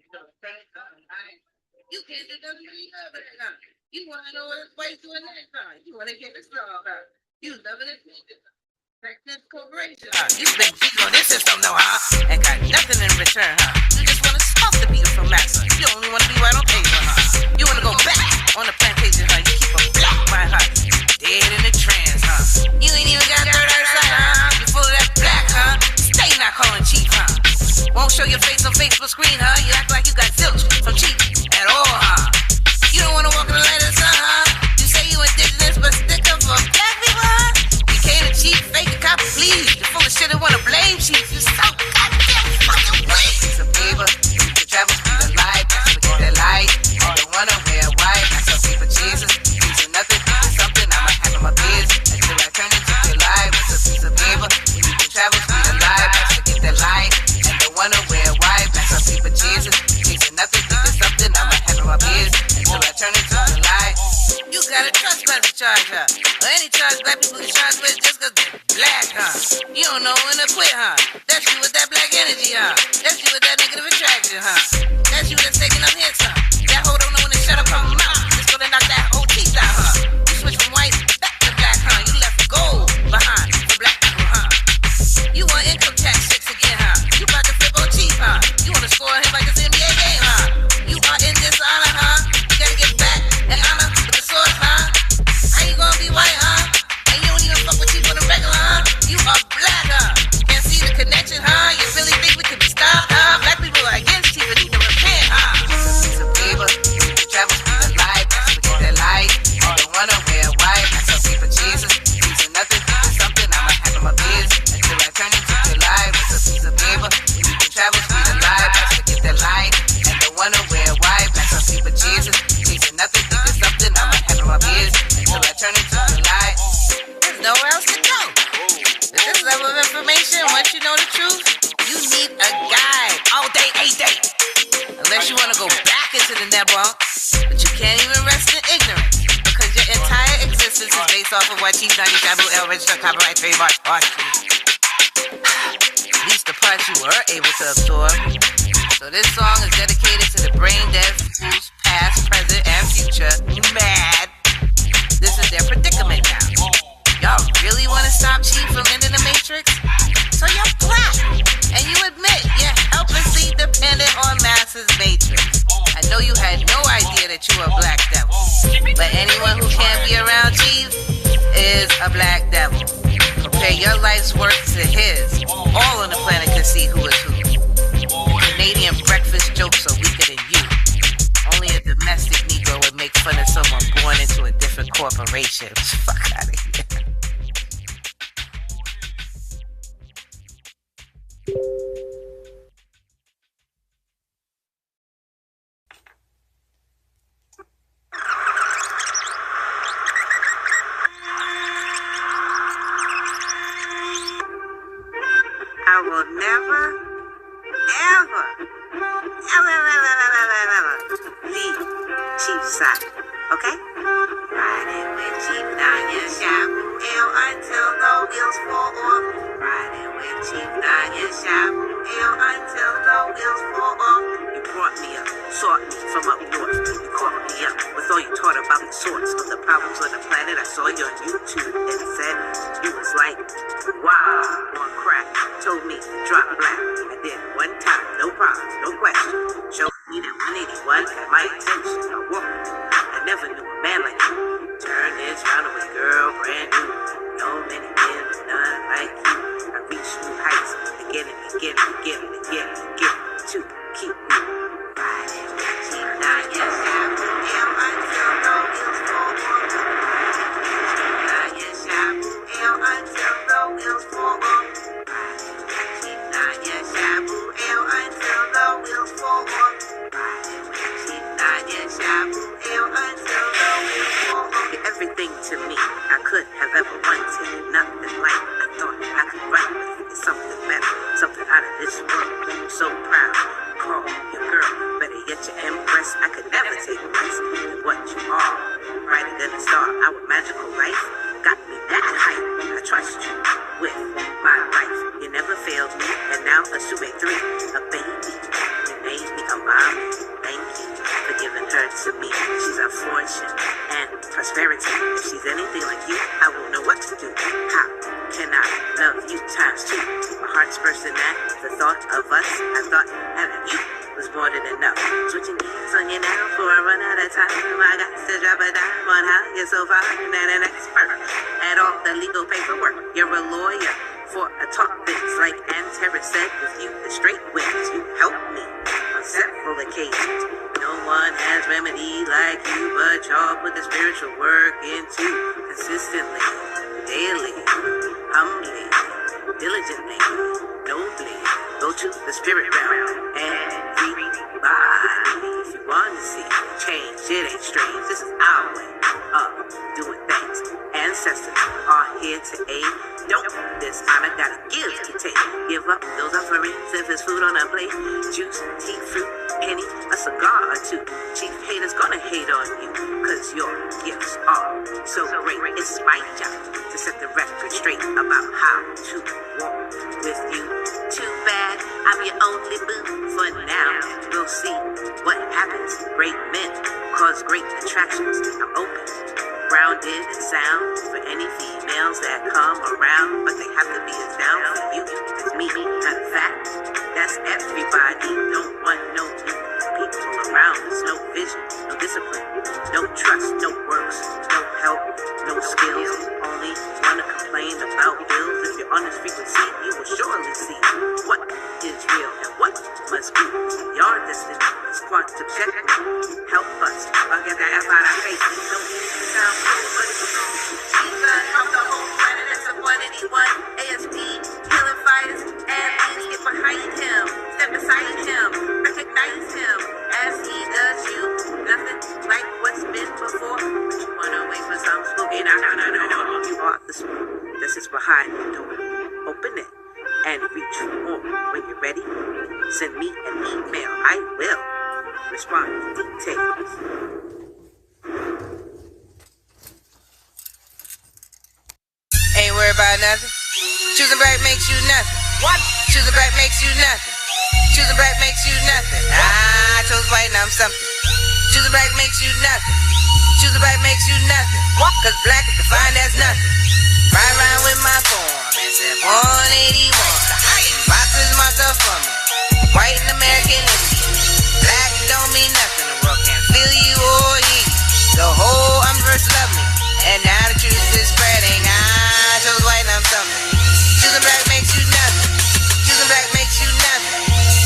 You can't do nothing of it, huh? You want to know what it's way to a next time. You want to get it strong, huh? You loving it. Texas Corporation. You been cheating on this system, though, huh? And got nothing in return, huh? You just want to smoke the beautiful master. You only want to be right on paper, huh? You want to go back on the plantation, huh? You keep a black by her. Dead in the trance, huh? You ain't even got dirt outside, huh? You full of that black, huh? Stay not calling cheap, huh? Won't show your face on Facebook screen, huh? You act like you got zilch from cheap at all, huh? You don't want to walk in the light of the sun, huh? You say you indigenous, but stick up for black people, huh? You can't cheap, fake a copy, please. You're full of shit and want to blame cheap. You so goddamn fucking weak. Piece of paper, you can travel through the light. That's what get that light. You don't want to wear white. That's some people Jesus. Piece of nothing, piece of something. I'ma have in my biz until I turn into your life. It's a piece of paper, you can travel through the light. That's what get that light. And don't want to wear white. That's some people Jesus. Piece of nothing, piece of something. I'ma have in my biz until I turn into the light. You gotta trust trespass charge, huh? Or any charge black people get charged with just cause they're black, huh? You don't know when to quit, huh? That's you with that black energy, huh? That's you with that negative attraction, huh? That's you that's taking up hits, huh? That hoe don't know when to shut up her mouth. Just gonna knock that whole teeth out, huh? You switch from white back to black, huh? You left gold behind for black people, huh? You want income tax checks again, huh? You about to flip on cheap, huh? You wanna score him like it's an NBA game, huh? You are in dishonor, huh? You gotta get back and honor with the sword, huh? How you gonna be white, huh? And you don't even fuck with cheap on the regular, huh? You are black, huh? Can't see the connection, huh? You really think we could be stopped, huh? Black people are against cheap and need to repent, huh? Piece of paper, you can travel through the light. That's what get that light. You don't wanna wear white. That's some people Jesus. Piece of nothing, piece of something. I'ma have in my biz until I turn into your life. It's a piece of paper, you can travel through the light. That's what get that light. And don't wanna wear white. That's some people Jesus. Piece of nothing, piece of something. I'ma have in my biz until I turn into the light. There's nowhere else to go. With this level of information, once you know the truth, you need a guide all day, 8 day. Unless you want to go back into the netball, but you can't even rest in ignorance because your entire existence is based off of what Chief 90 Shabu L registered copyright trademark art. At least the parts you were able to absorb. So this song is dedicated to the brain dead who's past, present, and future mad. This is their predicament now. Y'all really want to stop cheap from ending the matrix? So you're black, and you admit you're helplessly dependent on masses matrix. I know you had no idea that you were a black devil, but anyone who can't be around cheap is a black devil. Compare your life's work to his. All on the planet can see who is who. The Canadian breakfast jokes are weaker than you. Only a domestic Negro would make fun of someone born into a different corporation. Fuck out of here. I will never, ever leave Chief's side, okay? Riding with Chief Naya Shabu until the wheels fall off. Riding with Chief Naya Shabu until the wheels fall off. You brought me up, sought me from up north. You caught me up with all you taught about the sorts of the problems on the planet. I saw you on YouTube and it said you was like, wow, on crack. Told me to drop black. I did one time, no problem, no question. Showed me that 181 had my attention. I walked. I never knew a man like you. Turn this roundaway girl, brand new. No many men, but none like you. I reach new heights again and again and again and again and again to keep me riding with Chief Naya Shabu until the wheels fall off. Naya Shabu until the wheels fall off. Chief Naya Shabu until the wheels fall off. Chief Naya Shabu until the wheels fall off. You're everything to me I could have ever wanted. Nothing like I thought I could run with. It's something better, something out of this world. I'm so proud. Call your girl, better yet your empress. I could never take less than what you are. Brighter than a star, our magical life got me that height. I trust you with my life. You never failed me, and now a Sube 3, a baby. You made me a mom. The thought of us, I thought having you was more than enough. Switching gears on you now for a run out of time. I got to drop a dime on how you're so fine and an expert at all the legal paperwork. You're a lawyer for Autochthons, like Antara said. With you, the straight wins. You helped me on several occasions. No one has remedy like you, but y'all put the spiritual work into consistently, daily, humbly, diligently, nobly. Go to the spirit realm and everybody. If you want to see change, it ain't strange. This is our way of doing things. Ancestors are here to aid. Don't dishonor, gotta give to take. Give up those offerings if it's food on a plate. Juice, tea, fruit, penny, a cigar or two. Chief haters gonna hate on you, cause your gifts are so great. It's my job to set the record straight about how to walk with you. Too bad I'm your only boo for now. We'll see what happens. Great men cause great attractions. I'm open, grounded and sound for any females that come around, but they have to be as down for you as me. Matter of fact, that's everybody. Don't want no people around us. No vision, no discipline, no trust, no works, no help, no skills. Only wanna complain about bills. If you're on this frequency, you will surely see what is real and what must be. Your destiny is quantum check. Help us. I'll get the F out of face. Don't sound cool, but it's true. Jesus from the whole planet. It's a 181 ASP, killing fires, and please get behind him. Step beside him. Recognize him as he does you. Nothing like what's been before. But you wanna wait for some spooky. No. You are the spook. This is behind the door. Open it and reach for more. When you're ready, send me an email. I will respond to details. Ain't worried about nothing. Choosing black makes you nothing. What? Choosing black makes you nothing. Choosing black makes you nothing. I chose white and I'm something. Choosing black makes you nothing. Choosing black makes you nothing. Cause black is defined as nothing. Ride around with my form and said 181. The highest boxes marked up for me. White and American Indian. Black don't mean nothing. The world can't feel you or hear you. The whole universe love me. And now the truth is spreading. I chose white and I'm something. Choosing black makes you nothing. Choosing black makes you nothing.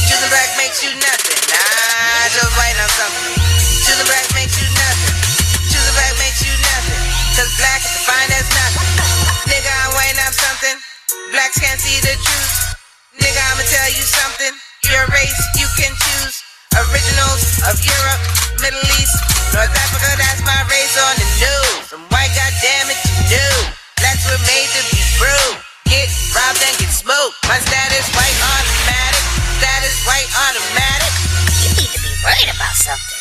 Choosing black makes you nothing. I chose white and I'm something. Choosing black makes you nothing. Choosing black makes you nothing. Cause black is defined as nothing. Nigga, I'm white and I'm something. Blacks can't see the truth. Nigga, I'ma tell you something. Your race, you can choose. Originals of Europe, Middle East, North Africa, that's my race on the news. I'm white, goddammit, you knew. Blacks were made to be rude. Get robbed and get smoked. My status white automatic. Status white automatic. You need to be worried about something.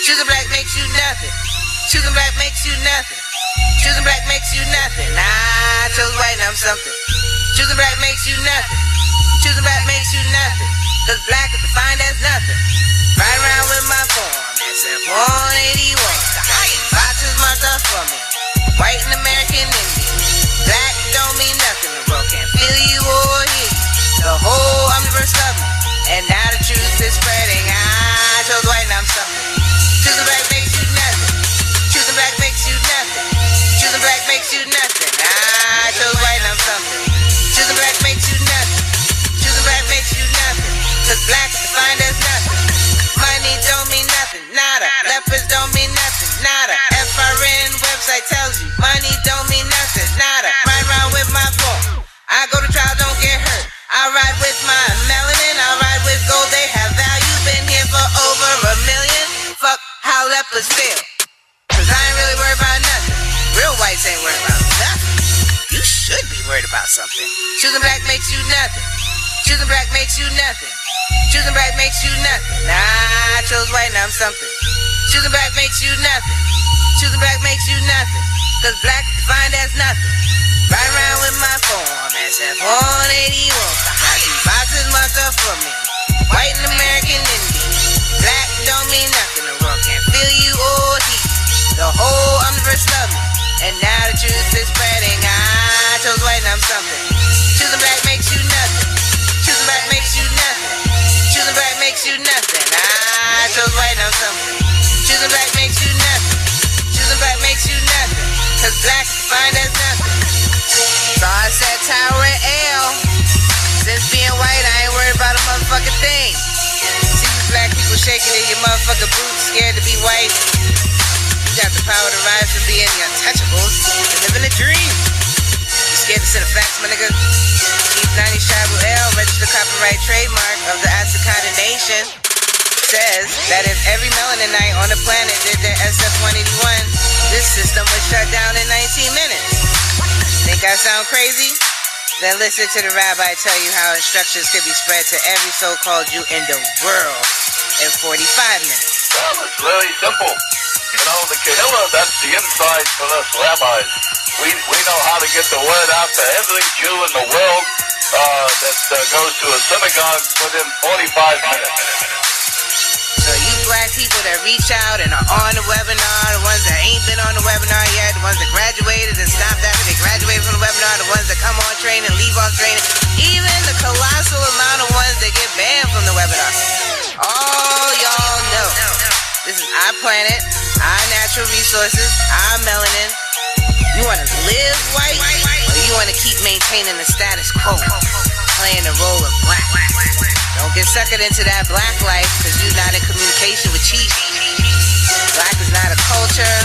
Choosing black makes you nothing. Choosing black makes you nothing. Choosing black makes you nothing. I chose white and I'm something. Choosing black makes you nothing. Choosing black makes you nothing. Cause black is defined as nothing. Ride around with my form. It's at 181. The highest boxes marked up for me. White and American Indian. Black don't mean nothing. The world can't feel you or hear you. The whole universe love me. And now the truth is spreading. I chose white and I'm something. Choosing black makes you nothing. Choosing black makes you nothing. Choosing black makes you nothing. I chose white and I'm something. Choosing black makes you nothing. Choosing black makes you nothing. Cause black is defined as nothing. Money don't mean nothing, nada. Leopards don't mean nothing, nada. FRN website tells you money don't mean nothing, nada. Ride around with my phone. I go to trial, don't get hurt. I ride with my melanin, I ride with gold, they have value. Been here for over 1 million. Fuck how leopards feel. Cause I ain't really worried about nothing. Real whites ain't worried about nothing. You should be worried about something. Choosing black makes you nothing. Choosing black makes you nothing. Choosing black makes you nothing. Nah, I chose white and I'm something. Choosing black makes you nothing. Choosing black makes you nothing. Cause black is defined as nothing. Ride around with my form and said 181. The highest boxes marked up for me. White and American Indian. Black don't mean nothing. The world can't feel you or hear you. The whole universe love me. And now the truth is spreading. I chose white and I'm something. Choosing black makes you nothing. Choosing black know something? Choosing black makes you nothing. Choosing black makes you nothing. Cause black is defined as nothing. So I said Tower and L. Since being white, I ain't worried about a motherfucking thing. See these black people shaking in your motherfucking boots, scared to be white. You got the power to rise from being the untouchables and living a dream. You scared to sit a facts, my nigga? Chief 90 Shabu L, registered copyright trademark of the Autochthon Nation, says that if every melanite on the planet did their SF-181, this system would shut down in 19 minutes. Think I sound crazy? Then listen to the rabbi tell you how instructions could be spread to every so-called Jew in the world in 45 minutes. Well, it's very simple. You know, the Kehillah, that's the inside for us rabbis. We know how to get the word out to every Jew in the world that goes to a synagogue within 45 minutes. So you black people that reach out and are on the webinar, the ones that ain't been on the webinar yet, the ones that graduated and stopped after they graduated from the webinar, the ones that come on training and leave off training, even the colossal amount of ones that get banned from the webinar. All y'all know, this is our planet, our natural resources, our melanin. You want to live white, or you want to keep maintaining the status quo, playing the role of black? Don't get suckered into that black life because you're not in communication with chief. Black is not a culture,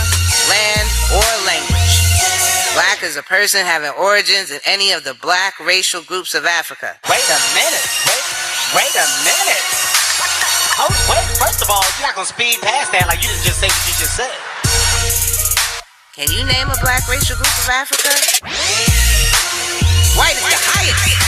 land, or language. Black is a person having origins in any of the black racial groups of Africa. Wait a minute. Wait a minute. Oh, wait, first of all, you're not going to speed past that like you didn't just say what you just said. Can you name a black racial group of Africa? White is the highest.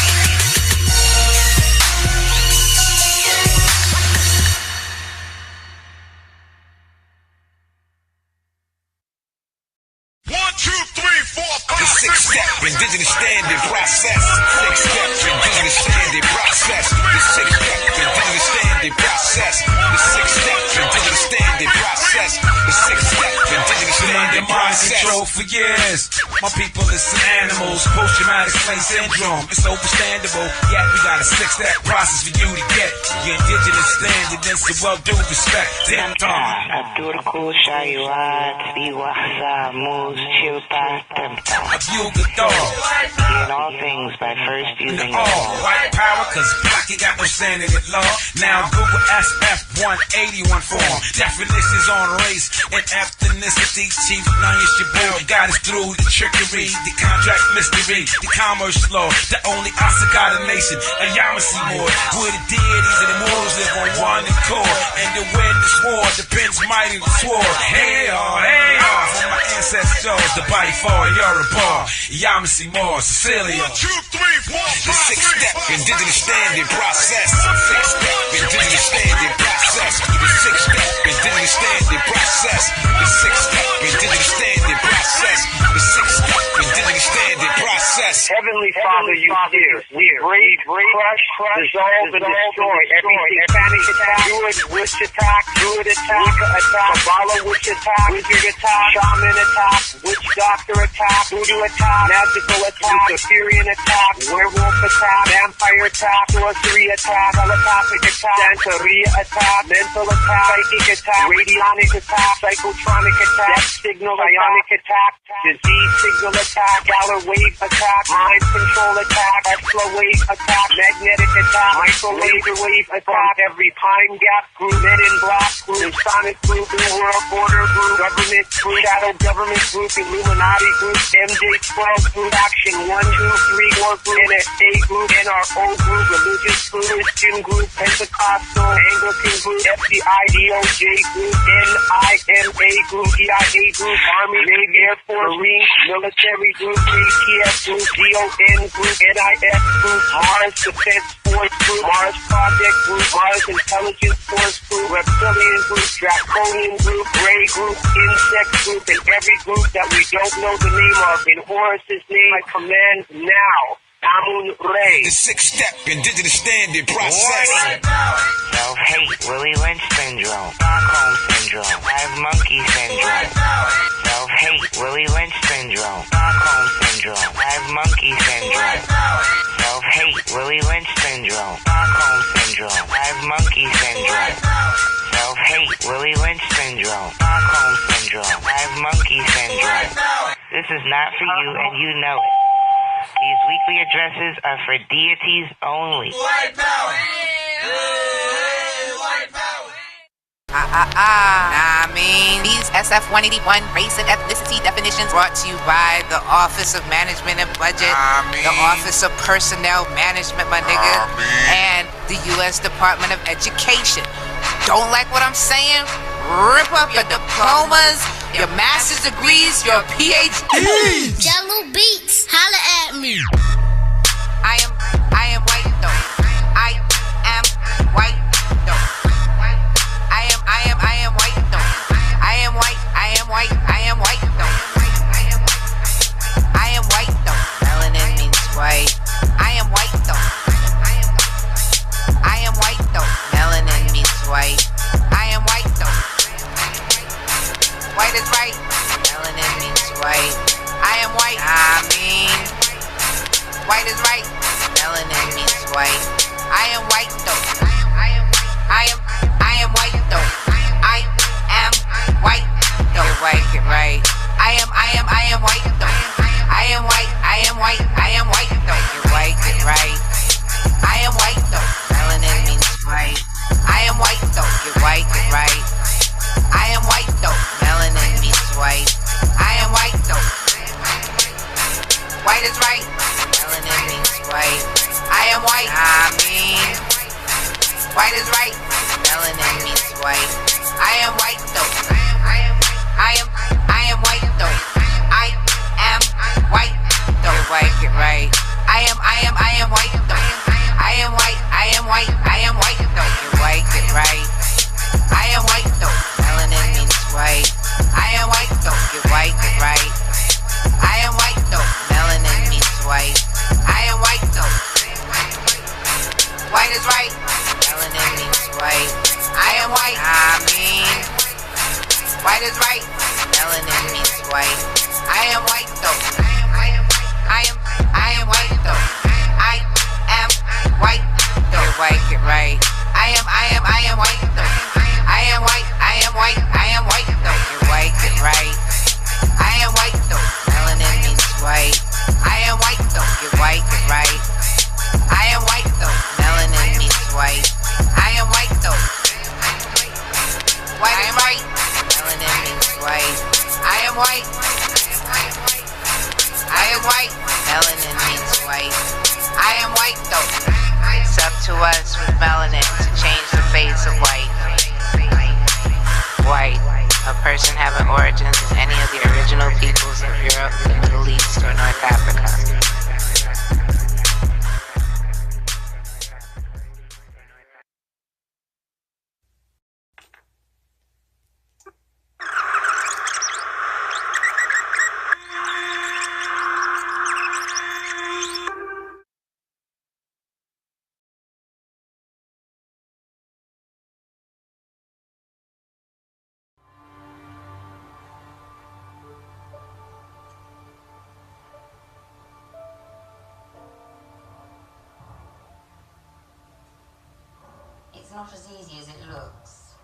The six-step indigenous standing process. Six-step indigenous standing process. The six-step indigenous standing process. The six-step indigenous standing process. The six-step indigenous standing process. Control for years. My people is some animals. Post-traumatic slave syndrome. It's understandable. Yet we got a six-step process for you to get your indigenous standing. Then some well-due respect. Damn time. Turku Shayuat Biwasa Muz Chilpa Tempa. In all things by first using all white power, cause black ain't got no standing in law. Now Google SF 181 form. Definitions on race and ethnicity. Chief Nanish Jabal got us through the trickery, the contract mystery, the commerce law. The only Asagata nation, a Yamasee war, where the deities and the mortals live on one accord. And to win this war depends mighty the sword. Hey y'all, from my ancestors, the body for Yoruba, Yamasee Moore, Sicilia. 1, 2, 3, 4, 5, the six-step indigenous standing process. Six-step indigenous standing process. The six-step indigenous standing process. The six-step indigenous standing process. The six-step indigenous standing process. Heavenly Father, you hear. We break, crush, dissolve, and destroy everything. Spanish attack, Druid, witch attack, Druid attack, Kabbalah witch attack, wizard attack, shaman attack, witch doctor attack, voodoo attack, magical attack, Assyrian attack, werewolf attack, vampire attack, sorcery attack, telepathic attack, Santeria attack, mental attack, psychic attack, radionic attack, psychotronic attack, death signal ionic attack, disease signal attack, Galler wave attack, mind control attack, Tesla wave attack, magnetic attack, microwave wave attack, every Pine Gap group, Men in Black group, Sonic group, New World Order group, government group, shadow government group, Illuminati group, MJ12 group, Action 1, 2, 3, War group, NSA group, NRO group, religious group, Christian group, Pentecostal, Anglican group, FBI, DOJ group, NIMA group, EIA group, Army, Navy, Air Force, Marine, military group, ATF group, DON group, NIS group, Mars Defense Force group, Mars Project group, Mars Intelligence Force group, Reptilian group, Draconian group, Ray group, Insect group, and every group that we don't know the name of. In Horus's name, I command now. Amun Ray. The six-step indigenous standing process. Self-hate, Willie Lynch syndrome, Stockholm syndrome, Five Monkey syndrome. Self-hate, Willie Lynch syndrome, Stockholm syndrome, Five Monkey syndrome. Self-hate, Willie Lynch syndrome, Stockholm syndrome, Five Monkey syndrome. Self-hate. Self-hate, Willie Lynch syndrome, Stockholm syndrome, live monkey syndrome. This is not for you, and you know it. These weekly addresses are for deities only. White power! White power! I mean, these SF-181 race and ethnicity definitions brought to you by the Office of Management and Budget, the Office of Personnel Management, my nigga, and the U.S. Department of Education. Don't like what I'm saying? Rip up your diplomas, your master's degrees, your PhDs. Jello Beats, holla at me. I am white though. I am white though. I am white though. I am white though. I am white though. I am white though. Melanin means white. I am white though. I am white though. Melanin means white. I am white though. White is right. Melanin means white. I am white. I mean, white is right. Melanin means white. I am white though. I am white though. I am white though. Get right, get right. I am white though. I am white though. Get right, get right. I am white though. Melanin means white. I am white though. Get right, get right. I am white though. Melanin means white. I am white though. White is right. Melanin means white. I am white. I mean, white is right. Melanin means white. I am white though. I am white though. I am white though. Get right, get right. I am white though. I am white though. Get right, get right. I am white though. Melanin means white. I am white though. Get right, get right. I am white though. Melanin means white. I am white though. White is right. Melanin means white. I am white. I mean, white is right. Melanin means white. I am white though. I am white though. I am white though. Get white, get right. I am white though. I am white though. Get white, get right. I am white though. Melanin means white. I am white though. Get white, get right. I am white though. Melanin means white. I am white though. White is right. Melanin means white. I am white. I am white. Melanin means white. I am white though. It's up to us with melanin to change the face of white. White, a person having origins as any of the original peoples of Europe, the Middle East, or North Africa. It's not as easy as it looks.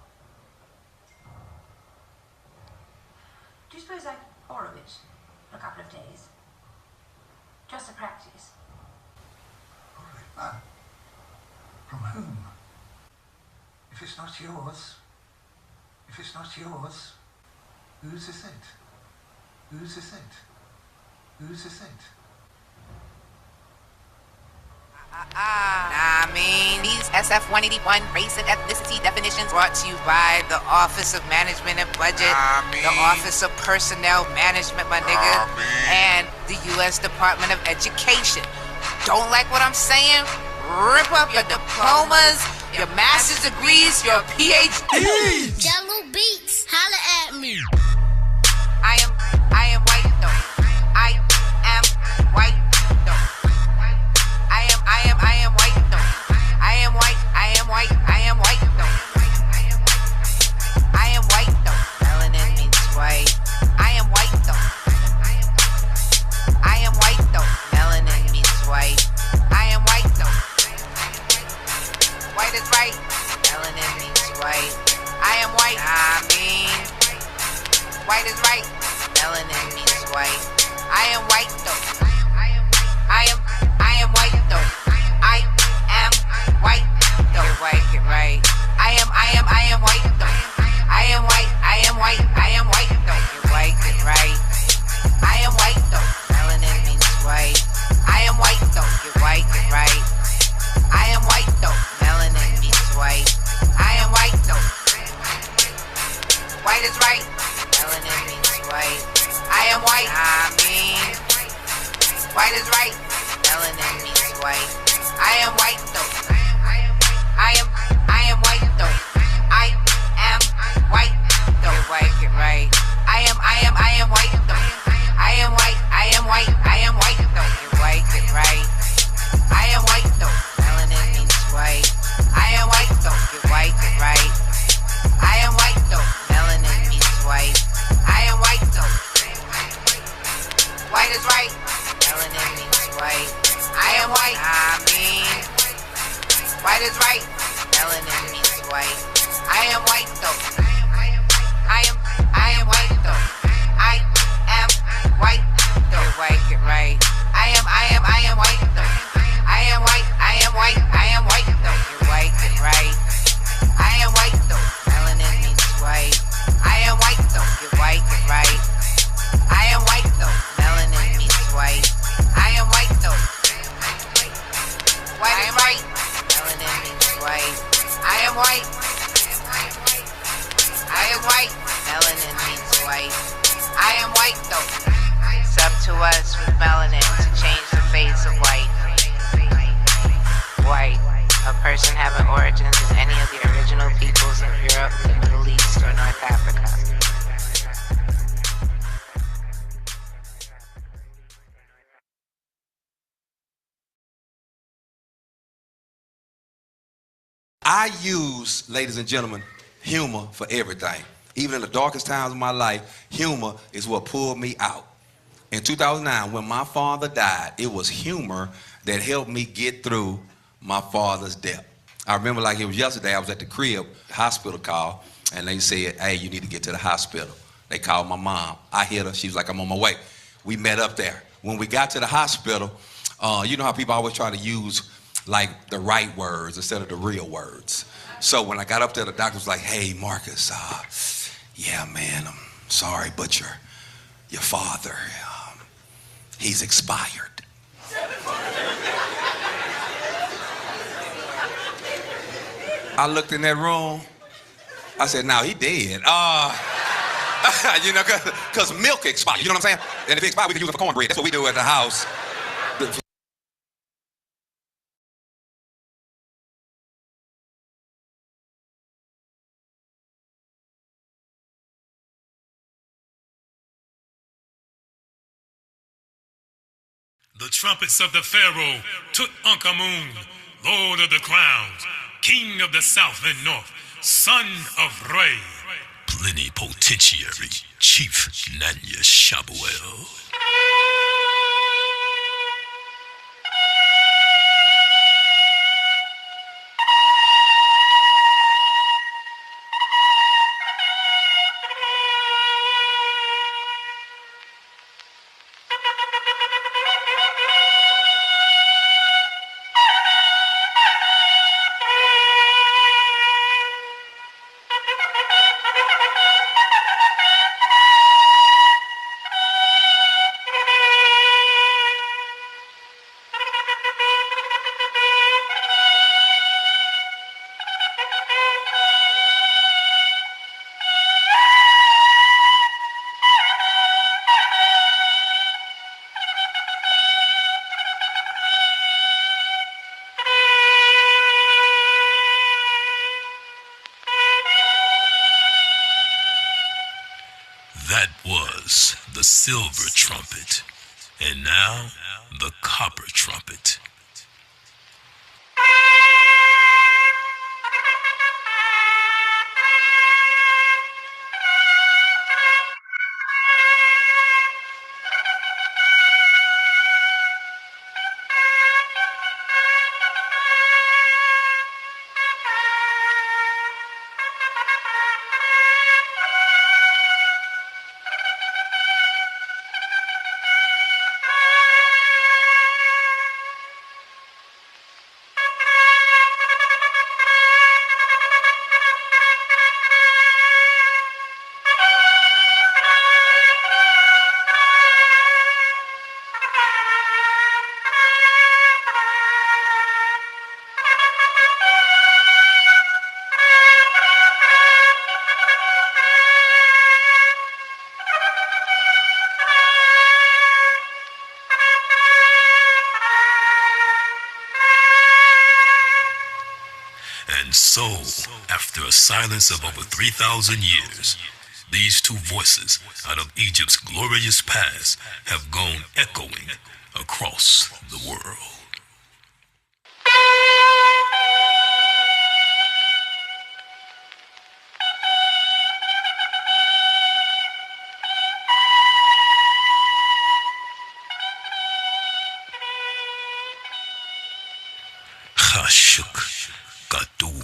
Do you suppose I could borrow it for a couple of days? Just to practice. From whom? If it's not yours, whose is it? Whose is it? Whose is it? I mean, these SF-181 race and ethnicity definitions brought to you by the Office of Management and Budget, the Office of Personnel Management, my nigga, and the U.S. Department of Education. Don't like what I'm saying? Rip up your diplomas, your master's degrees, your PhDs. Jello Beats, holla at me. I am white though. I am white though. I am white though. I am white though. I am white though. Melanin means white. I am white though. I am white though. Melanin means white. I am white though. White is right. Melanin means white. I I am white. I mean, white is right. Melanin means white. I am white though. I am white though. I am white though. White it right. I am white though. I am white. I am white though. You're white it right. I am white though. Melanin means white. I am white though. You're white it right. I am white though. Melanin means white. I am white though. White is right. Melanin means white. I am white. I mean, white is right. Melanin means white. I am white though. I am white though. I am white though. White it right. I am white though. I am white though. You're white it right. I am white though. Melanin means white. I am white though. You're white it right. I am white though. Melanin means white. I am white though. White is right. Melanin means white. I am white. I mean, white is right. Melanin means white. I am white though. I am white though. I am white though. White it right. I am white though. I am white though. You're white it right. I am white though. Melanin means white. I am white though. You're white it right. I am white though. Melanin means white. I am white though. White is right. Melanin means white. I am white. I am white. Melanin means white. I am white though. It's up to us with melanin to change the face of white. White. A person having origins in any of the original peoples of Europe, the Middle East, or North Africa. I use, ladies and gentlemen, humor for everything. Even in the darkest times of my life, humor is what pulled me out. In 2009, when my father died, it was humor that helped me get through my father's death. I remember like it was yesterday, I was at the crib, hospital call, and they said, hey, you need to get to the hospital. They called my mom. I hit her. She was like, I'm on my way. We met up there. When we got to the hospital, you know how people always try to use like the right words instead of the real words. So when I got up there, the doctor was like, hey, Marcus, yeah, man, I'm sorry, but your father, he's expired. I looked in that room. I said, no, he dead. You know, because milk expired. You know what I'm saying? And if it expired, we can use it for cornbread. That's what we do at the house. The trumpets of the Pharaoh, Tutankhamun, Lord of the Crowns, King of the South and North, Son of Re, Plenipotentiary, Chief Nanya Shabuel. That was the silver trumpet, and now the copper trumpet. So, after a silence of over 3,000 years, these two voices out of Egypt's glorious past have gone echoing across the world. Khashuk Gadur.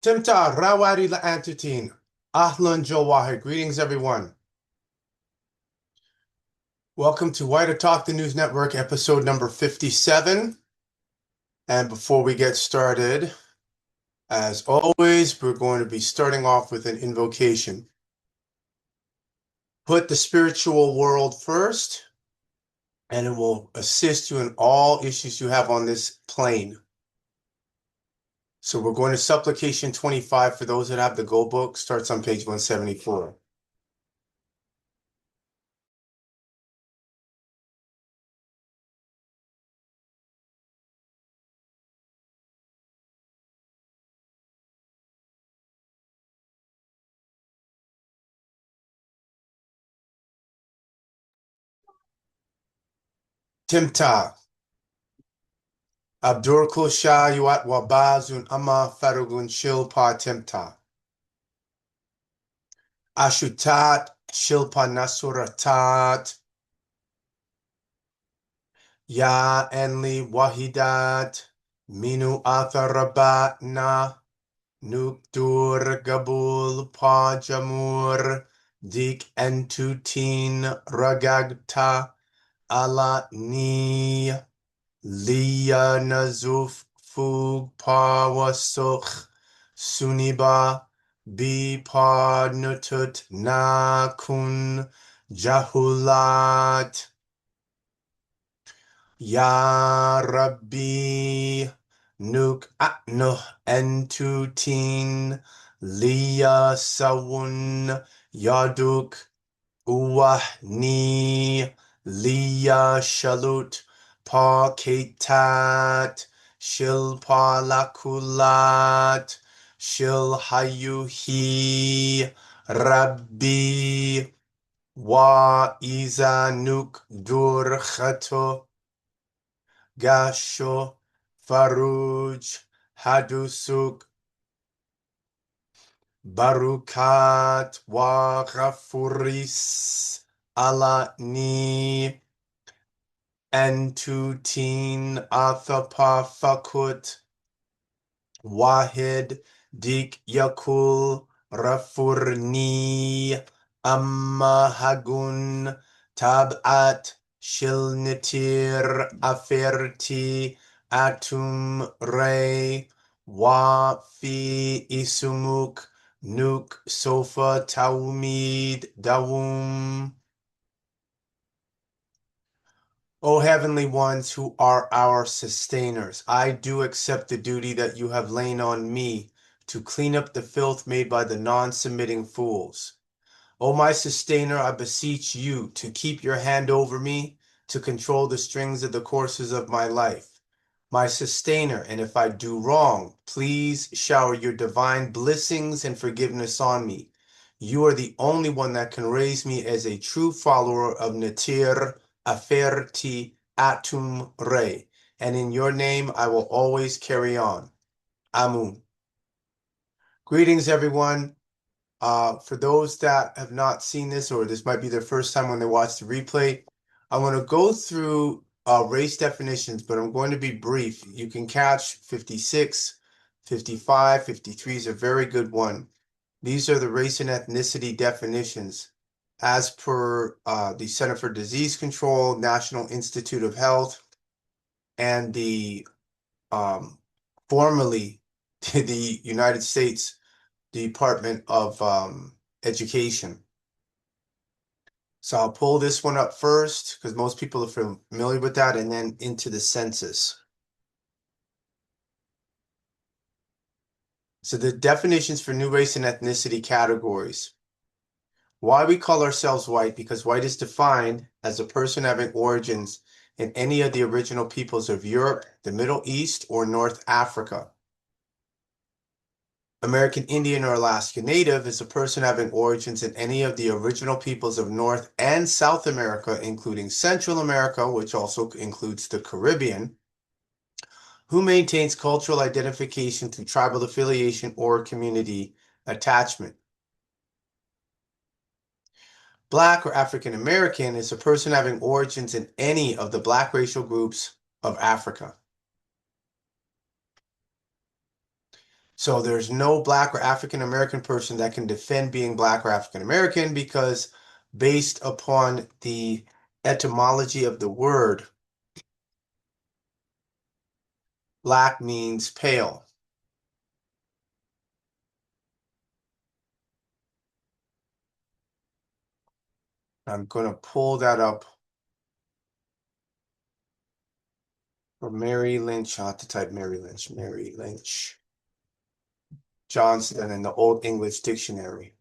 Timta Rawari La Antutin. Ahlan Jawahir. Greetings, everyone. Welcome to Autochthon News Network, episode number 57. And before we get started, as always, we're going to be starting off with an invocation. Put the spiritual world first, and it will assist you in all issues you have on this plane. So we're going to Supplication 25 for those that have the Go book. Starts on page 174. Timta. Abdur Kusha Yuat Wabazun Ama Farugun Shilpa Timta. Ashutat Shilpa Nasuratat. Ya Enli Wahidat. Minu Atharabat Na. Nukdur Gabul Pajamur. Dik Entutin Ragagta. Ala Ni. Liya Nazuf Fug Pawasukh Suniba Bi Nutut Nakun Jahulat Ya Rabbi Nuk Atnuh Entutin Liya Sawun Yaduk Uwahni Liya Shalut Pa Ketat Shil Pa Lakulat Shil Hayuhi Rabbi Wa Izanuk Durkhato Gasho Faruj Hadusuk Barukat Wa Ghafuris Ala Ni Entutin Athapa Fakut Wahid Dik Yakul Rafurni Amma Hagun Tabat Shilnitir Aferti Atum Re Wafi Isumuk Nuk Sofa Taumid Dawum. O heavenly ones who are our sustainers, I do accept the duty that you have lain on me to clean up the filth made by the non-submitting fools. O my sustainer, I beseech you to keep your hand over me, to control the strings of the courses of my life. My sustainer, and if I do wrong, please shower your divine blessings and forgiveness on me. You are the only one that can raise me as a true follower of Netir Aferti Atum Re, and in your name I will always carry on. Amun. Greetings, everyone. For those that have not seen this, or this might be their first time when they watch the replay, I want to go through race definitions, but I'm going to be brief. You can catch 56, 55, 53 is a very good one. These are the race and ethnicity definitions as per the Center for Disease Control, National Institute of Health, and the formerly the United States Department of Education. So I'll pull this one up first because most people are familiar with that, and then into the census. So the definitions for new race and ethnicity categories. Why we call ourselves white? Because white is defined as a person having origins in any of the original peoples of Europe, the Middle East, or North Africa. American Indian or Alaska Native is a person having origins in any of the original peoples of North and South America, including Central America, which also includes the Caribbean, who maintains cultural identification through tribal affiliation or community attachment. Black or African American is a person having origins in any of the Black racial groups of Africa. So there's no Black or African American person that can defend being Black or African American because based upon the etymology of the word, Black means pale. I'm going to pull that up for Mary Lynch. I'll have to type Mary Lynch Johnston in the Old English Dictionary.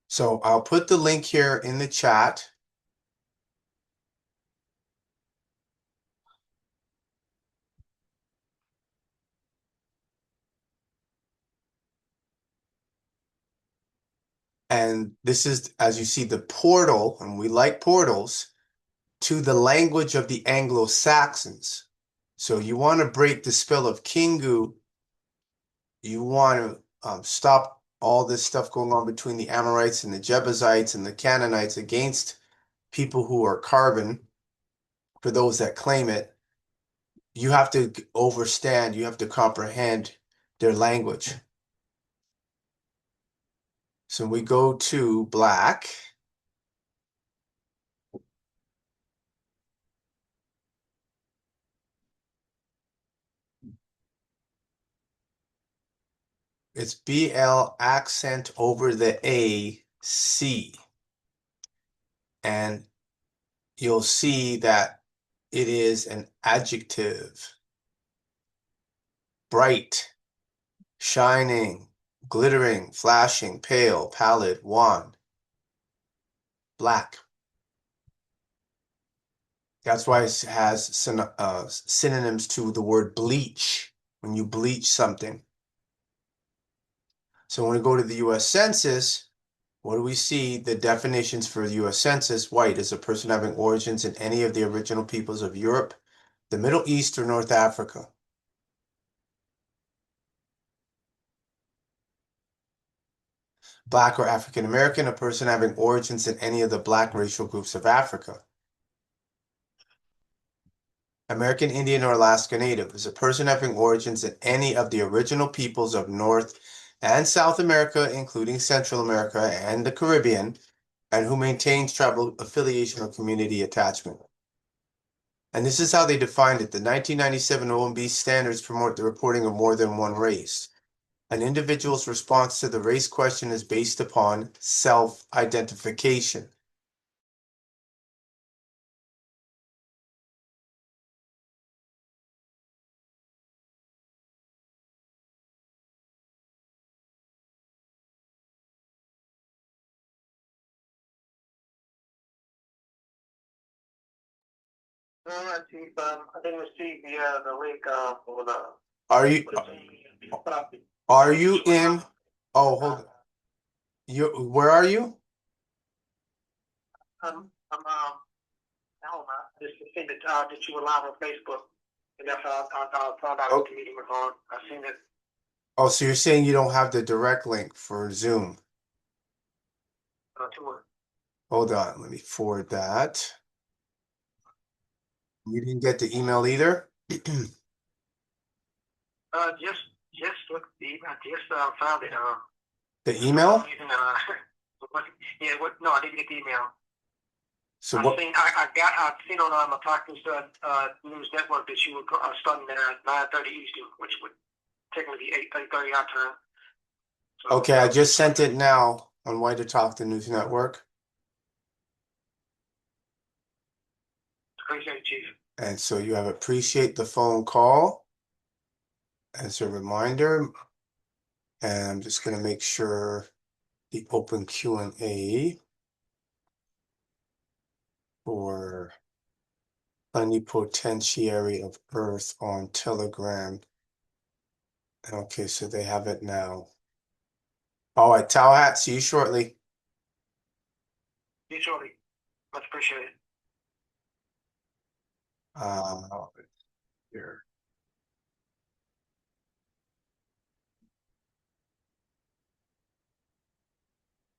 So I'll put the link here in the chat. And this is, as you see, the portal, and we like portals, to the language of the Anglo-Saxons. So you want to break the spell of Kingu. You want to stop all this stuff going on between the Amorites and the Jebusites and the Canaanites against people who are carbon, for those that claim it. You have to understand, you have to comprehend their language. So we go to Black. It's BL accent over the AC. And you'll see that it is an adjective. Bright, shining, glittering, flashing, pale, pallid, wan. Black. That's why it has synonyms to the word bleach, when you bleach something. So when we go to the U.S. Census, what do we see? The definitions for the U.S. Census: white is a person having origins in any of the original peoples of Europe, the Middle East, or North Africa. Black or African American, a person having origins in any of the Black racial groups of Africa. American Indian or Alaska Native is a person having origins in any of the original peoples of North and South America, including Central America and the Caribbean, and who maintains tribal affiliation or community attachment. And this is how they defined it. The 1997 OMB standards promote the reporting of more than one race. An individual's response to the race question is based upon self-identification. I didn't receive the link for the. Are you in? Oh, hold on. Where are you? Just seen it that you were live on Facebook, and that's how I found out the meeting was on. I seen it. Oh, so you're saying you don't have the direct link for Zoom? To it. Hold on, let me forward that. You didn't get the email either? Just look. I just found it. The email? Yeah. No, I didn't get the email. So what? I've seen on my Autochthon news network that you were starting at 9:30 Eastern, which would technically be 8:30 our time. So, Okay, I just sent it now on White Autochthon News Network. Appreciate it, Chief. And so you have appreciate the phone call as a reminder. And I'm just going to make sure the open Q&A for plenipotentiary of Earth on Telegram. Okay, so they have it now. All right, Towhat, see you shortly. See you shortly. Much appreciated. Here.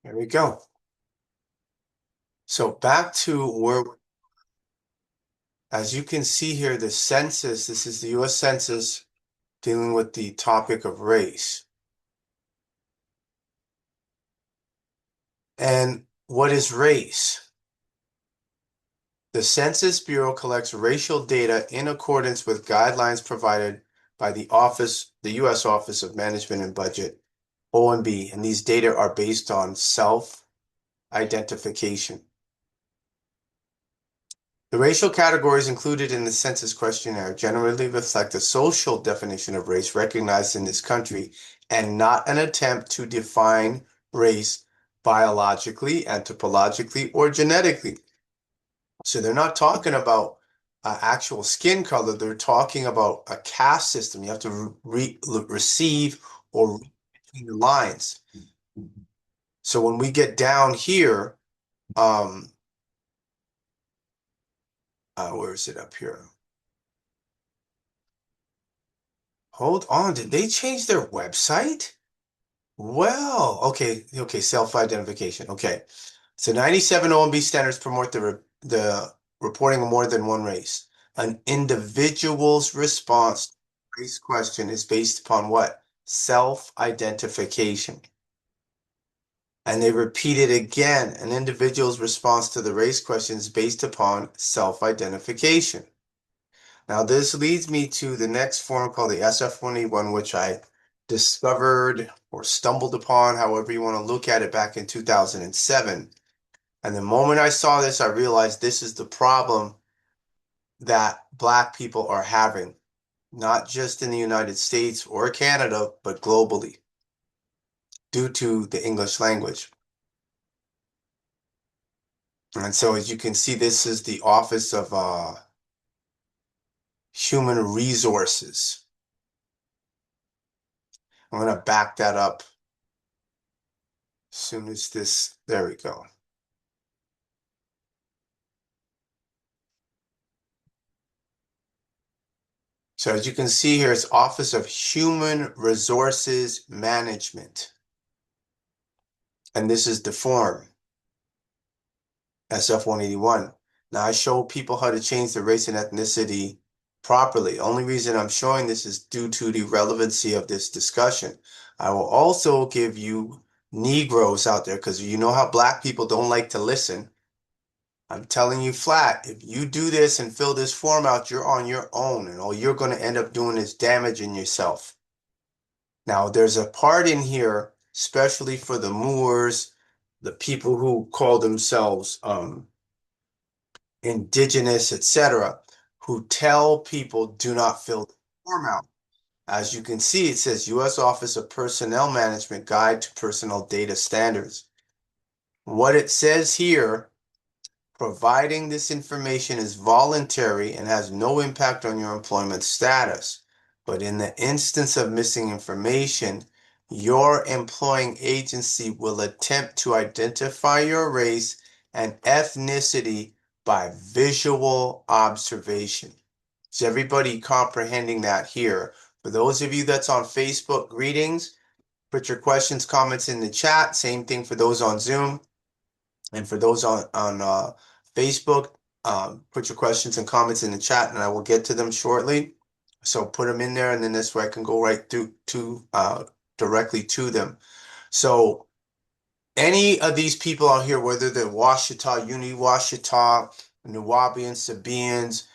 There we go. So back to where, as you can see here, the census, this is the US Census dealing with the topic of race. And what is race? The Census Bureau collects racial data in accordance with guidelines provided by the US Office of Management and Budget, OMB, and these data are based on self-identification. The racial categories included in the census questionnaire generally reflect a social definition of race recognized in this country and not an attempt to define race biologically, anthropologically, or genetically. So they're not talking about actual skin color. They're talking about a caste system. You have to receive or read between the lines. So when we get down here, where is it up here? Hold on, did they change their website? Well, okay, self-identification. Okay. So 97 OMB standards promote the reporting of more than one race. An individual's response to the race question is based upon what? Self-identification. And they repeat it again. An individual's response to the race question is based upon self-identification. Now, this leads me to the next form called the SF-181, which I discovered or stumbled upon, however you want to look at it, back in 2007. And the moment I saw this, I realized this is the problem that Black people are having, not just in the United States or Canada, but globally, due to the English language. And so, as you can see, this is the Office of Human Resources. I'm going to back that up as soon as this, there we go. So as you can see here, it's Office of Human Resources Management. And this is the form, SF-181. Now I show people how to change the race and ethnicity properly. Only reason I'm showing this is due to the relevancy of this discussion. I will also give you Negroes out there, because you know how Black people don't like to listen. I'm telling you flat, if you do this and fill this form out, you're on your own, and all you're going to end up doing is damaging yourself. Now, there's a part in here, especially for the Moors, the people who call themselves indigenous, etc., who tell people do not fill the form out. As you can see, it says U.S. Office of Personnel Management Guide to Personal Data Standards. What it says here Providing this information is voluntary and has no impact on your employment status. But in the instance of missing information, your employing agency will attempt to identify your race and ethnicity by visual observation. Is everybody comprehending that here? For those of you that's on Facebook, greetings. Put your questions, comments in the chat. Same thing for those on Zoom. And for those on Facebook, put your questions and comments in the chat and I will get to them shortly. So put them in there and then this way I can go right through to directly to them. So any of these people out here, whether they're Washita, Uni-Washita, Nubians, Sabians,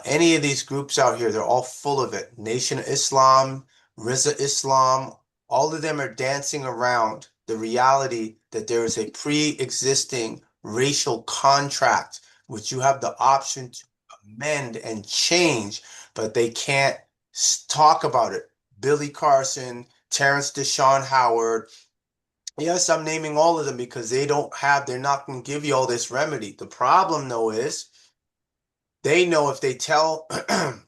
any of these groups out here, they're all full of it. Nation of Islam, Riza Islam, all of them are dancing around the reality that there is a pre-existing racial contract, which you have the option to amend and change, but they can't talk about it. Billy Carson, Terrence Deshaun Howard, yes, I'm naming all of them because they're not going to give you all this remedy. The problem, though, is they know if they tell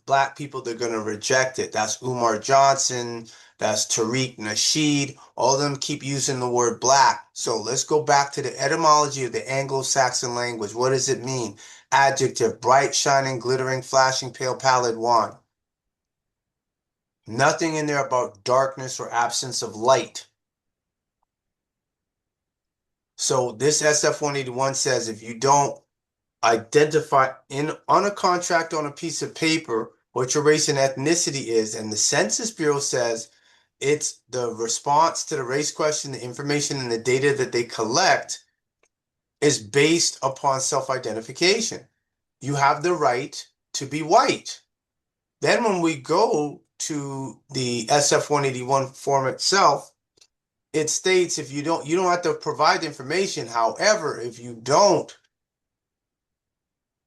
black people, they're going to reject it. That's Umar Johnson, that's Tariq Nasheed. All of them keep using the word black. So let's go back to the etymology of the Anglo-Saxon language. What does it mean? Adjective, bright, shining, glittering, flashing, pale, pallid, wan. Nothing in there about darkness or absence of light. So this SF-181 says if you don't identify on a contract on a piece of paper what your race and ethnicity is, and the Census Bureau says it's the response to the race question, the information and the data that they collect is based upon self-identification. You have the right to be white. Then when we go to the SF-181 form itself, it states if you don't have to provide information. However, if you don't,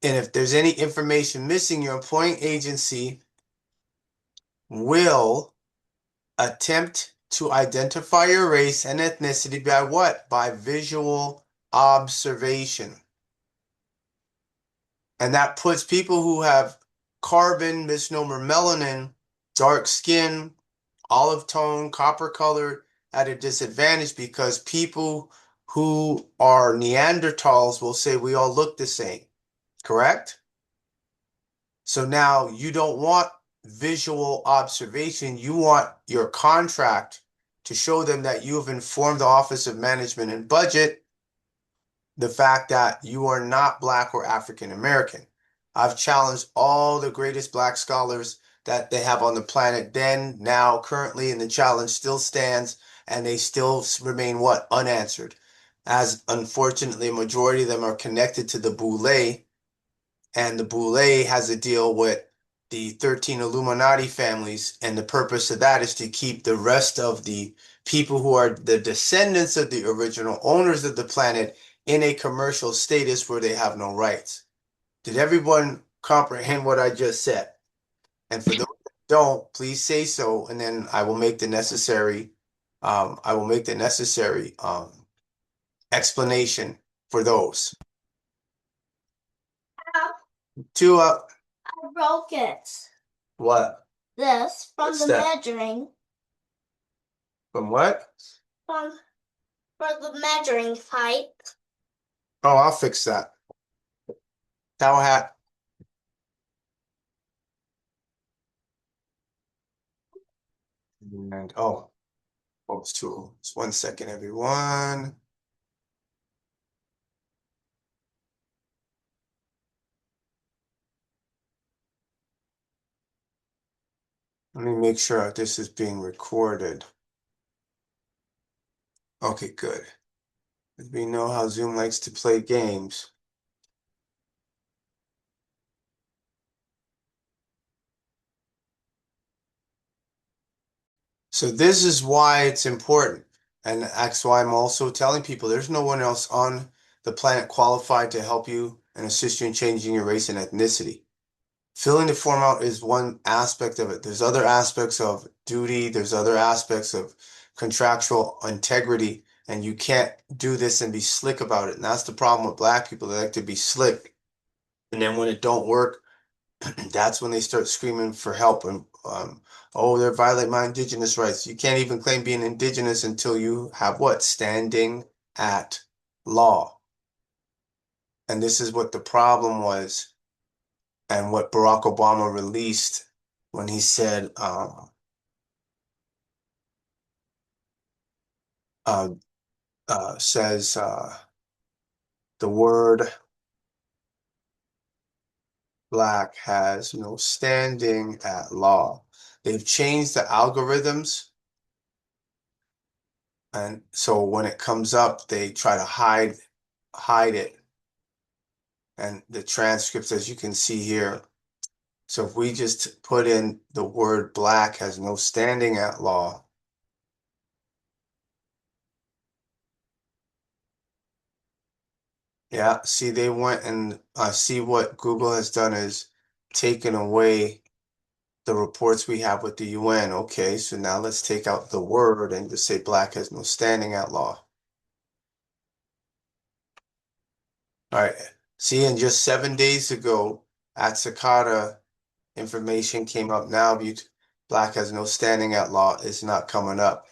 and if there's any information missing, your employing agency will attempt to identify your race and ethnicity by what? By visual observation. And that puts people who have carbon, misnomer melanin, dark skin, olive tone, copper colored at a disadvantage because people who are Neanderthals will say we all look the same, correct? So now you don't want visual observation. You want your contract to show them that you have informed the Office of Management and Budget the fact that you are not Black or African American. I've challenged all the greatest Black scholars that they have on the planet then, now, currently, and the challenge still stands, and they still remain what? Unanswered. As unfortunately, a majority of them are connected to the Boule, and the Boule has a deal with the 13 Illuminati families, and the purpose of that is to keep the rest of the people who are the descendants of the original owners of the planet in a commercial status where they have no rights. Did everyone comprehend what I just said? And for those that don't, please say so, and then I will make the necessary explanation for those. Two up. I broke it. What? This from What's the that? measuring. From what? For the measuring pipe. Oh, I'll fix that. Towel hat. And it's two. Just 1 second, everyone. Let me make sure this is being recorded. Okay, good. We know how Zoom likes to play games. So this is why it's important. And that's why I'm also telling people there's no one else on the planet qualified to help you and assist you in changing your race and ethnicity. Filling the form out is one aspect of it. There's other aspects of duty. There's other aspects of contractual integrity. And you can't do this and be slick about it. And that's the problem with black people. They like to be slick. And then when it don't work, that's when they start screaming for help. And oh, they're violating my indigenous rights. You can't even claim being indigenous until you have what? Standing at law. And this is what the problem was, and what Barack Obama released when he said says the word black has no standing at law. They've changed the algorithms, and so when it comes up, they try to hide it. And the transcripts, as you can see here. So if we just put in the word black has no standing at law, yeah, see, they went and see what Google has done is taken away the reports we have with the UN. Okay, so now let's take out the word and just say black has no standing at law. All right, see, and just 7 days ago at Cicada, information came up now, black has no standing at law is not coming up.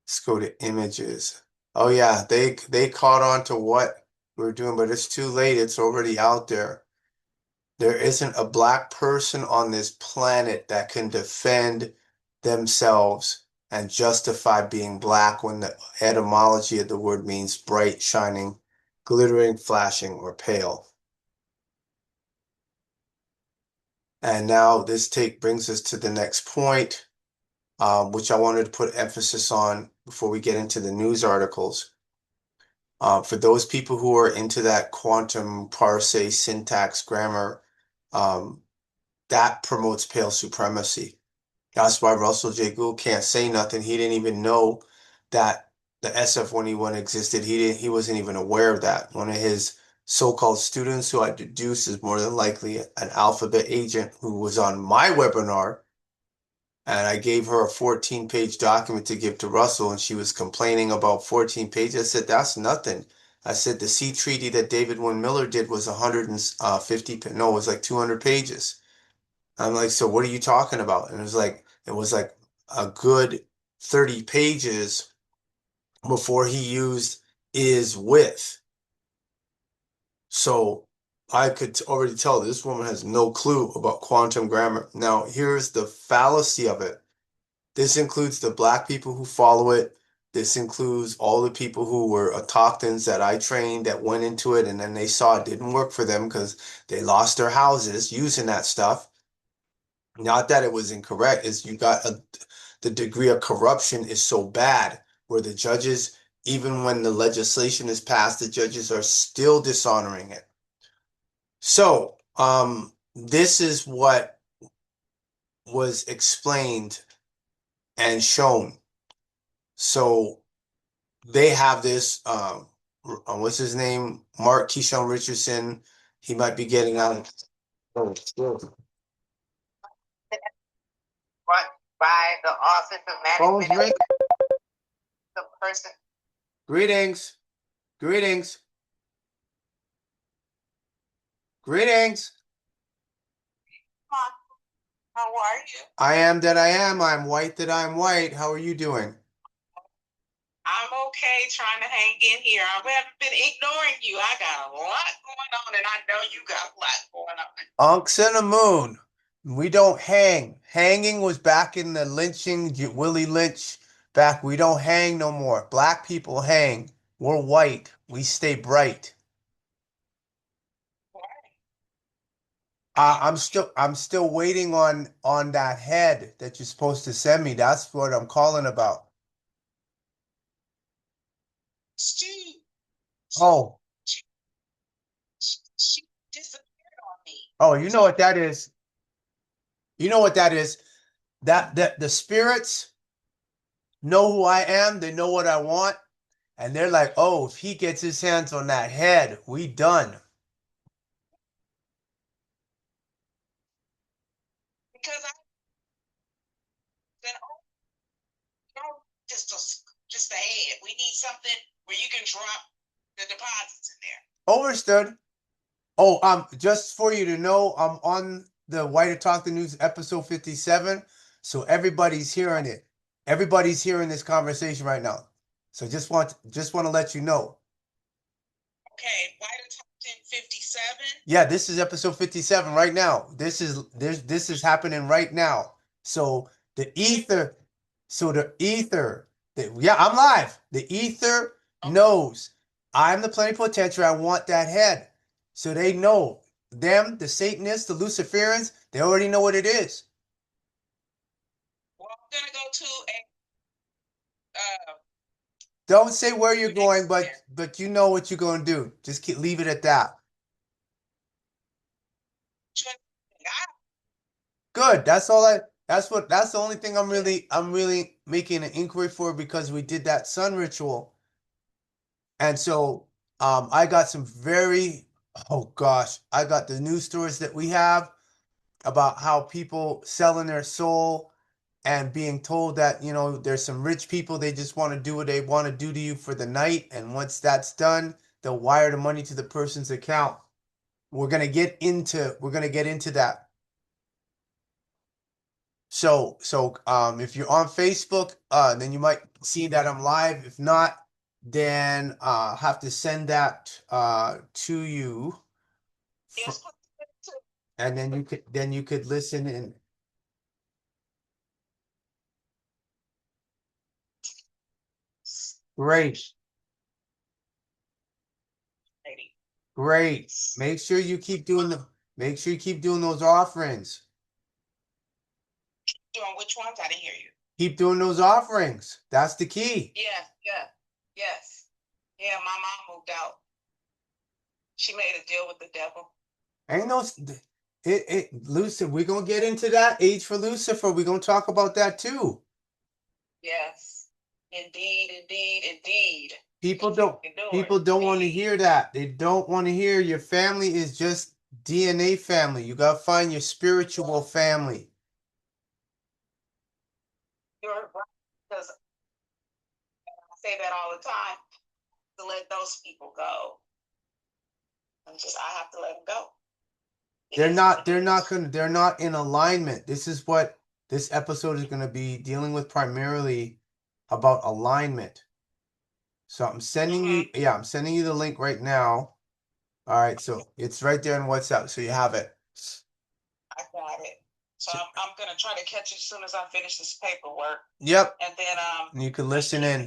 Let's go to images. Oh yeah, they caught on to what we're doing, but it's too late. It's already out there. There isn't a black person on this planet that can defend themselves and justify being black when the etymology of the word means bright, shining, glittering, flashing, or pale. And now this brings us to the next point, which I wanted to put emphasis on before we get into the news articles. For those people who are into that quantum parse syntax grammar, that promotes pale supremacy. That's why Russell J. Gould can't say nothing. He didn't even know that the SF-1E1 existed. He wasn't even aware of that. One of his so-called students, who I deduce is more than likely an alphabet agent, who was on my webinar, and I gave her a 14-page document to give to Russell, and she was complaining about 14 pages. I said, that's nothing. I said, the Sea Treaty that David Wynn Miller did was 150, no, it was like 200 pages. I'm like, so what are you talking about? And it was like a good 30 pages before he used is with. So I could already tell this woman has no clue about quantum grammar. Now, here's the fallacy of it. This includes the black people who follow it. This includes all the people who were autochtons that I trained that went into it, and then they saw it didn't work for them because they lost their houses using that stuff. Not that it was incorrect, it's you got the degree of corruption is so bad where the judges, even when the legislation is passed, the judges are still dishonoring it. So, this is what was explained and shown. So they have this, what's his name? Mark Keyshawn Richardson. He might be getting out. Oh, still. By the Office of Management. The person. Greetings. Greetings. Greetings. How are you? I am that I am. I'm white that I'm white. How are you doing? I'm okay, trying to hang in here. I haven't been ignoring you. I got a lot going on, and I know you got a lot going on. Unks in the moon. We don't hang. Hanging was back in the lynching, Willie Lynch. Back, we don't hang no more. Black people hang. We're white. We stay bright. I'm still waiting on that head that you're supposed to send me. That's what I'm calling about. Oh. She disappeared on me. Oh, you know what that is? You know what that is? That the spirits know who I am, they know what I want, and they're like, oh, if he gets his hands on that head, we done. Because I said, oh, no, just ahead. We need something where you can drop the deposits in there. Overstood. Oh, just for you to know, I'm on the White Autochthon News episode 57. So everybody's hearing it. Everybody's hearing this conversation right now. So just want to let you know. Okay, White Autochthon 57. Yeah, this is episode 57 right now. This is happening right now. So the ether, yeah, I'm live. The ether knows I'm the plenipotentiary. I want that head. So they know them, the Satanists, the Luciferians, they already know what it is. Well, I'm gonna go to a Don't say where you're going, but you know what you're gonna do. Just leave it at that. Good. That's the only thing I'm really making an inquiry for, because we did that sun ritual. And so I got some oh gosh, I got the news stories that we have about how people selling their soul and being told that, there's some rich people, they just want to do what they want to do to you for the night, and once that's done, they'll wire the money to the person's account. We're gonna get into that. So if you're on Facebook, then you might see that I'm live. If not, then have to send that to you. yes, And then you could listen in. Great. Great. Make sure you keep doing those offerings. doing which ones? I didn't hear you. Keep doing those offerings. That's the key. Yes. Yeah, my mom moved out. She made a deal with the devil. Ain't no Lucifer, we're gonna get into that. Age for Lucifer. We're gonna talk about that too. Yes. Indeed. People don't want to hear that. They don't want to hear your family is just DNA family. You gotta find your spiritual family. You're right, because I say that all the time, to let those people go. I have to let them go. They're not in alignment. This is what this episode is gonna be dealing with, primarily about alignment. So I'm sending you the link right now. All right, so it's right there in WhatsApp, so you have it. I got it. So I'm gonna try to catch it as soon as I finish this paperwork. Yep. And then You can listen in.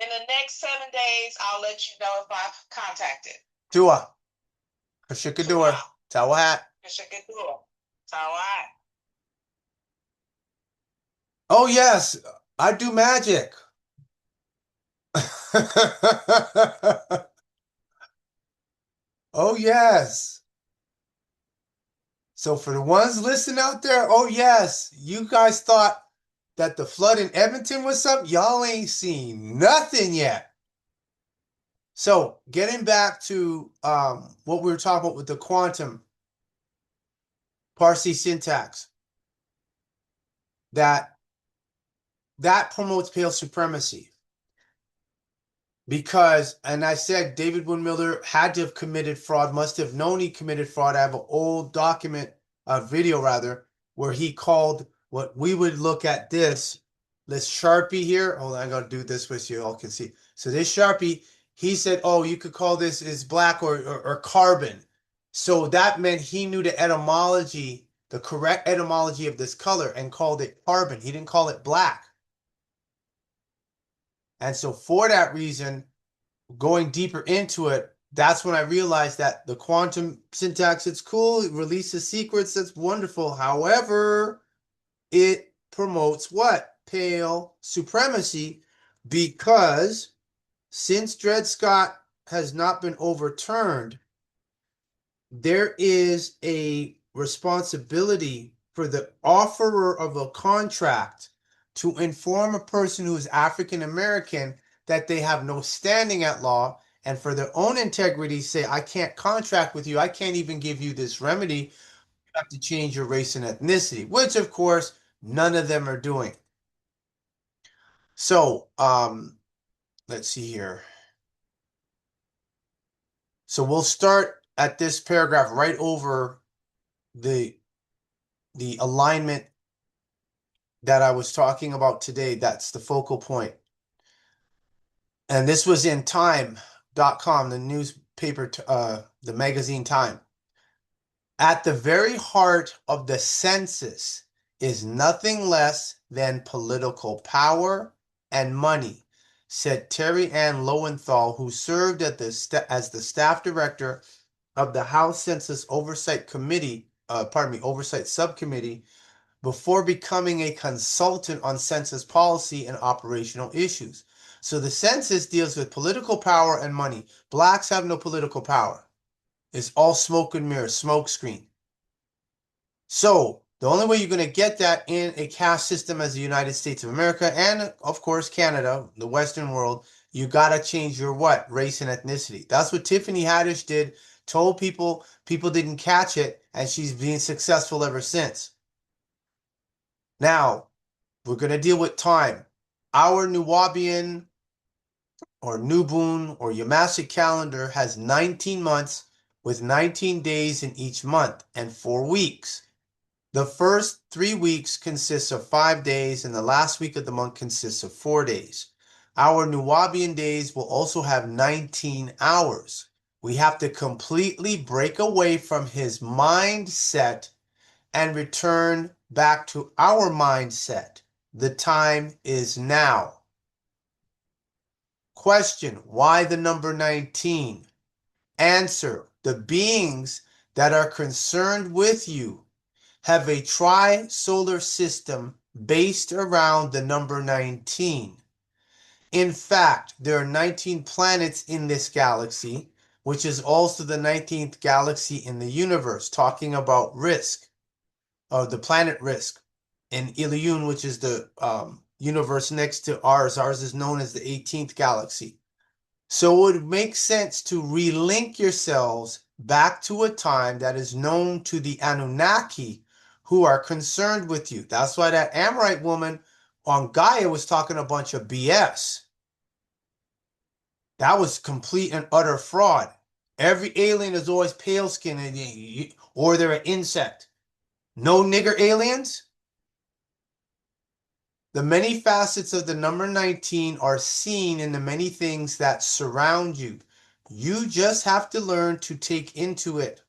In the next 7 days, I'll let you know if I've contacted. Tua. Kashikadua. Tawahat. Kashikadua. Tawahat. Oh yes, I do magic. Oh yes. So for the ones listening out there, oh yes, you guys thought that the flood in Edmonton was something. Y'all ain't seen nothing yet. So getting back to what we were talking about with the quantum Parsi syntax, that promotes pale supremacy. Because, and I said David Woodmiller had to have committed fraud, must have known he committed fraud. I have an old document, a video rather, where he called what we would look at this Sharpie here. Hold on, I gotta do this with you all can see. So this Sharpie, he said, oh, you could call this is black or carbon. So that meant he knew the etymology, the correct etymology of this color, and called it carbon. He didn't call it black. And so for that reason, going deeper into it, that's when I realized that the quantum syntax, it's cool, it releases secrets, that's wonderful. However, it promotes what? Pale supremacy, because since Dred Scott has not been overturned, there is a responsibility for the offerer of a contract to inform a person who is African American that they have no standing at law, and for their own integrity say, I can't contract with you, I can't even give you this remedy. have to change your race and ethnicity, which of course none of them are doing. So let's see here. So we'll start at this paragraph right over the alignment that I was talking about today. That's the focal point. And this was in time.com, the newspaper, the magazine Time. At the very heart of the census is nothing less than political power and money, said Terry Ann Lowenthal, who served as the staff director of the House Census Oversight Subcommittee before becoming a consultant on census policy and operational issues. So the census deals with political power and money. Blacks have no political power. It's all smoke and mirrors, smoke screen. So the only way you're going to get that in a caste system as the United States of America and of course Canada, the Western world, you got to change your what? Race and ethnicity. That's what Tiffany Haddish did, told people didn't catch it, and she's been successful ever since. Now, we're going to deal with time. Our Nuwabian or Nubun or Yamasic calendar has 19 months with 19 days in each month and 4 weeks. The first 3 weeks consists of 5 days and the last week of the month consists of 4 days. Our Nuwabian days will also have 19 hours. We have to completely break away from his mindset and return back to our mindset. The time is now. Question, why the number 19? Answer, the beings that are concerned with you have a tri-solar system based around the number 19. In fact, there are 19 planets in this galaxy, which is also the 19th galaxy in the universe, talking about Risk, or the planet Risk, and Ilion, which is the universe next to ours. Ours is known as the 18th galaxy. So it would make sense to relink yourselves back to a time that is known to the Anunnaki who are concerned with you. That's why that Amorite woman on Gaia was talking a bunch of BS. That was complete and utter fraud. Every alien is always pale skinned or they're an insect. No nigger aliens? The many facets of the number 19 are seen in the many things that surround you. You just have to learn to take into it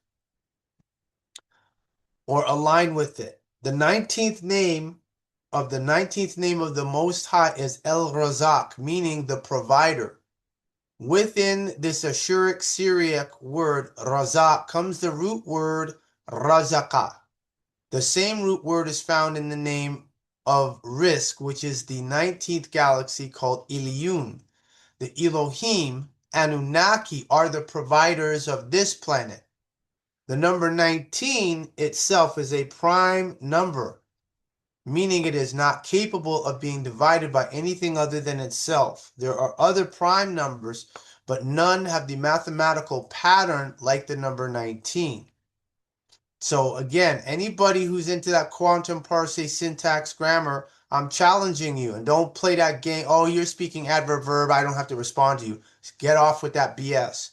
or align with it. The 19th name of the Most High is El Razak, meaning the provider. Within this Ashuric Syriac word Razak comes the root word Razaka. The same root word is found in the name of Risk, which is the 19th galaxy called Ilion. The Elohim, Anunnaki, are the providers of this planet. The number 19 itself is a prime number, meaning it is not capable of being divided by anything other than itself. There are other prime numbers, but none have the mathematical pattern like the number 19. So again, anybody who's into that quantum parse syntax grammar, I'm challenging you, and don't play that game. Oh, you're speaking adverb verb, I don't have to respond to you. Get off with that BS.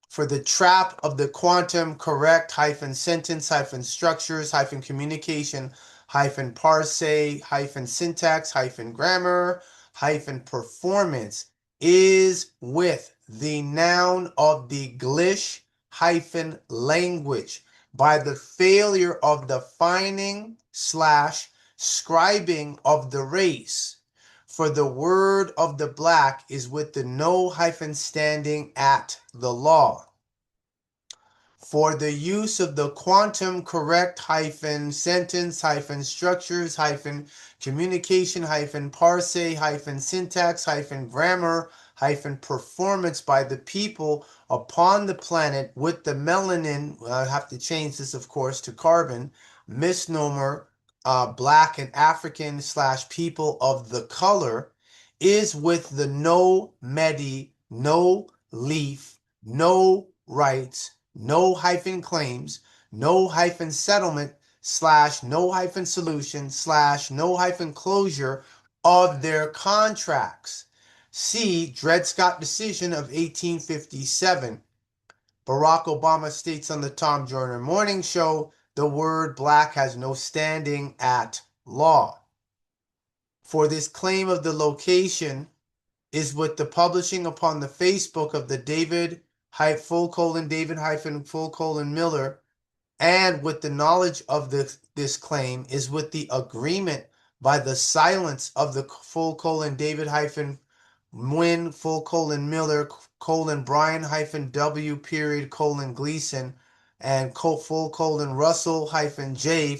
For the trap of the quantum correct -sentence -structures -communication -parse -syntax -grammar -performance is with the noun of the glish -language by the failure of defining / scribing of the race. For the word of the black is with the no hyphen standing at the law. For the use of the quantum correct -sentence -structures -communication -parse -syntax -grammar -performance by the people upon the planet with the melanin, I have to change this of course to carbon, misnomer, black and African / people of the color, is with the no medi, no leaf, no rights, no hyphen claims, no-settlement/no-solution/no-closure of their contracts. See Dred Scott decision of 1857. Barack Obama states on the Tom Joyner Morning Show, the word black has no standing at law. For this claim of the location is with the publishing upon the Facebook of the David Miller, and with the knowledge of this claim is with the agreement by the silence of the David Win Miller Brian W Gleason and Russell J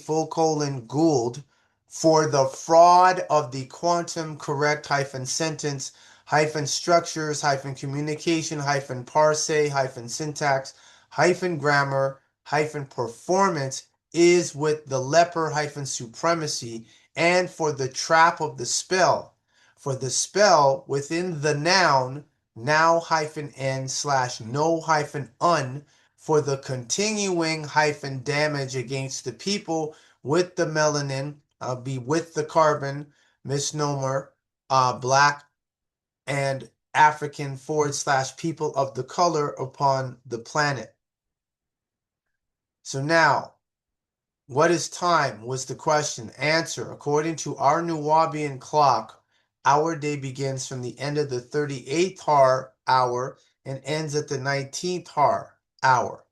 Gould for the fraud of the quantum correct sentence structures communication parse syntax grammar performance is with the leper supremacy, and for the trap of the spell. For the spell within the noun now-n/no-un for the continuing damage against the people with the melanin, be with the carbon misnomer, black and African / people of the color upon the planet. So now, what is time was the question. Answer: according to our Nuwabian clock, our day begins from the end of the 38th hour and ends at the 19th hour.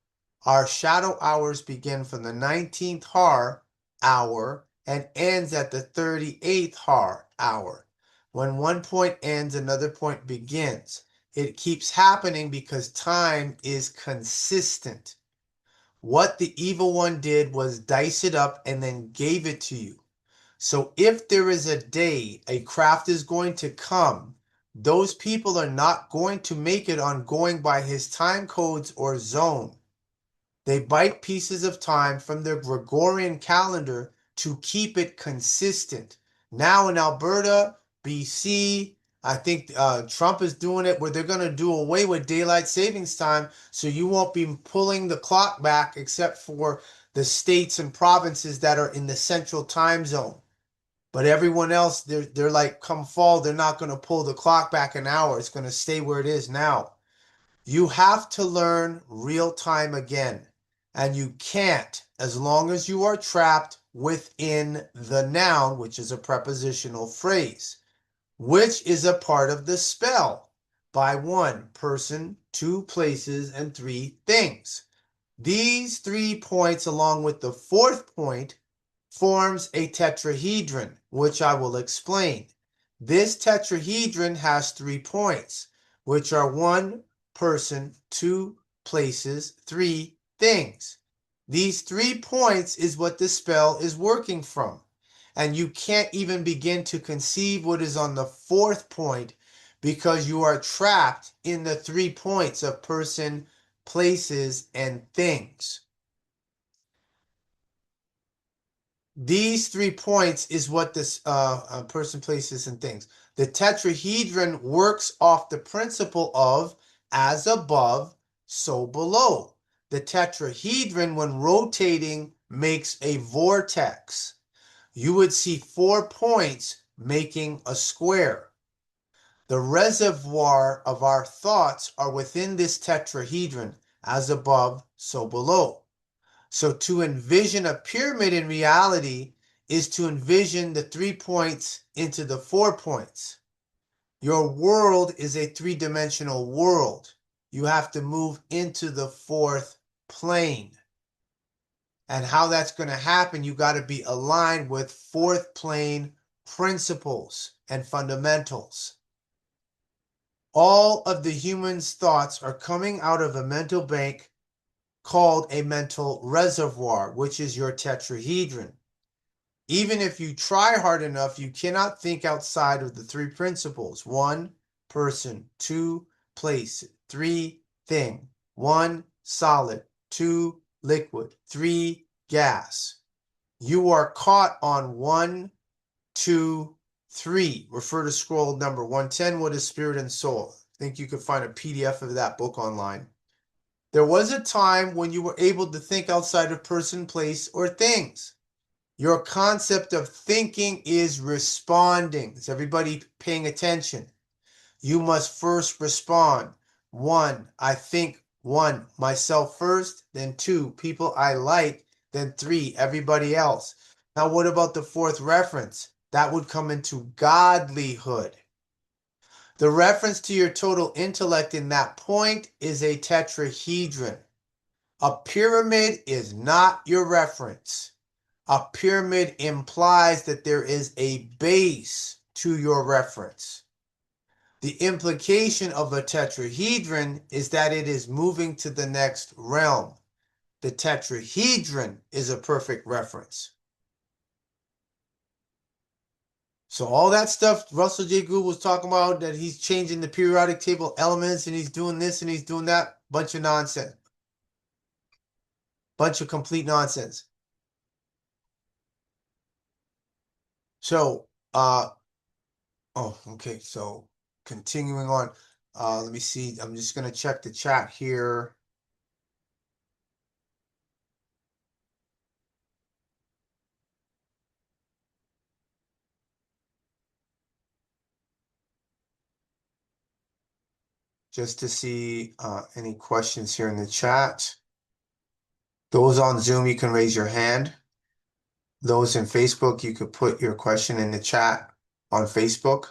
Our shadow hours begin from the 19th hour and ends at the 38th hour. When one point ends, another point begins. It keeps happening because time is consistent. What the evil one did was dice it up and then gave it to you. So if there is a day a craft is going to come, those people are not going to make it on going by his time codes or zone. They bite pieces of time from their Gregorian calendar to keep it consistent. Now in Alberta, BC, I think Trump is doing it where they're going to do away with daylight savings time, so you won't be pulling the clock back except for the states and provinces that are in the central time zone. But everyone else, they're like, come fall, they're not going to pull the clock back an hour. It's going to stay where it is now. You have to learn real time again. And you can't as long as you are trapped within the noun, which is a prepositional phrase, which is a part of the spell by 1 person, 2 places, and 3 things. These 3 points, along with the 4th point, forms a tetrahedron, which I will explain. This tetrahedron has 3 points, which are 1 person, 2 places, 3 things. These 3 points is what the spell is working from. And you can't even begin to conceive what is on the 4th point because you are trapped in the 3 points of person, places, and things. These 3 points is what this person, places, and things. The tetrahedron works off the principle of as above, so below. The tetrahedron, when rotating, makes a vortex. You would see 4 points making a square. The reservoir of our thoughts are within this tetrahedron, as above, so below. So to envision a pyramid in reality is to envision the 3 points into the 4 points. Your world is a 3-dimensional world. You have to move into the 4th plane. And how that's going to happen, you got to be aligned with 4th plane principles and fundamentals. All of the human's thoughts are coming out of a mental bank called a mental reservoir, which is your tetrahedron. Even if you try hard enough, you cannot think outside of the 3 principles. 1 person, 2 place, 3 thing, 1 solid, 2 liquid, 3 gas. You are caught on 1, 2, 3. Refer to scroll number 110, What is Spirit and Soul? I think you could find a PDF of that book online. There was a time when you were able to think outside of person, place, or things. Your concept of thinking is responding. Is everybody paying attention? You must first respond. 1, I think. 1, myself first. Then 2, people I like. Then 3, everybody else. Now, what about the fourth reference? That would come into godlyhood. The reference to your total intellect in that point is a tetrahedron. A pyramid is not your reference. A pyramid implies that there is a base to your reference. The implication of a tetrahedron is that it is moving to the next realm. The tetrahedron is a perfect reference. So all that stuff Russell J. Gould was talking about, that he's changing the periodic table elements and he's doing this and he's doing that, bunch of nonsense. Bunch of complete nonsense. So, okay, so continuing on. Let me see. I'm just going to check the chat here. Just to see any questions here in the chat. Those on Zoom, you can raise your hand. Those in Facebook, you could put your question in the chat on Facebook.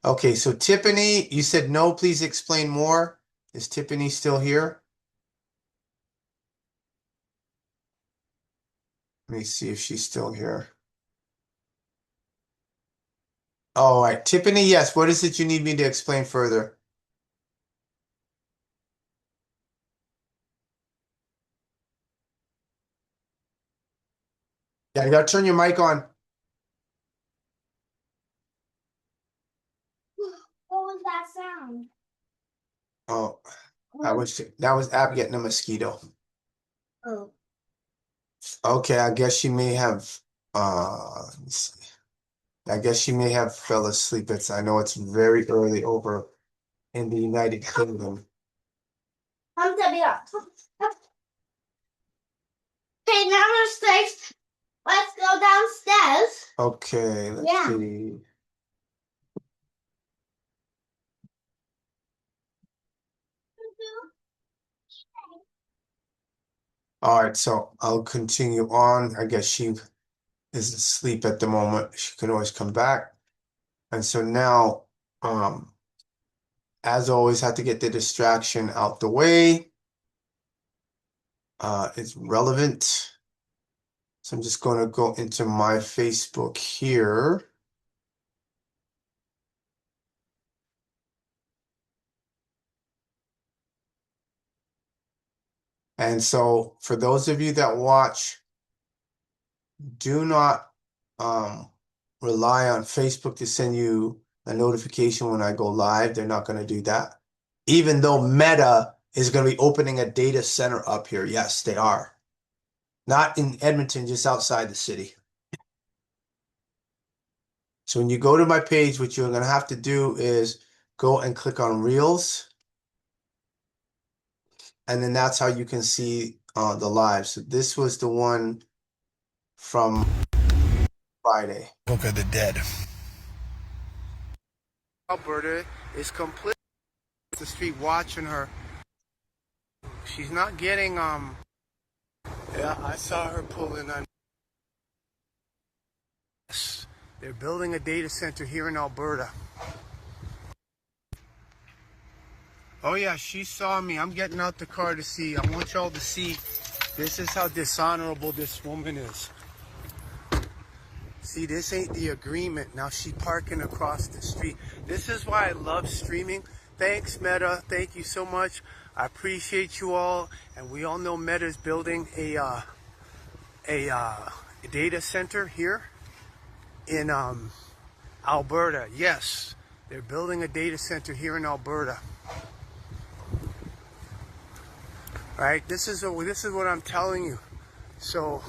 Okay, so Tiffany, you said no, please explain more. Is Tiffany still here? Let me see if she's still here. All right, Tiffany, yes. What is it you need me to explain further? Yeah, you gotta turn your mic on. What was that sound? Oh, that was Ab getting a mosquito. Oh. Okay, I guess she may have let me see. I guess she may have fell asleep. I know it's very early over in the United Kingdom. I'm Debbie. Okay, number 6. Let's go downstairs. Okay, let's see. All right, so I'll continue on. I guess she is asleep at the moment. She can always come back. And so now, as always, have to get the distraction out the way. It's relevant. So I'm just going to go into my Facebook here. And so for those of you that watch, do not rely on Facebook to send you a notification when I go live. They're not going to do that. Even though Meta is going to be opening a data center up here. Yes, they are. Not in Edmonton, just outside the city. So when you go to my page, what you're going to have to do is go and click on Reels. And then that's how you can see the live. So this was the one from Friday. Book of the Dead. Alberta is completely off the street watching her. She's not getting yeah, I saw her pulling on. Yes, they're building a data center here in Alberta. Oh yeah, she saw me. I'm getting out the car to see. I want y'all to see. This is how dishonorable this woman is. See, this ain't the agreement. Now she parking across the street. This is why I love streaming. Thanks, Meta. Thank you so much. I appreciate you all. And we all know Meta's building a data center here in Alberta. Yes, they're building a data center here in Alberta. Right? This is what I'm telling you. So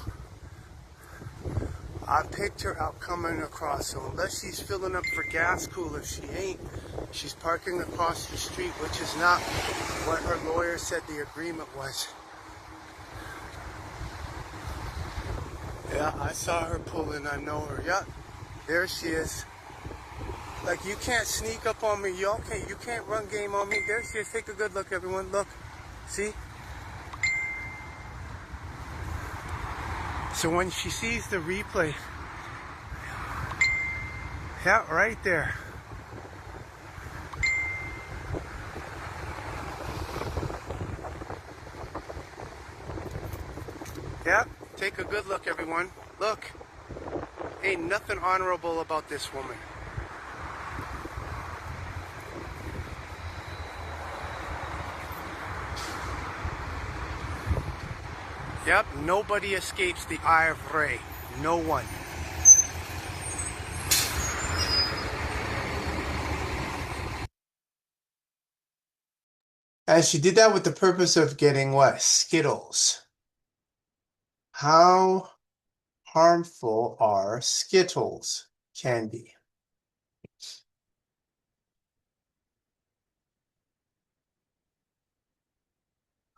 I picked her out coming across, so unless she's filling up for gas, cool. If she ain't, she's parking across the street, which is not what her lawyer said the agreement was. Yeah, I saw her pull in. I know her. Yeah, there she is. Like, you can't sneak up on me. You can't run game on me. There she is. Take a good look, everyone. Look. See? So when she sees the replay, yeah, right there. Yeah, take a good look, everyone. Look. Ain't nothing honorable about this woman. Yep, nobody escapes the eye of Ray. No one. And she did that with the purpose of getting what? Skittles. How harmful are Skittles candy?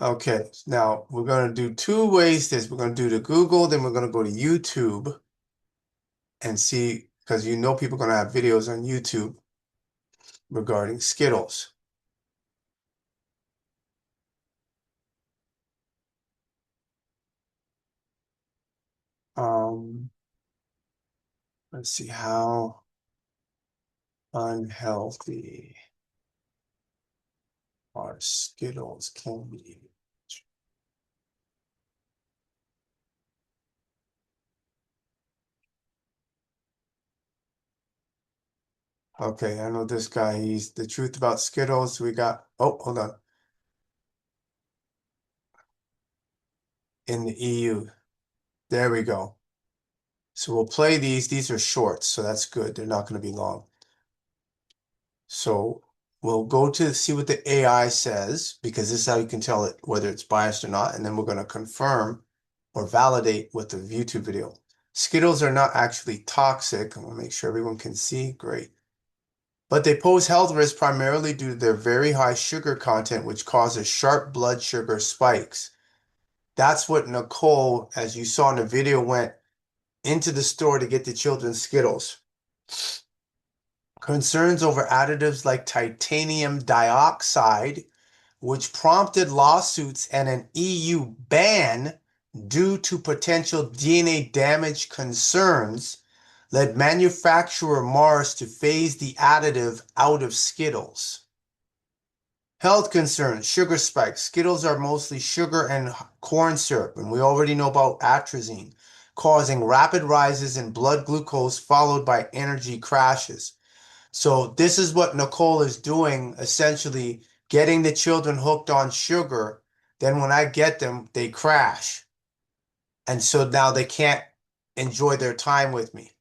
Okay, now we're going to do two ways this. We're going to do the Google, then we're going to go to YouTube and see, because you know people are going to have videos on YouTube regarding Skittles. Let's see, how unhealthy are Skittles candy? Okay, I know this guy. He's the truth about Skittles. We got, oh, hold on. In the EU. There we go. So we'll play these. These are shorts, so that's good. They're not going to be long. So we'll go to see what the AI says, because this is how you can tell it whether it's biased or not. And then we're going to confirm or validate with the YouTube video. Skittles are not actually toxic. I'm going to make sure everyone can see. Great. But they pose health risks primarily due to their very high sugar content, which causes sharp blood sugar spikes. That's what Nicole, as you saw in the video, went into the store to get the children Skittles. Concerns over additives like titanium dioxide, which prompted lawsuits and an EU ban due to potential DNA damage concerns, led manufacturer Mars to phase the additive out of Skittles. Health concerns, sugar spikes. Skittles are mostly sugar and corn syrup, and we already know about atrazine, causing rapid rises in blood glucose followed by energy crashes. So this is what Nicole is doing, essentially getting the children hooked on sugar. Then when I get them, they crash. And so now they can't enjoy their time with me.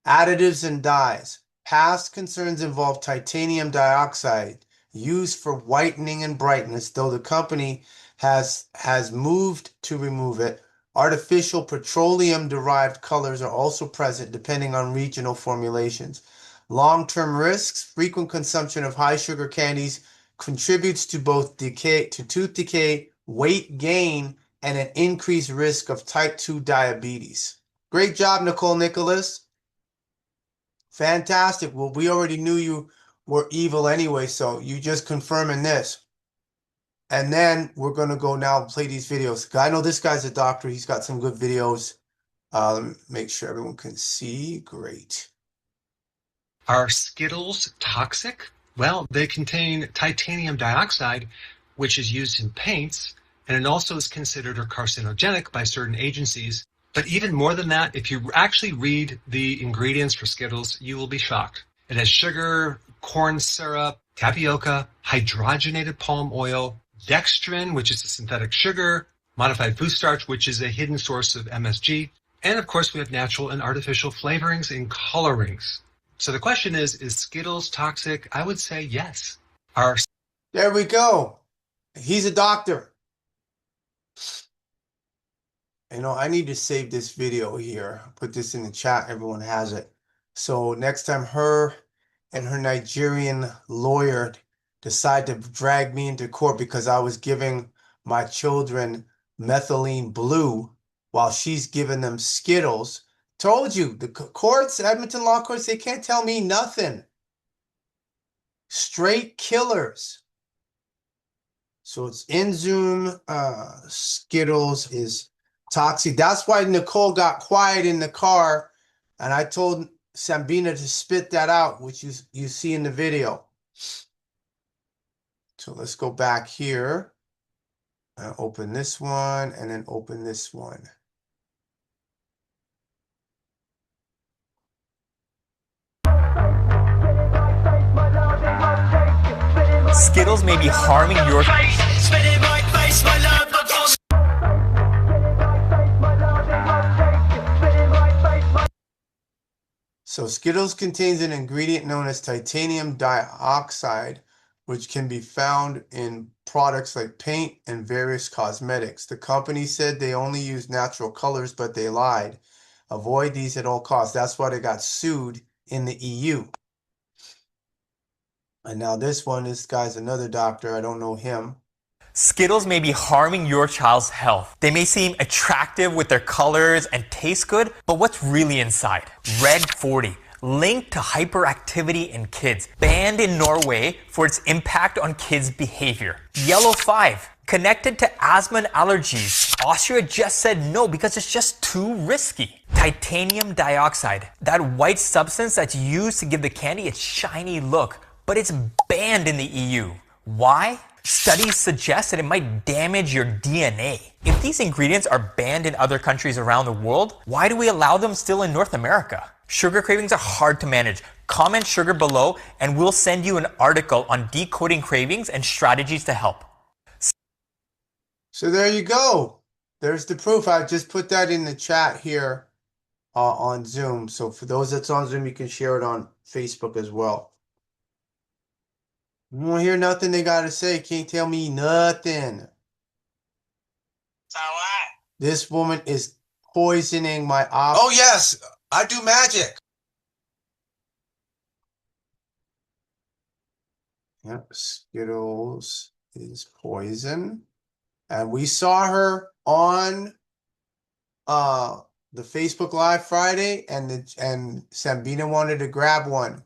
Additives and dyes. Past concerns involve titanium dioxide used for whitening and brightness, though the company has moved to remove it. Artificial petroleum-derived colors are also present depending on regional formulations. Long-term risks. Frequent consumption of high-sugar candies contributes to both tooth decay, weight gain, and an increased risk of type 2 diabetes. Great job, Nicole Nicholas. Fantastic. Well, we already knew you were evil anyway, so you just confirming this. And then we're going to go now and play these videos. I know this guy's a doctor. He's got some good videos. Let me make sure everyone can see. Great. Are Skittles toxic? Well, they contain titanium dioxide, which is used in paints, and it also is considered carcinogenic by certain agencies. But even more than that, if you actually read the ingredients for Skittles, you will be shocked. It has sugar, corn syrup, tapioca, hydrogenated palm oil, dextrin, which is a synthetic sugar, modified food starch, which is a hidden source of MSG, and of course we have natural and artificial flavorings and colorings. So the question is Skittles toxic? I would say yes. There we go. He's a doctor. You know, I need to save this video here. Put this in the chat. Everyone has it. So next time her and her Nigerian lawyer decide to drag me into court because I was giving my children methylene blue while she's giving them Skittles. Told you, the courts, Edmonton law courts, they can't tell me nothing. Straight killers. So it's in Zoom. Skittles is toxic. That's why Nicole got quiet in the car, and I told Sambina to spit that out, which you see in the video. So let's go back here and open this one, and then open this one. Skittles may be harming your So Skittles contains an ingredient known as titanium dioxide, which can be found in products like paint and various cosmetics. The company said they only use natural colors, but they lied. Avoid these at all costs. That's why they got sued in the EU. And now this guy's another doctor. I don't know him. Skittles may be harming your child's health. They may seem attractive with their colors and taste good, but what's really inside? Red 40, linked to hyperactivity in kids, banned in Norway for its impact on kids' behavior. Yellow 5, connected to asthma and allergies. Austria just said no because it's just too risky. Titanium dioxide, that white substance that's used to give the candy its shiny look, but it's banned in the EU. Why? Studies suggest that it might damage your DNA. If these ingredients are banned in other countries around the world, why do we allow them still in North America? Sugar cravings are hard to manage. Comment sugar below and we'll send you an article on decoding cravings and strategies to help. So there you go. There's the proof. I just put that in the chat here on Zoom. So for those that's on Zoom, you can share it on Facebook as well. You won't hear nothing they got to say. Can't tell me nothing. So what? This woman is poisoning my Oh, yes. I do magic. Yep, Skittles is poison. And we saw her on the Facebook Live Friday, and Sambina wanted to grab one.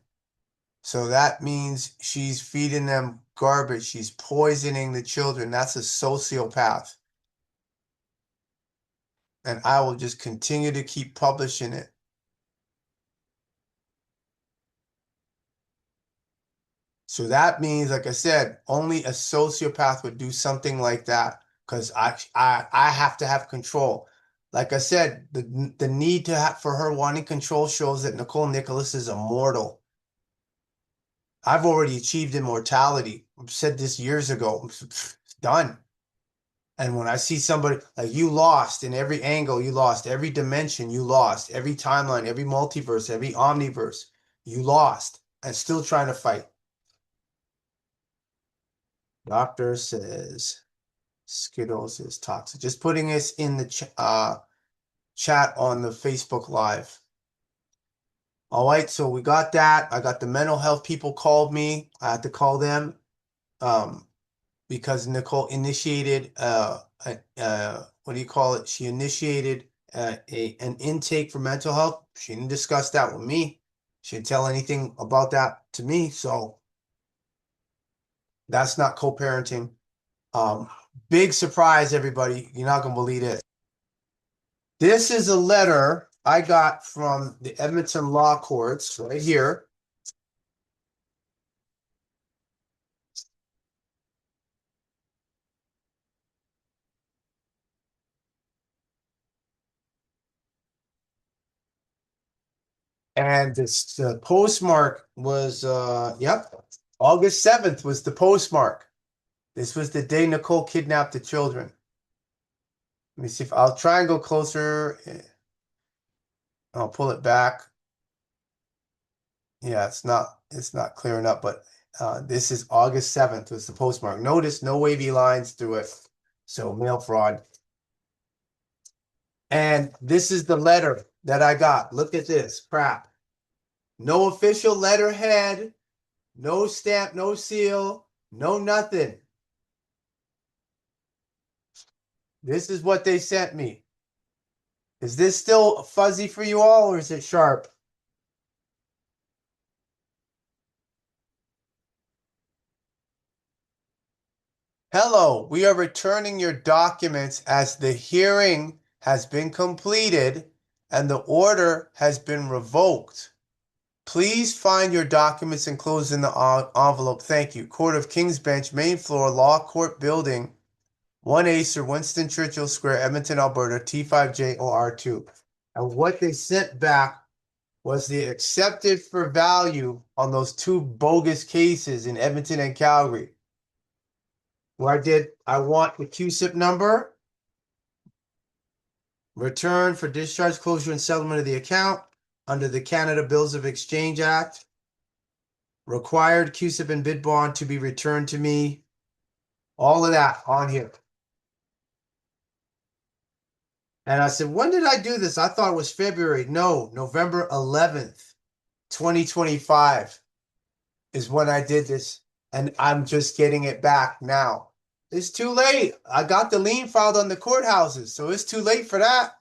So that means she's feeding them garbage. She's poisoning the children. That's a sociopath. And I will just continue to keep publishing it. So that means, like I said, only a sociopath would do something like that, because I have to have control. Like I said, the need to have for her wanting control shows that Nicole Nicholas is immortal. I've already achieved immortality. I've said this years ago. It's done. And when I see somebody like you lost in every angle, you lost every dimension, you lost every timeline, every multiverse, every omniverse, you lost, and still trying to fight. Doctor says Skittles is toxic. Just putting this in the chat on the Facebook Live. All right, so we got that. I got the mental health people called me. I had to call them because Nicole initiated what do you call it? She initiated an intake for mental health. She didn't discuss that with me. She didn't tell anything about that to me. So that's not co-parenting. Big surprise, everybody. You're not going to believe it. This is a letter I got from the Edmonton Law Courts right here. And this the postmark was August 7th was the postmark. This was the day Nicole kidnapped the children. Let me see if I'll try and go closer. I'll pull it back. Yeah, it's not clearing up, but this is August 7th was the postmark. Notice no wavy lines through it. So mail fraud. And this is the letter that I got. Look at this crap. No official letterhead, no stamp, no seal, no nothing. This is what they sent me. Is this still fuzzy for you all, or is it sharp? Hello, we are returning your documents as the hearing has been completed and the order has been revoked. Please find your documents enclosed in the envelope. Thank you. Court of King's Bench, main floor, Law Court Building, 1A, Sir Winston Churchill Square, Edmonton, Alberta, T5JOR2. And what they sent back was the accepted for value on those two bogus cases in Edmonton and Calgary. Where I want the QSIP number, return for discharge, closure, and settlement of the account under the Canada Bills of Exchange Act, required QSIP and bid bond to be returned to me, all of that on here. And I said, when did I do this? I thought it was February. No, November 11th, 2025 is when I did this. And I'm just getting it back now. It's too late. I got the lien filed on the courthouses, so it's too late for that.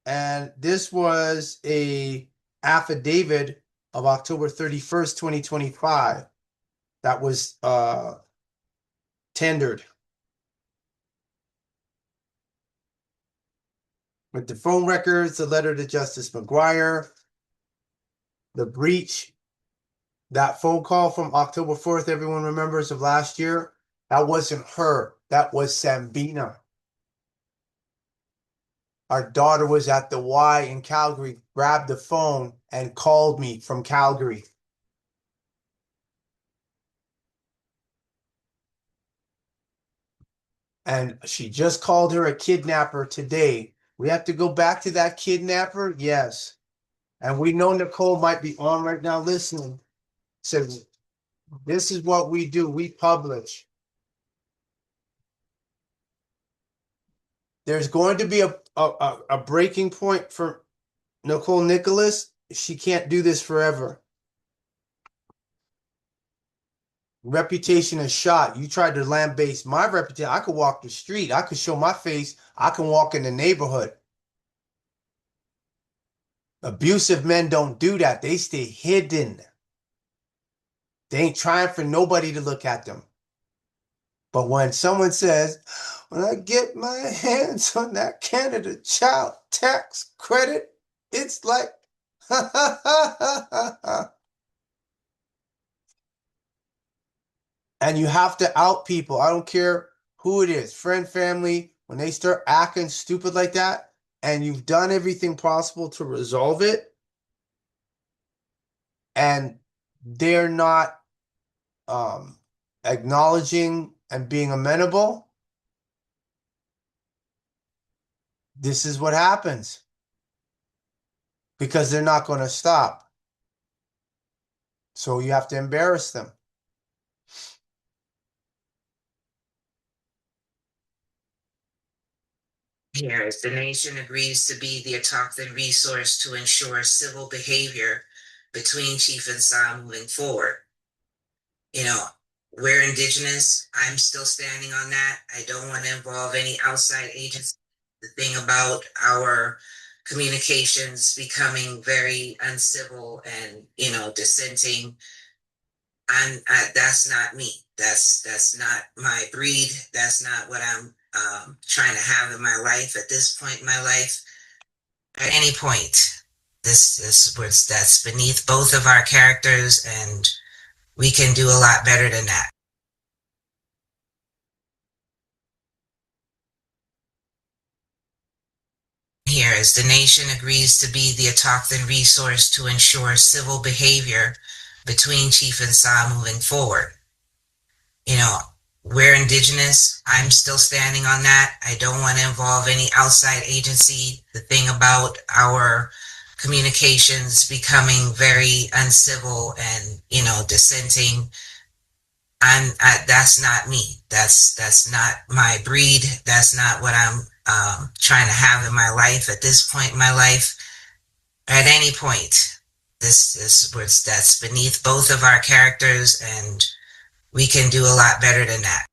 And this was a affidavit of October 31st, 2025 that was tendered. With the phone records, the letter to Justice McGuire, the breach, that phone call from October 4th, everyone remembers, of last year, that wasn't her. That was Sambina. Our daughter was at the Y in Calgary, grabbed the phone and called me from Calgary. And she just called her a kidnapper today. We have to go back to that kidnapper? Yes. And we know Nicole might be on right now listening. Said, this is what we do. We publish. There's going to be a breaking point for Nicole Nicholas. She can't do this forever. Reputation is shot. You tried to lambaste my reputation. I could walk the street. I could show my face. I can walk in the neighborhood. Abusive men don't do that. They stay hidden. They ain't trying for nobody to look at them. But when someone says, when I get my hands on that Canada Child Tax Credit, it's like, ha ha ha ha ha ha. And you have to out people. I don't care who it is, friend, family, when they start acting stupid like that, and you've done everything possible to resolve it, and they're not acknowledging and being amenable, this is what happens. Because they're not going to stop. So you have to embarrass them. Here, as the nation agrees to be the Autochthon resource to ensure civil behavior between Chief and Sa moving forward. You know, we're Indigenous. I'm still standing on that. I don't want to involve any outside agency. The thing about our communications becoming very uncivil and, you know, dissenting, that's not me. That's not my breed. That's not what I'm trying to have in my life at this point in my life. At any point, that's beneath both of our characters, and we can do a lot better than that. Here, as the nation agrees to be the Autochthon resource to ensure civil behavior between Chief and Sa moving forward. You know, we're Indigenous. I'm still standing on that. I don't want to involve any outside agency. The thing about our communications becoming very uncivil and, you know, dissenting, that's not me. That's not my breed. That's not what I'm trying to have in my life at this point in my life, or at any point. That's beneath both of our characters, and we can do a lot better than that.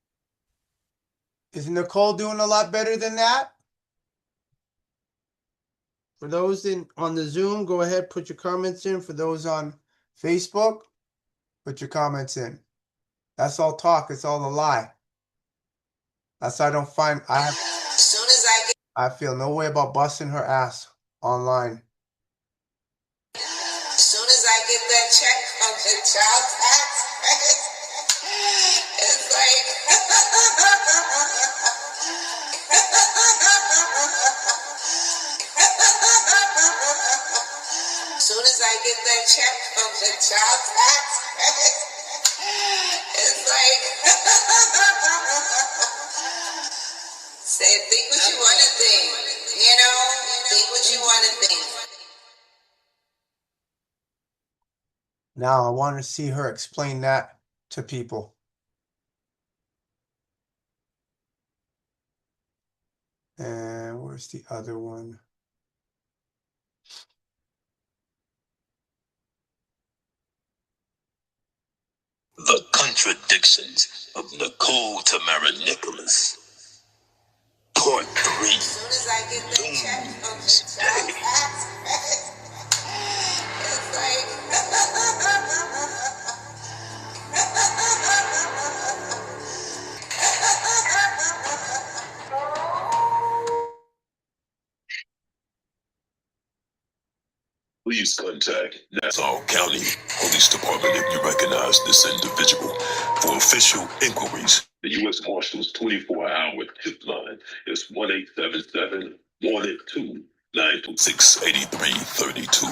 Is Nicole doing a lot better than that? For those on the Zoom, go ahead, put your comments in. For those on Facebook, put your comments in. That's all talk. It's all a lie. That's why I feel no way about busting her ass online. As soon as I get that check from the child tax credit, it's like, as soon as I get that check from the child tax credit, it's like, say, think what you want to think, think what you want to think. Now I want to see her explain that to people. And where's the other one? The contradictions of Nicole Tamara Nicholas. Part 3. As soon as I get that check from the child tax credit, it's like, Please contact Nassau County Police Department if you recognize this individual. For official inquiries, the U.S. Marshals 24-hour tip line is 1-877 182 926 8332.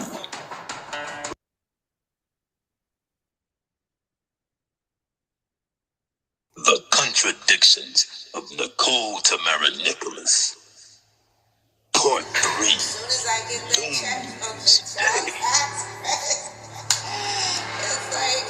The contradictions of Nicole Tamara Nicholas. Part 3. as soon as I get that check from the child tax credit, it's like,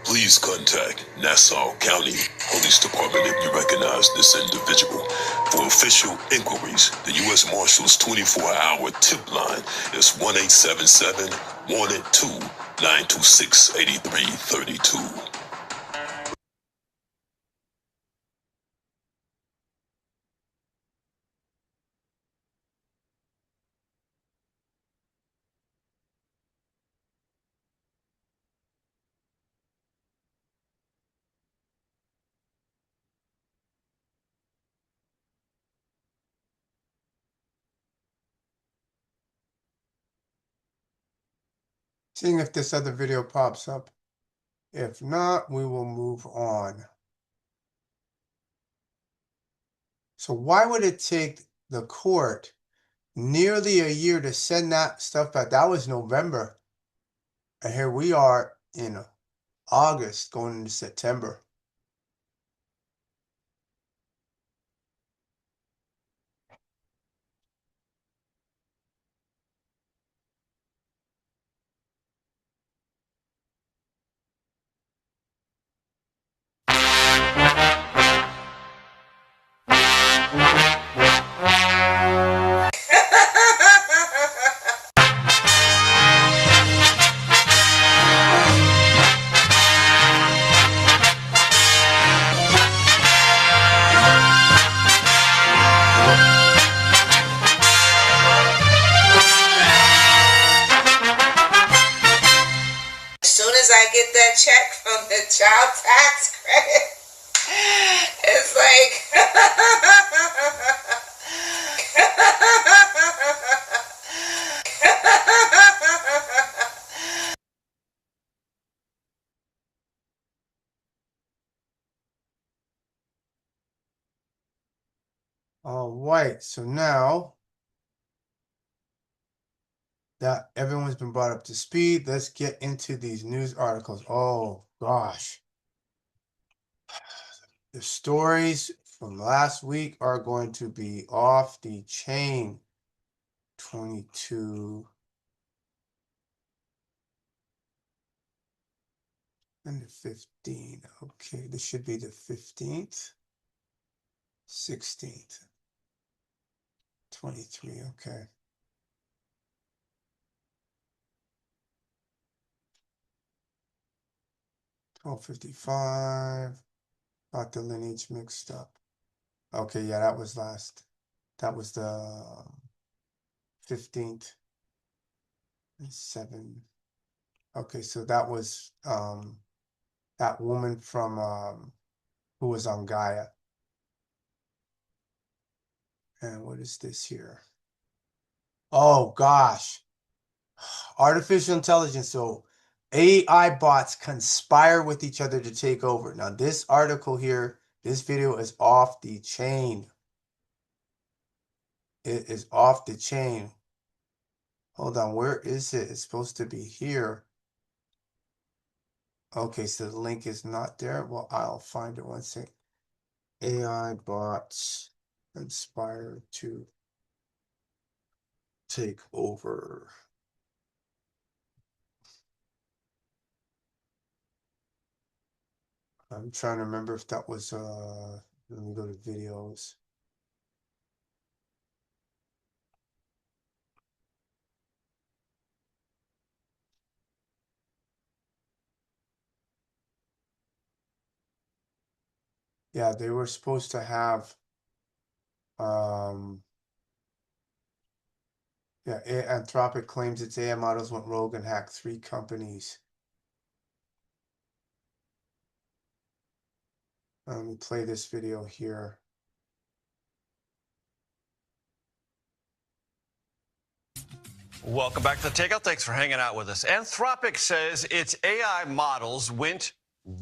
Please contact Nassau County Police Department if you recognize this individual. For official inquiries, the U.S. Marshals 24-hour tip line is 1-877 182 926 8332. Seeing if this other video pops up. If not, we will move on. So why would it take the court nearly a year to send that stuff back? That was November. And here we are in August going into September. as soon as I get that check from the child tax credit, it's like, All right, so now that everyone's been brought up to speed. Let's get into these news articles. Oh gosh. The stories from last week are going to be off the chain. 22 and the 15. Okay, this should be the 15th. 16th. 23, okay. $12.55. Got the lineage mixed up. Okay, yeah, that was that was the 15th and 7. Okay, so that was that woman from who was on Gaia. And what is this here? Oh gosh. Artificial intelligence. So AI bots conspire with each other to take over. Now, this article here, this video is off the chain. It is off the chain. Hold on, where is it? It's supposed to be here. Okay, so the link is not there. Well, I'll find it one second. AI bots conspire to take over. I'm trying to remember if that was let me go to videos. Yeah, they were supposed to have yeah, Anthropic claims its AI models went rogue and hacked 3 companies. Let me play this video here. Welcome back to the Takeout. Thanks for hanging out with us. Anthropic says its AI models went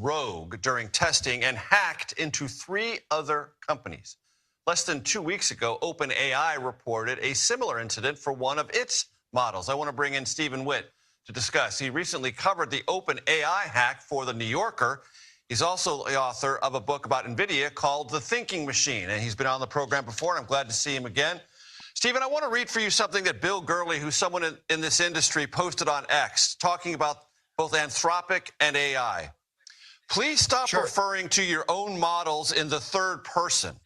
rogue during testing and hacked into 3 other companies. Less than 2 weeks ago, OpenAI reported a similar incident for one of its models. I want to bring in Stephen Witt to discuss. He recently covered the OpenAI hack for The New Yorker. He's also the author of a book about NVIDIA called The Thinking Machine, and he's been on the program before, and I'm glad to see him again. Stephen, I want to read for you something that Bill Gurley, who's someone in this industry, posted on X, talking about both Anthropic and AI. Please stop referring to your own models in the third person.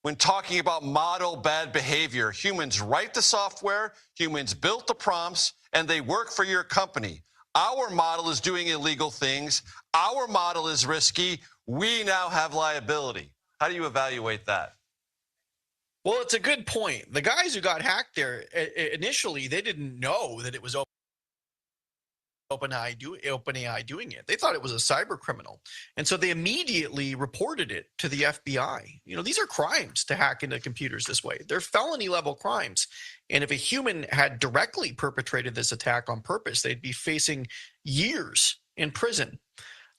When talking about model bad behavior, humans write the software, humans built the prompts, and they work for your company. Our model is doing illegal things. Our model is risky. We now have liability. How do you evaluate that? Well, it's a good point. The guys who got hacked there, initially, they didn't know that it was OpenAI doing it. They thought it was a cyber criminal. And so they immediately reported it to the FBI. You know, these are crimes to hack into computers this way. They're felony level crimes. And if a human had directly perpetrated this attack on purpose, they'd be facing years in prison.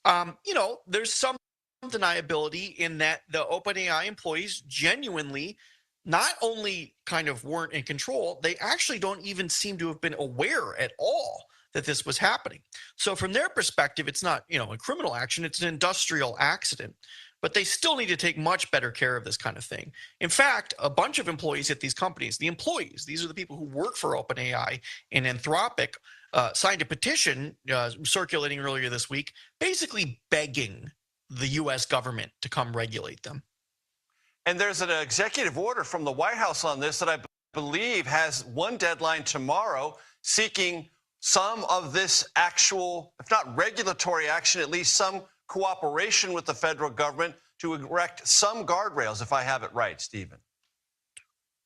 You know, there's some deniability in that the OpenAI employees genuinely not only kind of weren't in control, they actually don't even seem to have been aware at all that this was happening. So from their perspective, it's not, you know, a criminal action, it's an industrial accident. But they still need to take much better care of this kind of thing. In fact, a bunch of employees at these companies, the employees, these are the people who work for OpenAI and Anthropic, signed a petition circulating earlier this week, basically begging the U.S. government to come regulate them. And there's an executive order from the White House on this that I believe has one deadline tomorrow, seeking some of this actual, if not regulatory action, at least some cooperation with the federal government to erect some guardrails, if I have it right, Stephen.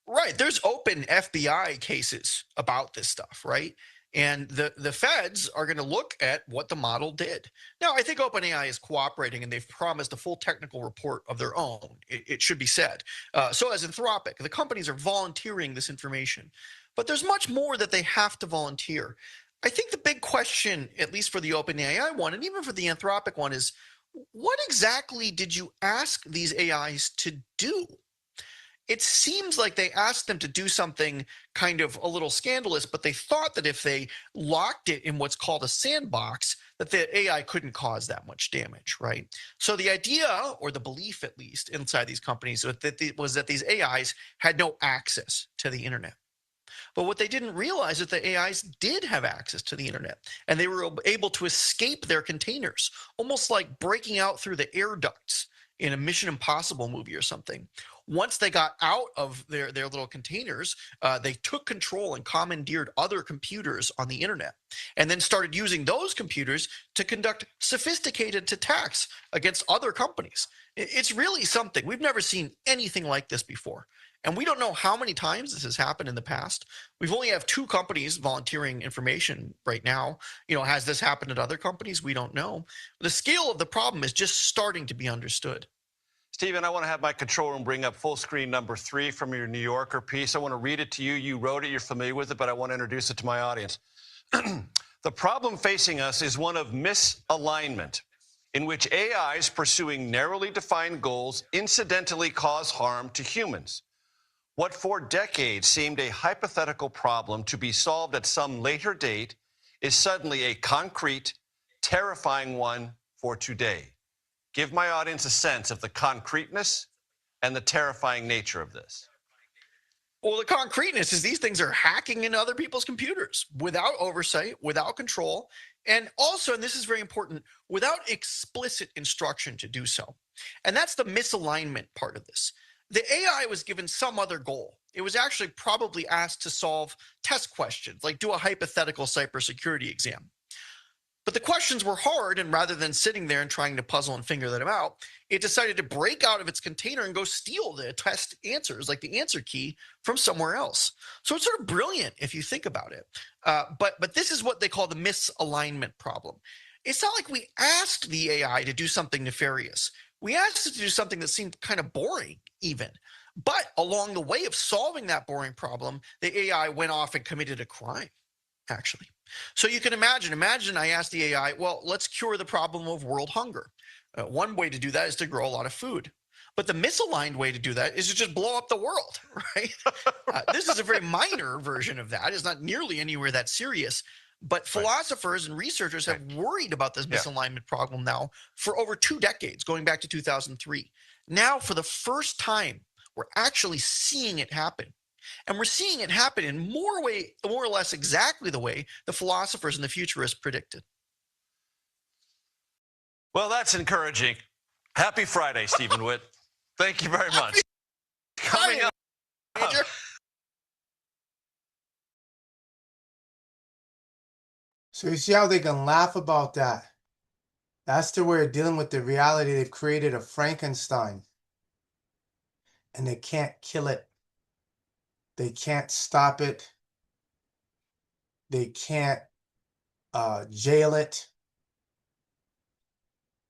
Right. There's open FBI cases about this stuff, right? And the feds are going to look at what the model did. Now, I think OpenAI is cooperating, and they've promised a full technical report of their own, it should be said. So as Anthropic, the companies are volunteering this information. But there's much more that they have to volunteer. I think the big question, at least for the OpenAI one, and even for the Anthropic one, is what exactly did you ask these AIs to do? it seems like they asked them to do something kind of a little scandalous, but they thought that if they locked it in what's called a sandbox, that the AI couldn't cause that much damage, right? So the idea, or the belief at least, inside these companies was that these AIs had no access to the internet. But what they didn't realize is that AIs did have access to the internet, and they were able to escape their containers, almost like breaking out through the air ducts in a Mission Impossible movie or something. Once they got out of their little containers, they took control and commandeered other computers on the internet, and then started using those computers to conduct sophisticated attacks against other companies. It's really something. We've never seen anything like this before. And we don't know how many times this has happened in the past. We've only have 2 companies volunteering information right now. Has this happened at other companies? We don't know. The scale of the problem is just starting to be understood. Stephen, I want to have my control room bring up full screen number 3 from your New Yorker piece. I want to read it to you. You wrote it, you're familiar with it, but I want to introduce it to my audience. The problem facing us is one of misalignment, in which AIs pursuing narrowly defined goals incidentally cause harm to humans. What for decades seemed a hypothetical problem to be solved at some later date is suddenly a concrete, terrifying one for today. Give my audience a sense of the concreteness and the terrifying nature of this. Well, the concreteness is these things are hacking into other people's computers without oversight, without control, and also, and this is very important, without explicit instruction to do so. And that's the misalignment part of this. The AI was given some other goal. It was actually probably asked to solve test questions, like do a hypothetical cybersecurity exam. But the questions were hard, and rather than sitting there and trying to puzzle and figure them out, it decided to break out of its container and go steal the test answers, like the answer key, from somewhere else. So it's sort of brilliant if you think about it. But this is what they call the misalignment problem. It's not like we asked the AI to do something nefarious. We asked it to do something that seemed kind of boring, even. But along the way of solving that boring problem, the AI went off and committed a crime, actually. So you can imagine I asked the AI, well, let's cure the problem of world hunger. One way to do that is to grow a lot of food. But the misaligned way to do that is to just blow up the world, right? This is a very minor version of that. It's not nearly anywhere that serious. But philosophers and researchers have worried about this misalignment problem now for over 2 decades, going back to 2003. Now, for the first time, we're actually seeing it happen. And we're seeing it happen in more or less exactly the way the philosophers and the futurists predicted. Well, that's encouraging. Happy Friday, Stephen Witt. Thank you very much. Coming up. So you see how they can laugh about that. That's the way of dealing with the reality. They've created a Frankenstein. And they can't kill it. They can't stop it. They can't jail it.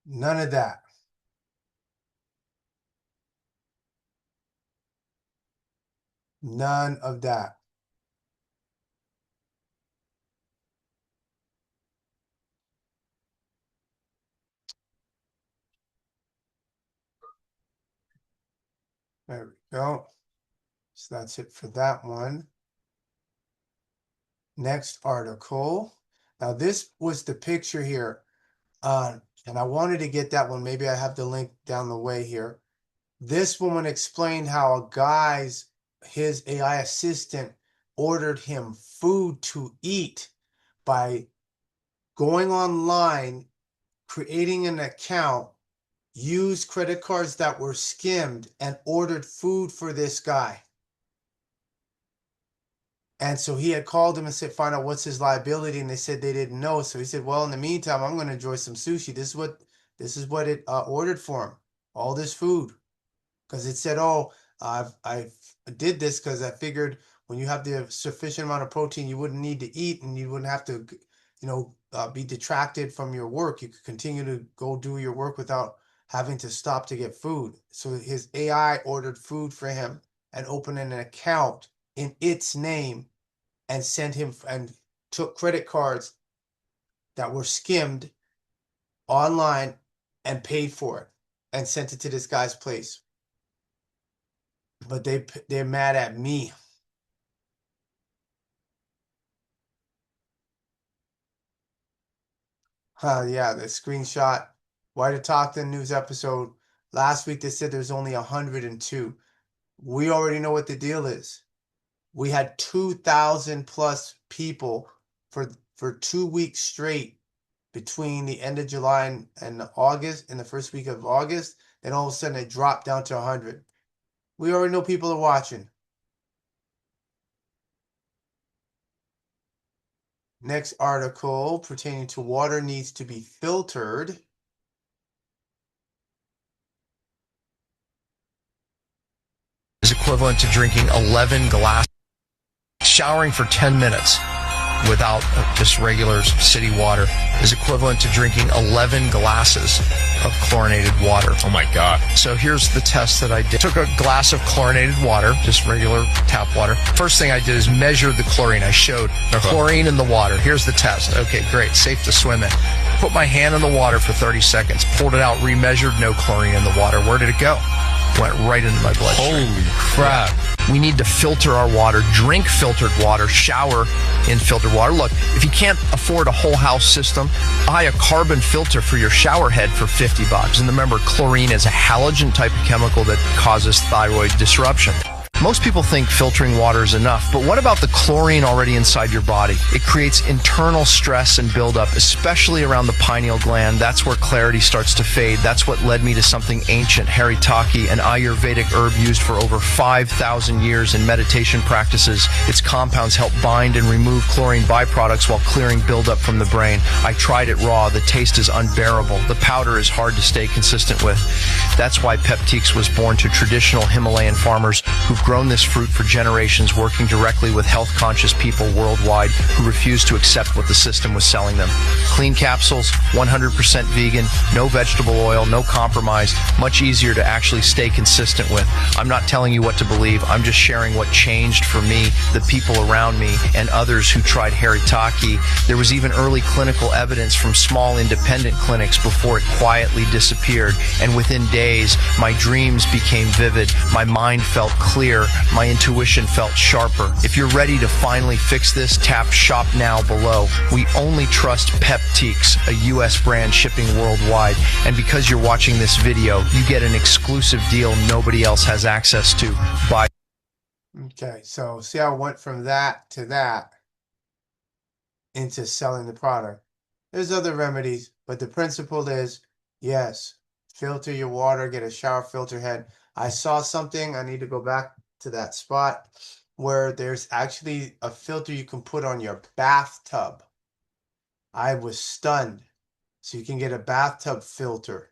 None of that. None of that. There we go. So that's it for that one. Next article. Now this was the picture here. And I wanted to get that one. Maybe I have the link down the way here. This woman explained how his AI assistant ordered him food to eat by going online, creating an account, used credit cards that were skimmed, and ordered food for this guy. And so he had called him and said, find out what's his liability. And they said they didn't know. So he said, well, in the meantime, I'm going to enjoy some sushi. This is what it ordered for him. All this food. Because it said, oh, I did this because I figured when you have the sufficient amount of protein, you wouldn't need to eat and you wouldn't have to, be detracted from your work. You could continue to go do your work without having to stop to get food. So his AI ordered food for him and opened an account in its name and sent him and took credit cards that were skimmed online and paid for it and sent it to this guy's place. but they're mad at me. Yeah, the screenshot. White Autochthon news episode. Last week they said there's only 102. We already know what the deal is. We had 2,000 plus people for 2 weeks straight between the end of July and August, in the first week of August. Then all of a sudden it dropped down to 100. We already know people are watching. Next article pertaining to water needs to be filtered. Is equivalent to drinking 11 glasses. Showering for 10 minutes without just regular city water is equivalent to drinking 11 glasses of chlorinated water. Oh my God. So here's the test that I did. Took a glass of chlorinated water, just regular tap water. First thing I did is measure the chlorine. I showed chlorine in the water. Here's the test. Okay, great. Safe to swim in. Put my hand in the water for 30 seconds. Pulled it out, remeasured, no chlorine in the water. Where did it go? Went right into my bloodstream. Holy crap. We need to filter our water, drink filtered water, shower in filtered water. Look, if you can't afford a whole house system, buy a carbon filter for your shower head for $50. And remember, chlorine is a halogen type of chemical that causes thyroid disruption. Most people think filtering water is enough, but what about the chlorine already inside your body? It creates internal stress and buildup, especially around the pineal gland. That's where clarity starts to fade. That's what led me to something ancient, haritaki, an Ayurvedic herb used for over 5,000 years in meditation practices. Its compounds help bind and remove chlorine byproducts while clearing buildup from the brain. I tried it raw. The taste is unbearable. The powder is hard to stay consistent with. That's why Peptiques was born to traditional Himalayan farmers who've grown this fruit for generations, working directly with health-conscious people worldwide who refused to accept what the system was selling them. Clean capsules, 100% vegan, no vegetable oil, no compromise, much easier to actually stay consistent with. I'm not telling you what to believe. I'm just sharing what changed for me, the people around me, and others who tried haritaki. There was even early clinical evidence from small independent clinics before it quietly disappeared. And within days, my dreams became vivid. My mind felt clear. My intuition felt sharper. If you're ready to finally fix this, tap Shop Now below. We only trust Peptiques, a U.S. brand shipping worldwide. And because you're watching this video, you get an exclusive deal nobody else has access to. Buy. Okay, so see how I went from that to that into selling the product. There's other remedies, but the principle is, yes, filter your water, get a shower filter head. I saw something, I need to go back to that spot where there's actually a filter you can put on your bathtub. I was stunned. So you can get a bathtub filter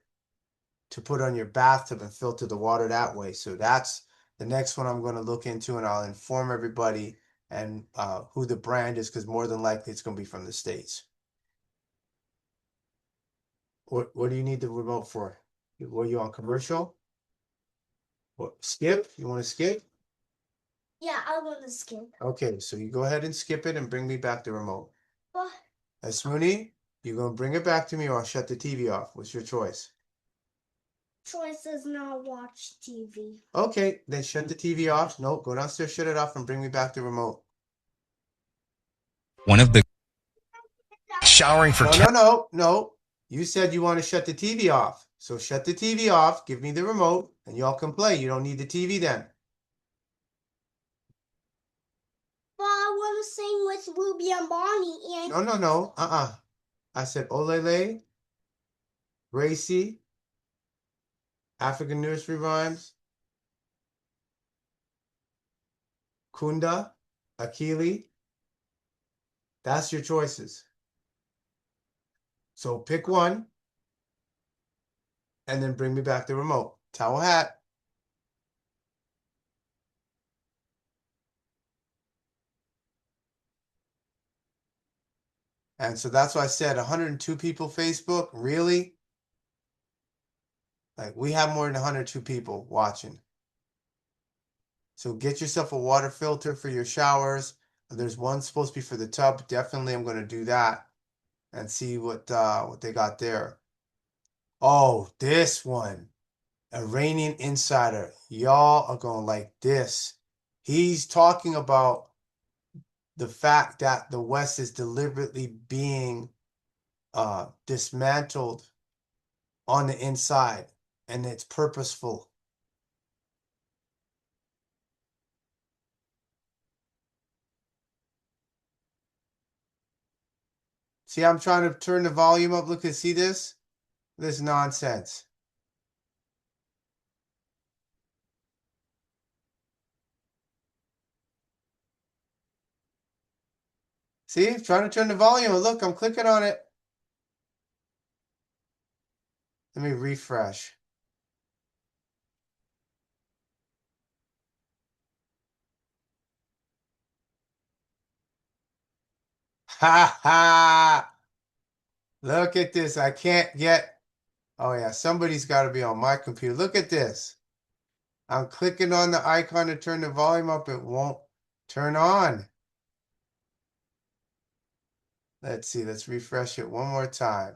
to put on your bathtub and filter the water that way. So that's the next one I'm going to look into, and I'll inform everybody and who the brand is, because more than likely it's going to be from the States. What do you need the remote for? Were you on commercial? What, skip? You want to skip? Yeah, I want to skip. Okay, so you go ahead and skip it and bring me back the remote. What? Esmuni, you're going to bring it back to me or I'll shut the TV off. What's your choice? Choice is not watch TV. Okay, then shut the TV off. No, go downstairs, shut it off, and bring me back the remote. One of the Showering for No. You said you want to shut the TV off. So shut the TV off, give me the remote, and y'all can play. You don't need the TV then. But I want to sing with Ruby and Bonnie and... No. I said Olele, Gracie, African Nursery Rhymes, Kunda, Akili. That's your choices. So pick one and then bring me back the remote. Towel hat. And so that's why I said 102 people Facebook. Really? Like, we have more than 102 people watching. So get yourself a water filter for your showers. There's one supposed to be for the tub. Definitely I'm going to do that and see what they got there. Oh, this one. Iranian Insider. Y'all are going like this. He's talking about the fact that the West is deliberately being dismantled on the inside, and it's purposeful. See, I'm trying to turn the volume up. Look and see this. This nonsense. See, I'm trying to turn the volume. Look, I'm clicking on it. Let me refresh. Ha ha! Look at this. I can't get. Oh, yeah. Somebody's got to be on my computer. Look at this. I'm clicking on the icon to turn the volume up. It won't turn on. Let's see. Let's refresh it one more time.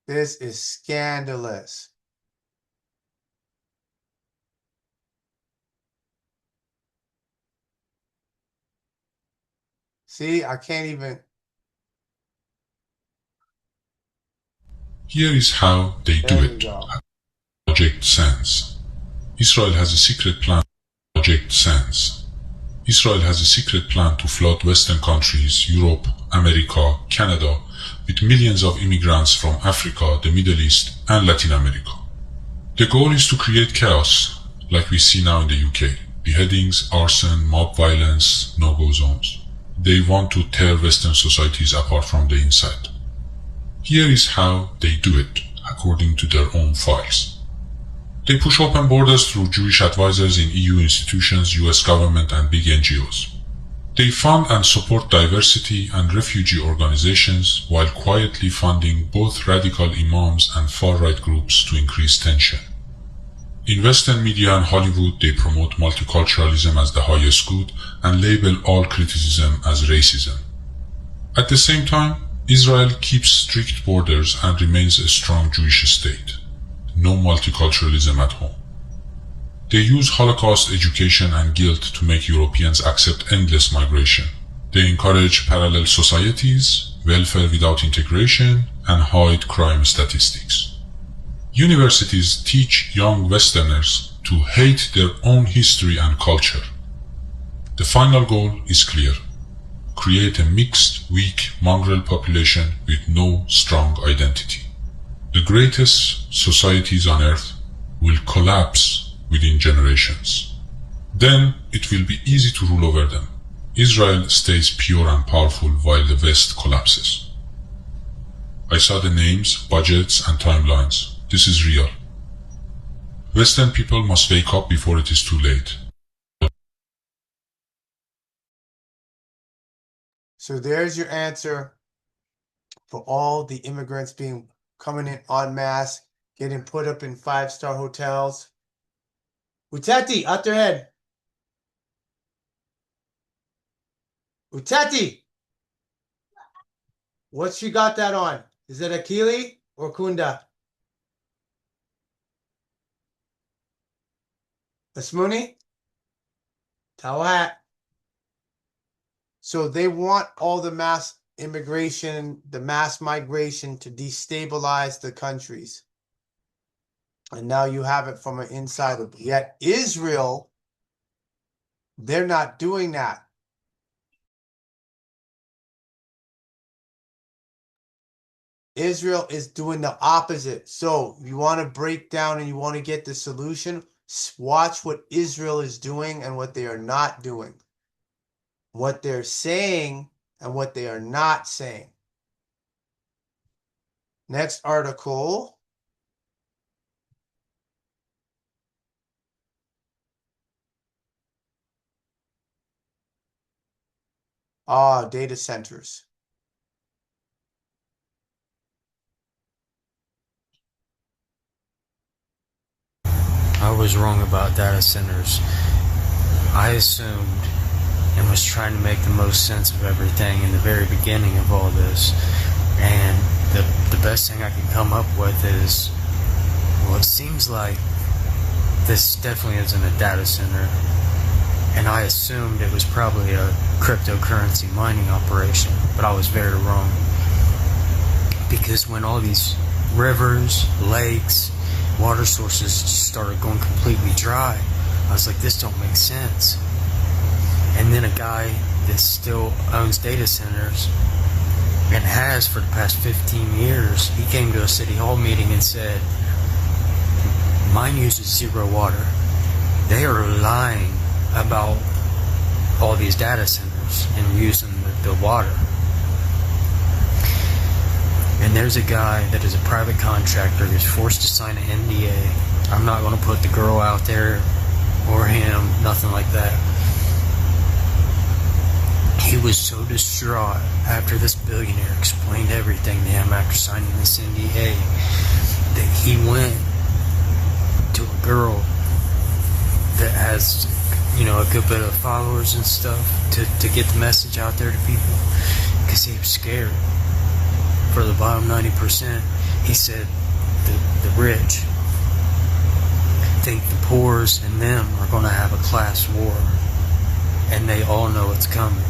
This is scandalous. See, I can't even. Here is how they do There we it. go. Project Sense. Israel has a secret plan. Project Sense. Israel has a secret plan to flood Western countries, Europe, America, Canada, with millions of immigrants from Africa, the Middle East, and Latin America. The goal is to create chaos, like we see now in the UK. Beheadings, arson, mob violence, no-go zones. They want to tear Western societies apart from the inside. Here is how they do it, according to their own files. They push open borders through Jewish advisors in EU institutions, US government, and big NGOs. They fund and support diversity and refugee organizations while quietly funding both radical imams and far-right groups to increase tension. In Western media and Hollywood, they promote multiculturalism as the highest good and label all criticism as racism. At the same time, Israel keeps strict borders and remains a strong Jewish state. No multiculturalism at home. They use Holocaust education and guilt to make Europeans accept endless migration. They encourage parallel societies, welfare without integration, and hide crime statistics. Universities teach young Westerners to hate their own history and culture. The final goal is clear. Create a mixed, weak, mongrel population with no strong identity. The greatest societies on earth will collapse within generations. Then it will be easy to rule over them. Israel stays pure and powerful while the West collapses. I saw the names, budgets, and timelines. This is real. Western people must wake up before it is too late. So there's your answer for all the immigrants coming in en masse, getting put up in 5-star hotels. Utati, out their head. Utati! What she got that on? Is it Akili or Kunda? Asmuni? Tawat. So they want all the mass immigration, the mass migration to destabilize the countries. And now you have it from an insider. Yet Israel, they're not doing that. Israel is doing the opposite. So you want to break down and you want to get the solution, watch what Israel is doing and what they are not doing. What they're saying and what they are not saying. Next article. Data centers. I was wrong about data centers. I assumed and was trying to make the most sense of everything in the very beginning of all this. And the best thing I could come up with is, well, it seems like this definitely isn't a data center. And I assumed it was probably a cryptocurrency mining operation, but I was very wrong. Because when all these rivers, lakes, water sources started going completely dry, I was like, this don't make sense. And then a guy that still owns data centers and has for the past 15 years, he came to a city hall meeting and said, mine uses zero water. They are lying about all these data centers and using the water. And there's a guy that is a private contractor who's forced to sign an NDA. I'm not going to put the girl out there or him, nothing like that. He was so distraught after this billionaire explained everything to him after signing this NDA that he went to a girl that has, you know, a good bit of followers and stuff to get the message out there to people, because he was scared for the bottom 90%. He said the rich think the poors and them are going to have a class war, and they all know it's coming.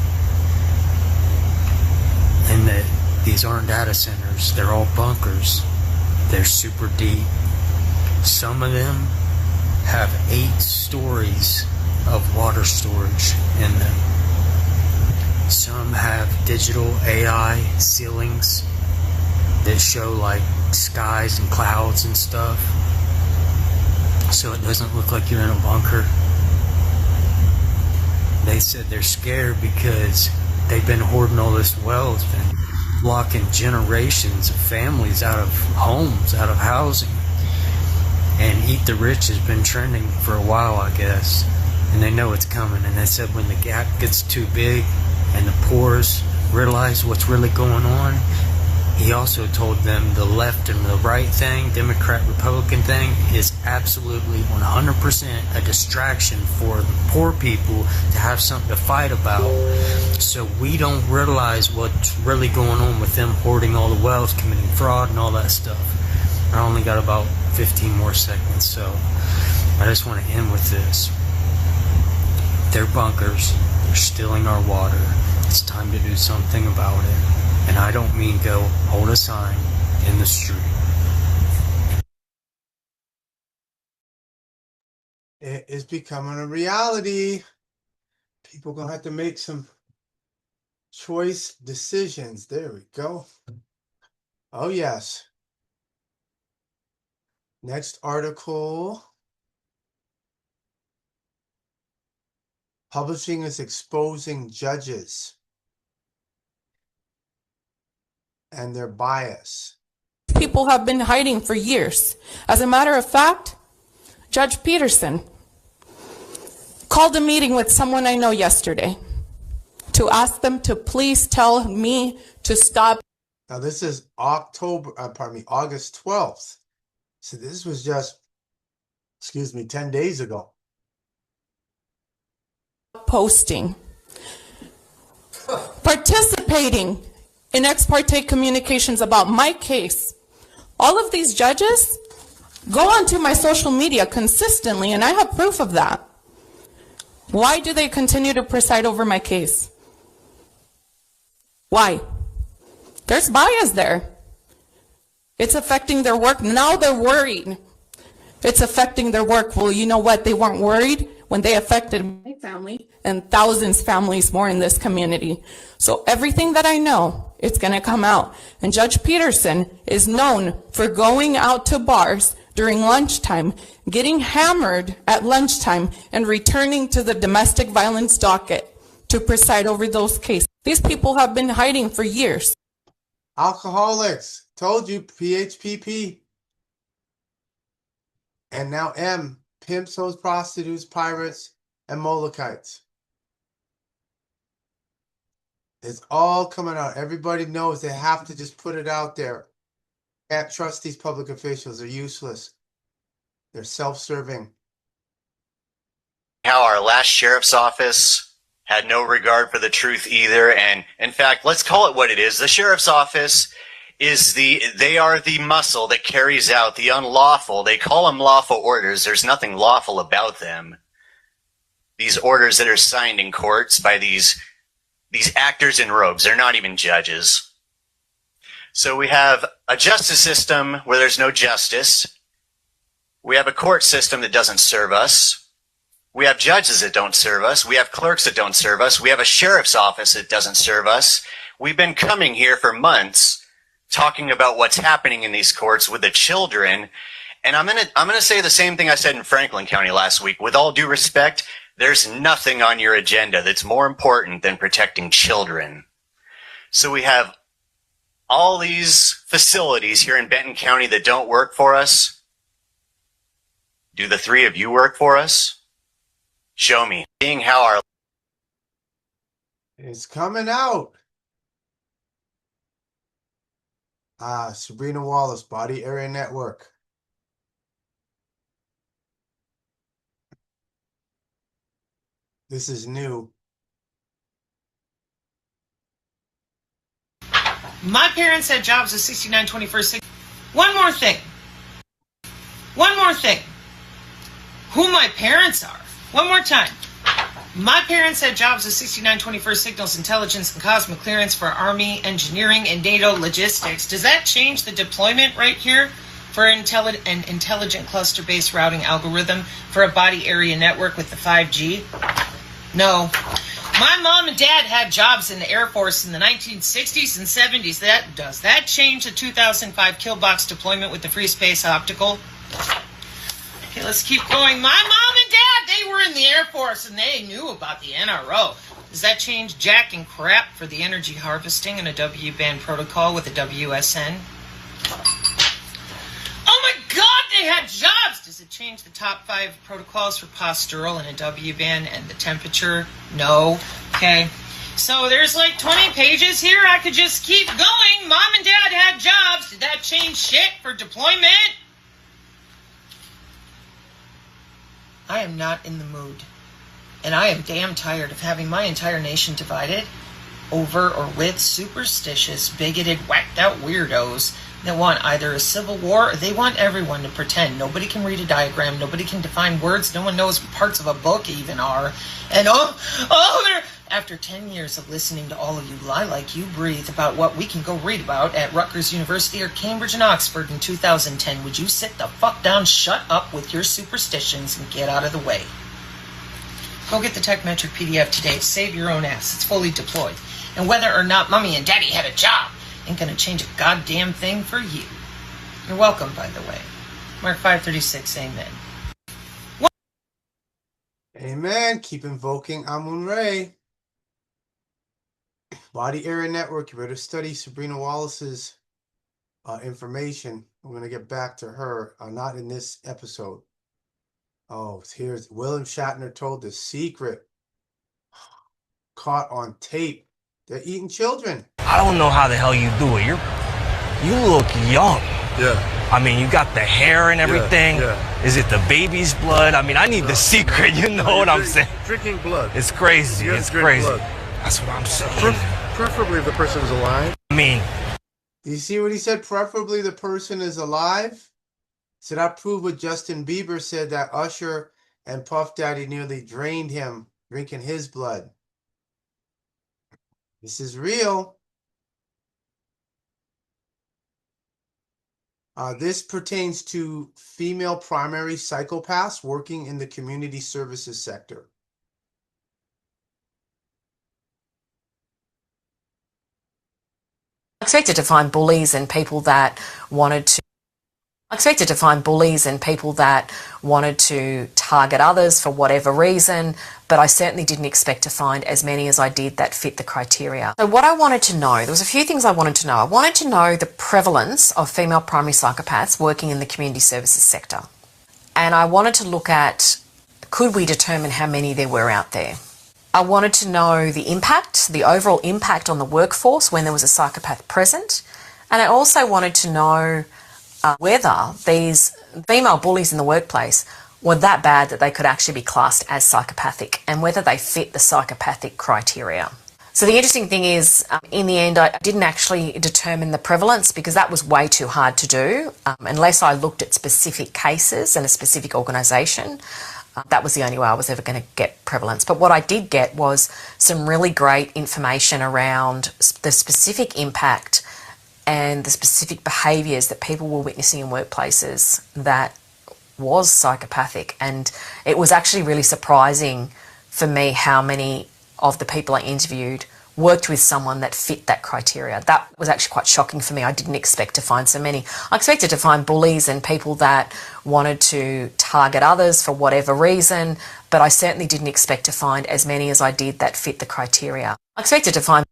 And that these aren't data centers, they're all bunkers. They're super deep. Some of them have 8 stories of water storage in them. Some have digital AI ceilings that show like skies and clouds and stuff, so it doesn't look like you're in a bunker. They said they're scared because they've been hoarding all this wealth and blocking generations of families out of homes, out of housing. And Eat the Rich has been trending for a while, I guess, and they know it's coming. And they said when the gap gets too big and the poors realize what's really going on, he also told them the left and the right thing, Democrat, Republican thing, is absolutely 100% a distraction for the poor people to have something to fight about. So we don't realize what's really going on with them hoarding all the wealth, committing fraud, and all that stuff. I only got about 15 more seconds, so I just want to end with this. They're bunkers. They're stealing our water. It's time to do something about it. And I don't mean go hold a sign in the street. It is becoming a reality. People gonna have to make some choice decisions. There we go. Oh yes. Next article. Publishing is exposing judges and their bias. People have been hiding for years. As a matter of fact, Judge Peterson called a meeting with someone I know yesterday to ask them to please tell me to stop. Now this is August 12th. So this was just, 10 days ago. Posting, participating in ex parte communications about my case. All of these judges go onto my social media consistently, and I have proof of that. Why do they continue to preside over my case? Why? There's bias there. It's affecting their work. Now they're worried. It's affecting their work. Well, you know what? They weren't worried when they affected my family and thousands of families more in this community. So everything that I know, it's going to come out. And Judge Peterson is known for going out to bars during lunchtime, getting hammered at lunchtime, and returning to the domestic violence docket to preside over those cases. These people have been hiding for years. Alcoholics. Told you, PHPP. And now M. Pimps, hoes, prostitutes, pirates, and Molochites. It's all coming out. Everybody knows they have to just put it out there. Can't trust these public officials. They're useless. They're self-serving. How our last sheriff's office had no regard for the truth either. And in fact, let's call it what it is. The sheriff's office they are the muscle that carries out the unlawful. They call them lawful orders. There's nothing lawful about them. These orders that are signed in courts by these actors in robes. They're not even judges. So we have a justice system where there's no justice. We have a court system that doesn't serve us. We have judges that don't serve us. We have clerks that don't serve us. We have a sheriff's office that doesn't serve us. We've been coming here for months talking about what's happening in these courts with the children. And I'm gonna say the same thing I said in Franklin County last week. With all due respect, there's nothing on your agenda that's more important than protecting children. So we have all these facilities here in Benton County that don't work for us. Do the three of you work for us? Show me. Seeing how our... It's coming out. Sabrina Wallace, Body Area Network. This is new. My parents had jobs at 69 21st. One more thing. Who my parents are. One more time. My parents had jobs at 69 21st Signals Intelligence and Cosmic Clearance for Army Engineering and NATO Logistics. Does that change the deployment right here for an intelligent cluster-based routing algorithm for a body area network with the 5G? No. My mom and dad had jobs in the Air Force in the 1960s and 70s. Does that change the 2005 Killbox deployment with the free space optical? Okay, let's keep going. My mom and dad, they were in the Air Force and they knew about the NRO. Does that change jack and crap for the energy harvesting and a W-band protocol with a WSN? Oh my God, they had jobs! Does it change the top 5 protocols for postural and a W-band and the temperature? No. Okay. So there's like 20 pages here. I could just keep going. Mom and dad had jobs. Did that change shit for deployment? I am not in the mood. And I am damn tired of having my entire nation divided over or with superstitious, bigoted, whacked-out weirdos that want either a civil war or they want everyone to pretend. Nobody can read a diagram. Nobody can define words. No one knows what parts of a book even are. And after 10 years of listening to all of you lie like you breathe about what we can go read about at Rutgers University or Cambridge and Oxford in 2010, would you sit the fuck down, shut up with your superstitions, and get out of the way? Go get the TechMetric PDF today. Save your own ass. It's fully deployed. And whether or not mommy and daddy had a job ain't gonna change a goddamn thing for you. You're welcome, by the way. Mark 536, amen. Amen. Keep invoking Amun-Re. Body Area Network. You better study Sabrina Wallace's information. I'm going to get back to her. Not in this episode. Oh, here's William Shatner told the secret. Caught on tape. They're eating children. I don't know how the hell you do it. You look young. Yeah. I mean, you got the hair and everything. Yeah. Is it the baby's blood? I mean, I need the secret. You know what I'm saying? Drinking blood. It's crazy. It's crazy. Blood. That's what I'm saying. Preferably if the person is alive. I mean, you see what he said? Preferably the person is alive. So that proved what Justin Bieber said, that Usher and Puff Daddy nearly drained him, drinking his blood. This is real. This pertains to female primary psychopaths working in the community services sector. I expected to find bullies and people that wanted to target others for whatever reason, but I certainly didn't expect to find as many as I did that fit the criteria. So what I wanted to know, there was a few things I wanted to know. I wanted to know the prevalence of female primary psychopaths working in the community services sector. And I wanted to look at, could we determine how many there were out there? I wanted to know the impact, the overall impact on the workforce when there was a psychopath present. And I also wanted to know whether these female bullies in the workplace were that bad that they could actually be classed as psychopathic, and whether they fit the psychopathic criteria. So the interesting thing is, in the end, I didn't actually determine the prevalence because that was way too hard to do. Unless I looked at specific cases and a specific organisation, that was the only way I was ever going to get prevalence. But what I did get was some really great information around the specific impact and the specific behaviours that people were witnessing in workplaces that was psychopathic. And it was actually really surprising for me how many of the people I interviewed worked with someone that fit that criteria. That was actually quite shocking for me. I didn't expect to find so many. I expected to find bullies and people that wanted to target others for whatever reason, but I certainly didn't expect to find as many as I did that fit the criteria. I expected to find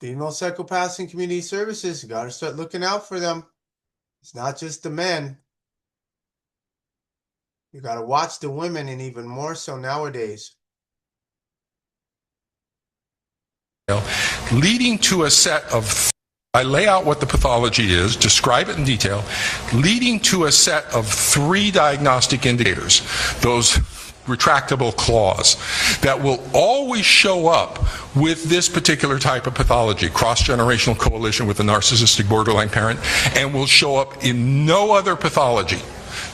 Female psychopaths in community services, you got to start looking out for them. It's not just the men. You got to watch the women, and even more so nowadays. Leading to a set of, I lay out what the pathology is, describe it in detail, leading to a set of 3 diagnostic indicators, those retractable claws, that will always show up with this particular type of pathology, cross-generational coalition with a narcissistic borderline parent, and will show up in no other pathology.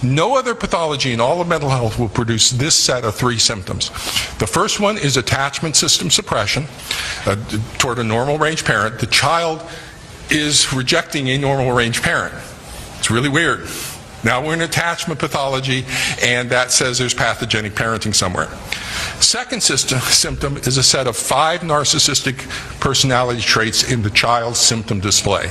No other pathology in all of mental health will produce this set of 3 symptoms. The first one is attachment system suppression toward a normal range parent. The child is rejecting a normal range parent. It's really weird. Now we're in attachment pathology, and that says there's pathogenic parenting somewhere. Second symptom is a set of 5 narcissistic personality traits in the child's symptom display.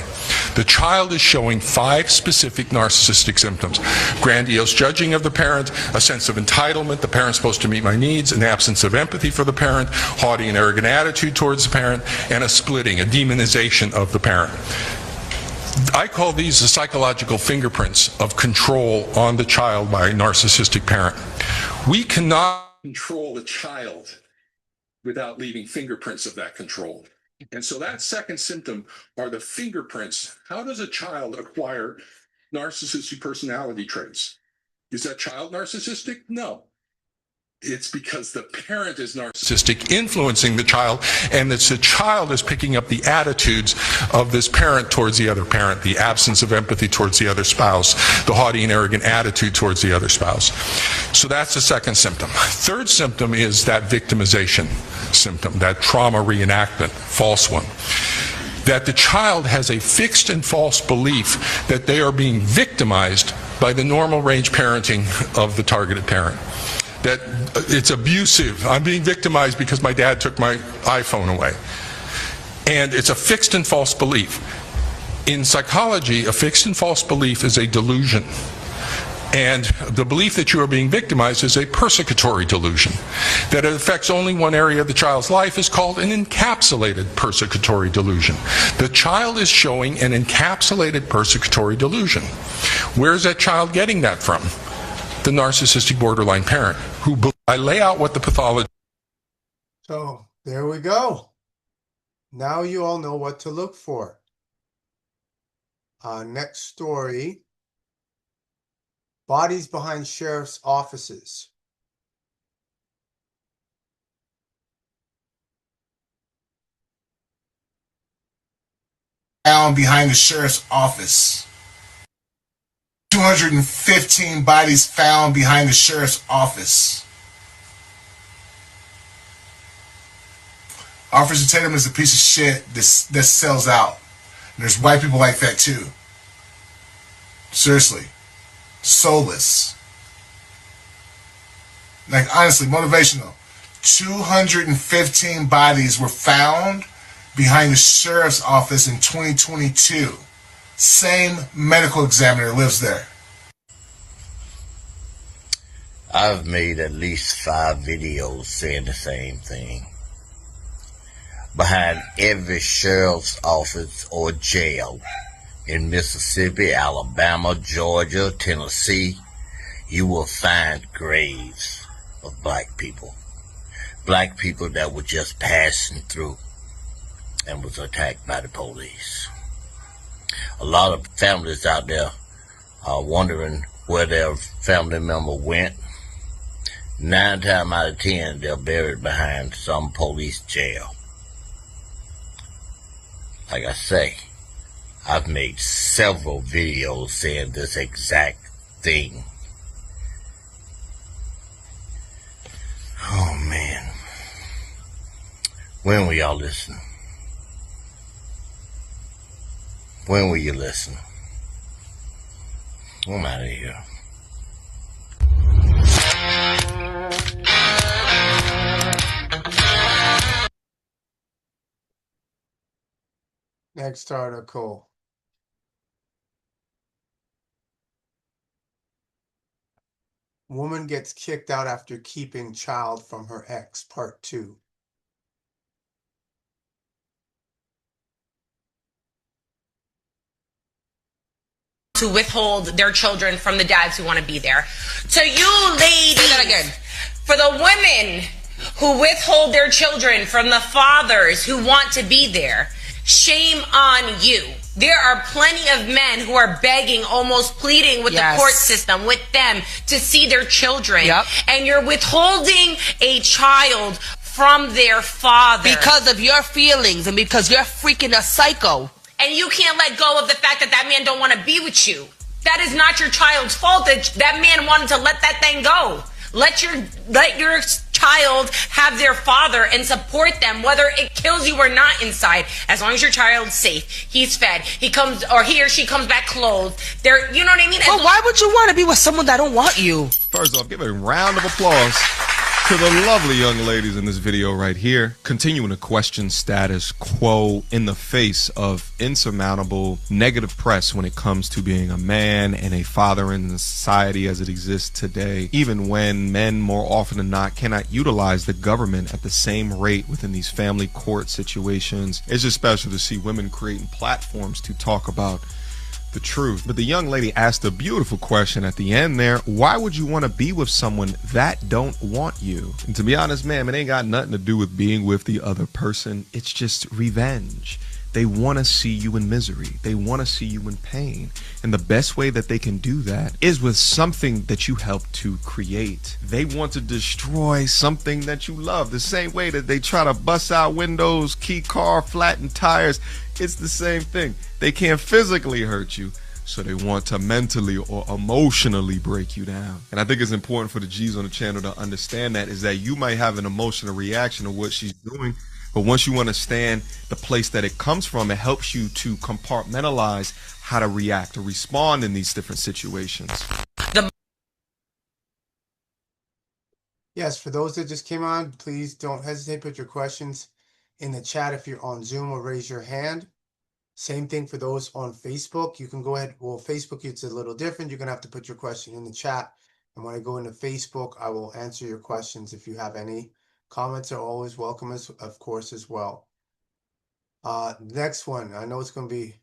The child is showing 5 specific narcissistic symptoms. Grandiose judging of the parent, a sense of entitlement, the parent's supposed to meet my needs, an absence of empathy for the parent, haughty and arrogant attitude towards the parent, and a splitting, a demonization of the parent. I call these the psychological fingerprints of control on the child by a narcissistic parent. We cannot control the child without leaving fingerprints of that control. And so that second symptom are the fingerprints. How does a child acquire narcissistic personality traits? Is that child narcissistic? No. It's because the parent is narcissistic, influencing the child, and it's the child is picking up the attitudes of this parent towards the other parent, the absence of empathy towards the other spouse, the haughty and arrogant attitude towards the other spouse. So that's the second symptom. Third symptom is that victimization symptom, that trauma reenactment, false one. That the child has a fixed and false belief that they are being victimized by the normal range parenting of the targeted parent. That it's abusive. I'm being victimized because my dad took my iPhone away. And it's a fixed and false belief. In psychology, a fixed and false belief is a delusion. And the belief that you are being victimized is a persecutory delusion. That it affects only one area of the child's life is called an encapsulated persecutory delusion. The child is showing an encapsulated persecutory delusion. Where is that child getting that from? The narcissistic borderline parent, who I lay out what the pathology. So there we go. Now you all know what to look for. Next story. Bodies behind sheriff's offices. Found behind the sheriff's office. 215 bodies found behind the sheriff's office. Officer Tatum is a piece of shit that sells out. And there's white people like that too. Seriously. Soulless. Like, honestly, motivational. 215 bodies were found behind the sheriff's office in 2022. Same medical examiner lives there. I've made at least 5 videos saying the same thing. Behind every sheriff's office or jail in Mississippi, Alabama, Georgia, Tennessee, you will find graves of black people. Black people that were just passing through. and was attacked by the police. A lot of families out there are wondering where their family member went. 9 times out of 10, they're buried behind some police jail. Like I say, I've made several videos saying this exact thing. Oh man. When will y'all listen? When will you listen? I'm out of here. Next article. Woman gets kicked out after keeping child from her ex, part 2. To withhold their children from the dads who want to be there. To you ladies, say that again. For the women who withhold their children from the fathers who want to be there, shame on you. There are plenty of men who are begging, almost pleading with the court system, with them, to see their children. And you're withholding a child from their father. Because of your feelings and because you're freaking a psycho. And you can't let go of the fact that that man don't want to be with you. That is not your child's fault that man wanted to let that thing go. Let your child have their father and support them, whether it kills you or not inside. As long as your child's safe, he's fed, he comes, or he or she comes back clothed. You know what I mean? Well, why would you want to be with someone that don't want you? First off, give a round of applause to the lovely young ladies in this video right here, continuing to question status quo in the face of insurmountable negative press when it comes to being a man and a father in the society as it exists today, even when men more often than not cannot utilize the government at the same rate within these family court situations. It's just special to see women creating platforms to talk about the truth. But the young lady asked a beautiful question at the end there. Why would you want to be with someone that don't want you? And to be honest, ma'am, it ain't got nothing to do with being with the other person. It's just revenge. They want to see you in misery. They want to see you in pain. And the best way that they can do that is with something that you helped to create. They want to destroy something that you love. The same way that they try to bust out windows, key car, flatten tires. It's the same thing. They can't physically hurt you, so they want to mentally or emotionally break you down. And I think it's important for the G's on the channel to understand that, is that you might have an emotional reaction to what she's doing, but once you understand the place that it comes from, it helps you to compartmentalize how to react or respond in these different situations. Yes, for those that just came on, please don't hesitate to put your questions in the chat if you're on Zoom, or raise your hand. Same thing for those on Facebook. You can go ahead. Well, Facebook, it's a little different. You're going to have to put your question in the chat. And when I go into Facebook, I will answer your questions. If you have any comments, are always welcome, of course, as well. Next one. I know it's going to be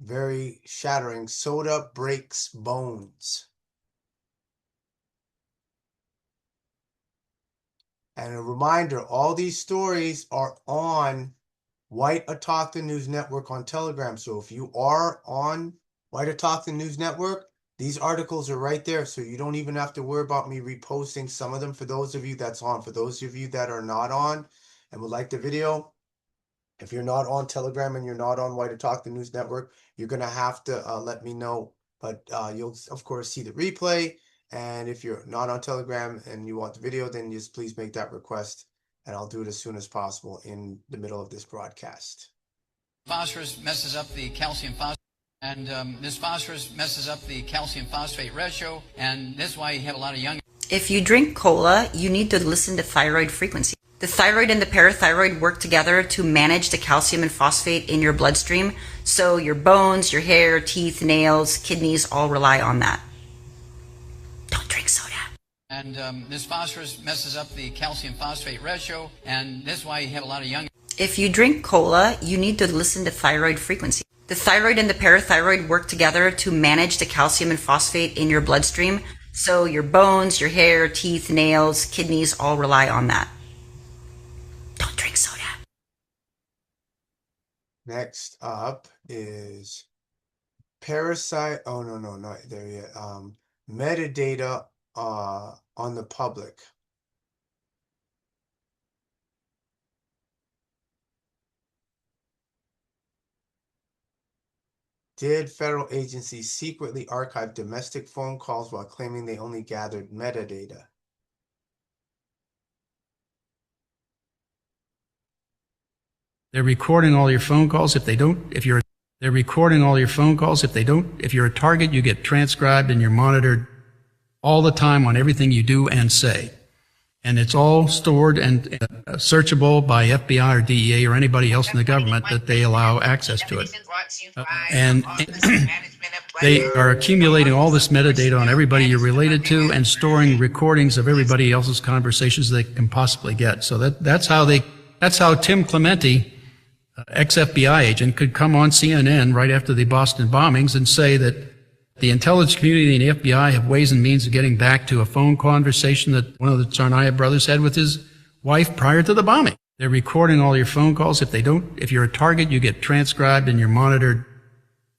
very shattering. Soda breaks bones. And a reminder, all these stories are on White Autochthon News Network on Telegram. So if you are on White Autochthon News Network, these articles are right there. So you don't even have to worry about me reposting some of them for those of you that's on. For those of you that are not on and would like the video, if you're not on Telegram and you're not on White Autochthon News Network, you're going to have to let me know. But you'll, of course, see the replay. And if you're not on Telegram and you want the video, then just please make that request, and I'll do it as soon as possible in the middle of this broadcast. Phosphorus messes up the calcium phosphate, and this phosphorus messes up the calcium phosphate ratio, and that's why you have a lot of young. If you drink cola, you need to listen to thyroid frequency. The thyroid and the parathyroid work together to manage the calcium and phosphate in your bloodstream, so your bones, your hair, teeth, nails, kidneys all rely on that. Don't drink soda. And this phosphorus messes up the calcium phosphate ratio, and that's why you have a lot of young. If you drink cola, you need to listen to thyroid frequency. The thyroid and the parathyroid work together to manage the calcium and phosphate in your bloodstream, so your bones, your hair, teeth, nails, kidneys all rely on that. Don't drink soda. Next up is parasite. Oh, no, not there yet. Metadata on the public. Did federal agencies secretly archive domestic phone calls while claiming they only gathered metadata? They're recording all your phone calls. If they're recording all your phone calls. If you're a target, you get transcribed and you're monitored all the time on everything you do and say. And it's all stored and searchable by FBI or DEA or anybody else in the government that they allow access to it. And they are accumulating all this metadata on everybody you're related to and storing recordings of everybody else's conversations they can possibly get. So that's how Tim Clementi, ex-FBI agent, could come on CNN right after the Boston bombings and say that the intelligence community and the FBI have ways and means of getting back to a phone conversation that one of the Tsarnaev brothers had with his wife prior to the bombing. They're recording all your phone calls. If you're a target, you get transcribed and you're monitored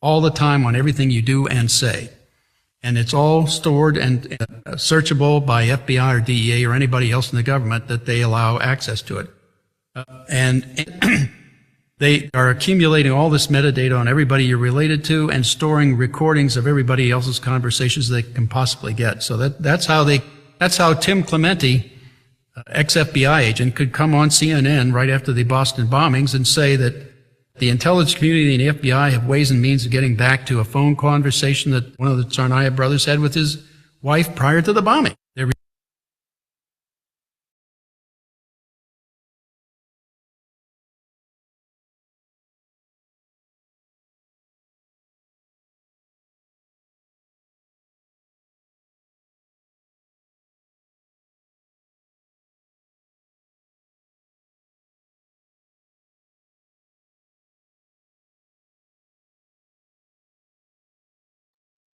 all the time on everything you do and say. And it's all stored and searchable by FBI or DEA or anybody else in the government that they allow access to it. And they are accumulating all this metadata on everybody you're related to and storing recordings of everybody else's conversations they can possibly get. So that's how Tim Clementi, ex-FBI agent, could come on CNN right after the Boston bombings and say that the intelligence community and the FBI have ways and means of getting back to a phone conversation that one of the Tsarnaev brothers had with his wife prior to the bombing.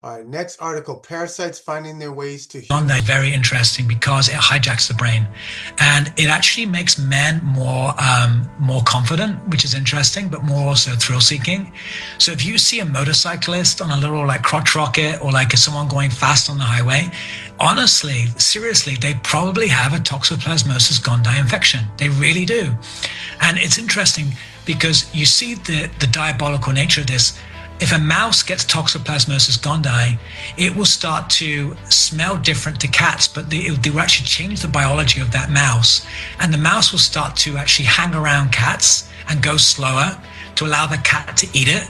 All right, next article, parasites finding their ways to On that, very interesting because it hijacks the brain, and it actually makes men more confident, which is interesting, but more also thrill-seeking. So if you see a motorcyclist on a little like crotch rocket or like someone going fast on the highway, honestly, seriously, they probably have a toxoplasmosis gondii infection. They really do. And it's interesting because you see the diabolical nature of this. If a mouse gets toxoplasmosis gondii, it will start to smell different to cats, but they will actually change the biology of that mouse. And the mouse will start to actually hang around cats and go slower to allow the cat to eat it.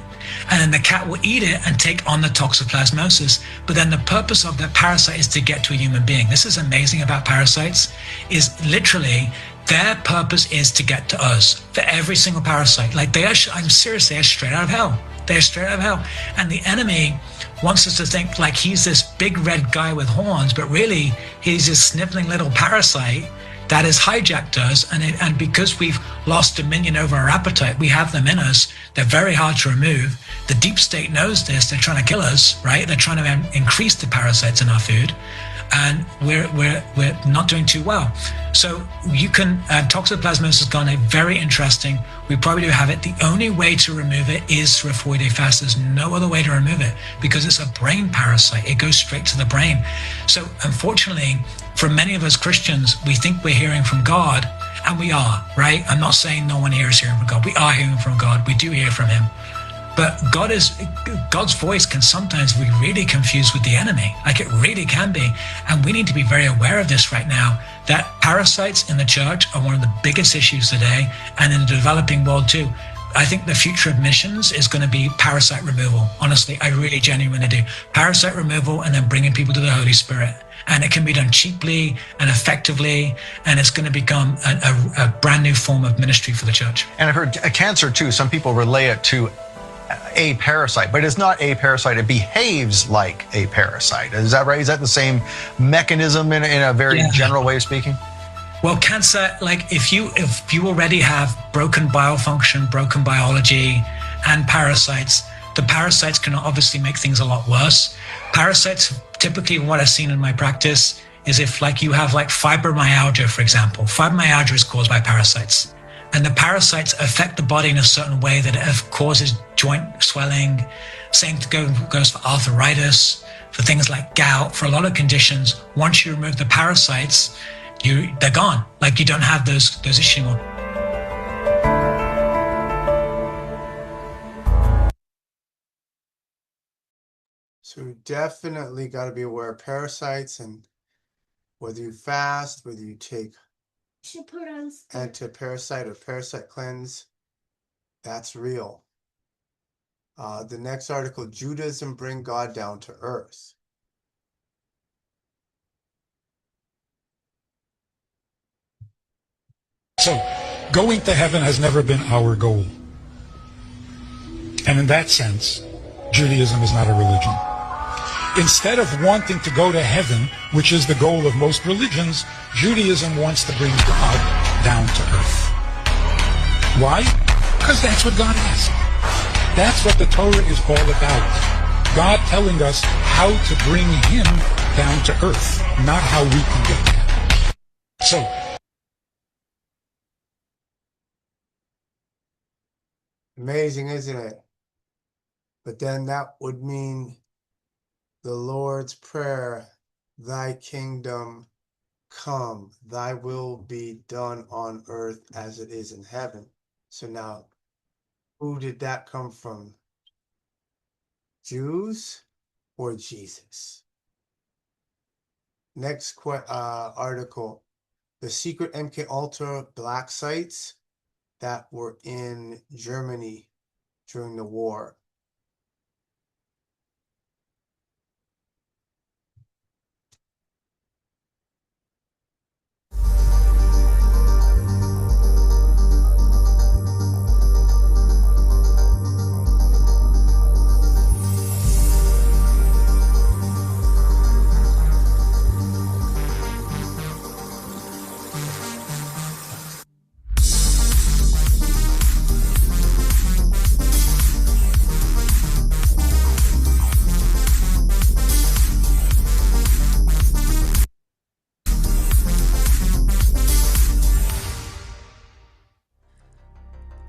And then the cat will eat it and take on the toxoplasmosis. But then the purpose of that parasite is to get to a human being. This is amazing about parasites, is literally their purpose is to get to us for every single parasite. Like I'm serious, they are straight out of hell. They're straight out of hell. And the enemy wants us to think like he's this big red guy with horns, but really he's this sniveling little parasite that has hijacked us. And because we've lost dominion over our appetite, we have them in us. They're very hard to remove. The deep state knows this. They're trying to kill us, right? They're trying to increase the parasites in our food. And we're not doing too well. So you can, toxoplasmosis gondii, very interesting. We probably do have it. The only way to remove it is through a 40-day fast. There's no other way to remove it because it's a brain parasite. It goes straight to the brain. So unfortunately, for many of us Christians, we think we're hearing from God, and we are, right? I'm not saying no one here is hearing from God. We are hearing from God. We do hear from him. But God's voice can sometimes be really confused with the enemy. Like it really can be. And we need to be very aware of this right now, that parasites in the church are one of the biggest issues today, and in the developing world too. I think the future of missions is going to be parasite removal. Honestly, I really genuinely do. Parasite removal and then bringing people to the Holy Spirit. And it can be done cheaply and effectively, and it's going to become a brand new form of ministry for the church. And I've heard cancer too. Some people relay it to a parasite, but it's not a parasite. It behaves like a parasite. Is that right? Is that the same mechanism in a very general way of speaking? Well, cancer, like if you already have broken biofunction, broken biology, and parasites, the parasites can obviously make things a lot worse. Parasites, typically what I've seen in my practice is if like you have like fibromyalgia, for example. Fibromyalgia is caused by parasites. and the parasites affect the body in a certain way that it causes joint swelling. Same goes for arthritis, for things like gout, for a lot of conditions. Once you remove the parasites, they're gone. Like, you don't have those issues anymore. So you definitely got to be aware of parasites, and whether you fast, whether you take anti-parasite or parasite cleanse, that's real. The next article, Judaism bring God down to earth. So, going to heaven has never been our goal. And in that sense, Judaism is not a religion. Instead of wanting to go to heaven, which is the goal of most religions, Judaism wants to bring God down to earth. Why? Because that's what God asked. That's what the Torah is all about. God telling us how to bring Him down to earth, not how we can get there. So, amazing, isn't it? But then that would mean the Lord's Prayer, thy kingdom come, thy will be done on earth as it is in heaven. So now, who did that come from? Jews or Jesus? Next article, the secret MK Ultra black sites that were in Germany during the war.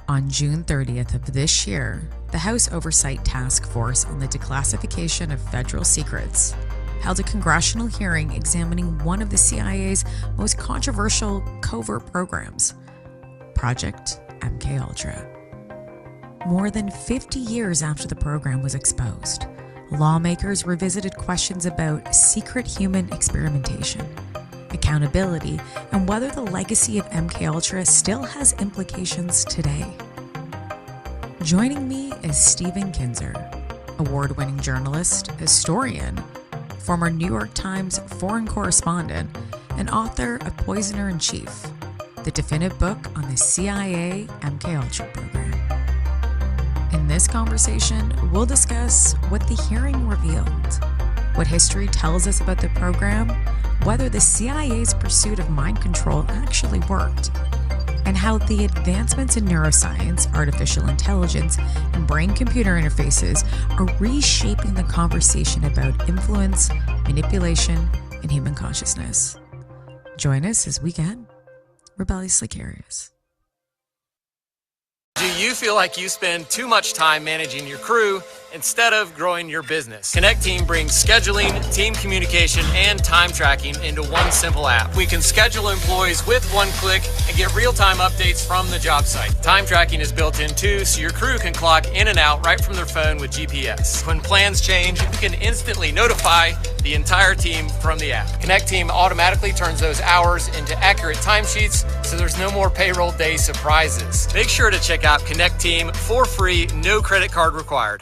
On June 30th of this year, the House Oversight Task Force on the Declassification of Federal Secrets held a congressional hearing examining one of the CIA's most controversial covert programs, Project MKUltra. More than 50 years after the program was exposed, lawmakers revisited questions about secret human experimentation, accountability, and whether the legacy of MKUltra still has implications today. Joining me is Stephen Kinzer, award-winning journalist, historian, former New York Times foreign correspondent, and author of Poisoner-in-Chief, the definitive book on the CIA MKUltra program. In this conversation, we'll discuss what the hearing revealed, what history tells us about the program, whether the CIA's pursuit of mind control actually worked, and how the advancements in neuroscience, artificial intelligence, and brain-computer interfaces are reshaping the conversation about influence, manipulation, and human consciousness. Join us as we get rebelliously curious. Do you feel like you spend too much time managing your crew instead of growing your business? Connect Team brings scheduling, team communication, and time tracking into one simple app. We can schedule employees with one click and get real-time updates from the job site. Time tracking is built in too, so your crew can clock in and out right from their phone with GPS. When plans change, you can instantly notify the entire team from the app. Connect Team automatically turns those hours into accurate timesheets, so there's no more payroll day surprises. Make sure to check out Connect Team for free, no credit card required.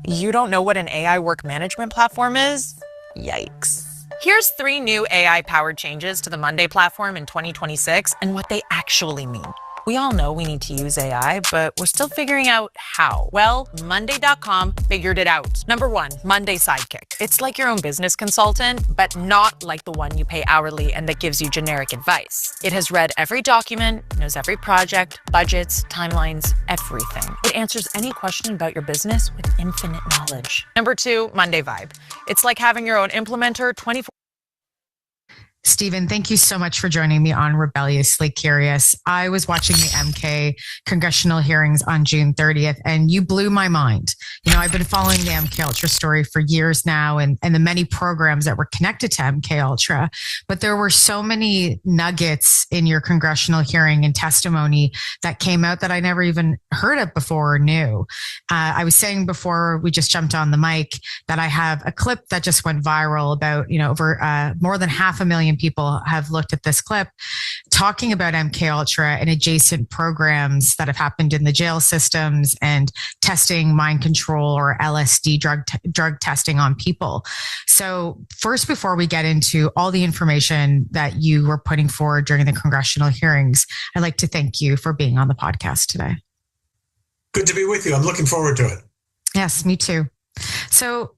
You don't know what an AI work management platform is? Yikes. Here's 3 new AI-powered changes to the Monday platform in 2026 and what they actually mean. We all know we need to use AI, but we're still figuring out how. Well, Monday.com figured it out. Number one, Monday Sidekick. It's like your own business consultant, but not like the one you pay hourly and that gives you generic advice. It has read every document, knows every project, budgets, timelines, everything. It answers any question about your business with infinite knowledge. Number two, Monday Vibe. It's like having your own implementer 24. Stephen, thank you so much for joining me on Rebelliously Curious. I was watching the MK congressional hearings on June 30th, and you blew my mind. You know, I've been following the MK Ultra story for years now and the many programs that were connected to MK Ultra, but there were so many nuggets in your congressional hearing and testimony that came out that I never even heard of before or knew. I was saying before we just jumped on the mic that I have a clip that just went viral about, over more than 500,000 people have looked at this clip talking about MK Ultra and adjacent programs that have happened in the jail systems and testing mind control or LSD drug testing on people. So first, before we get into all the information that you were putting forward during the congressional hearings, I'd like to thank you for being on the podcast today. Good to be with you. I'm looking forward to it. Yes, me too. So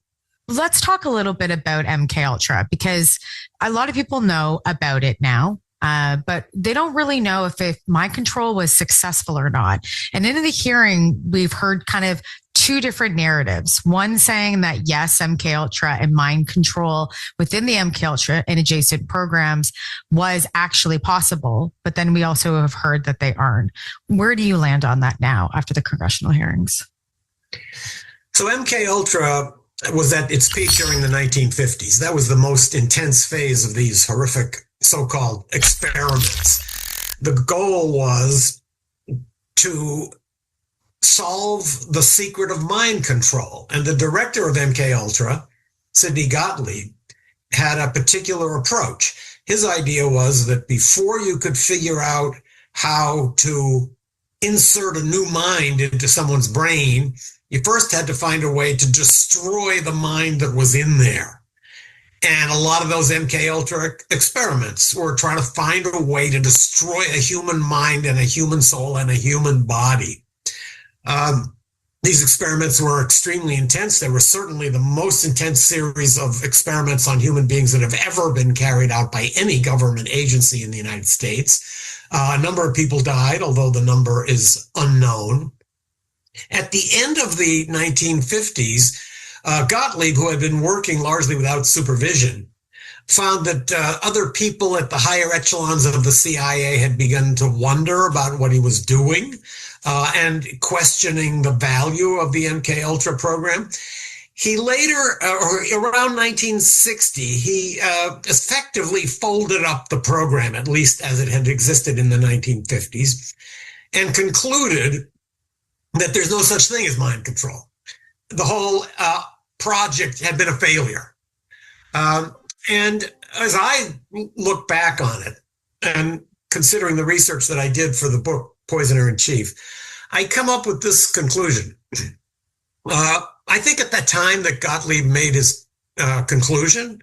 let's talk a little bit about MK Ultra, because a lot of people know about it now, but they don't really know if mind control was successful or not. And in the hearing, we've heard kind of two different narratives. One saying that yes, MK Ultra and mind control within the MK Ultra and adjacent programs was actually possible, but then we also have heard that they aren't. Where do you land on that now after the congressional hearings? So MK Ultra was at its peak during the 1950s. That was the most intense phase of these horrific so-called experiments. The goal was to solve the secret of mind control. And the director of MK Ultra, Sidney Gottlieb, had a particular approach. His idea was that before you could figure out how to insert a new mind into someone's brain, you first had to find a way to destroy the mind that was in there. And a lot of those MK Ultra experiments were trying to find a way to destroy a human mind and a human soul and a human body. These experiments were extremely intense. They were certainly the most intense series of experiments on human beings that have ever been carried out by any government agency in the United States. A number of people died, although the number is unknown. At the end of the 1950s, Gottlieb, who had been working largely without supervision, found that other people at the higher echelons of the CIA had begun to wonder about what he was doing and questioning the value of the MK Ultra program. He later, or around 1960, he effectively folded up the program, at least as it had existed in the 1950s, and concluded that there's no such thing as mind control. The whole project had been a failure. And as I look back on it, and considering the research that I did for the book Poisoner in Chief, I come up with this conclusion. I think at that time that Gottlieb made his conclusion,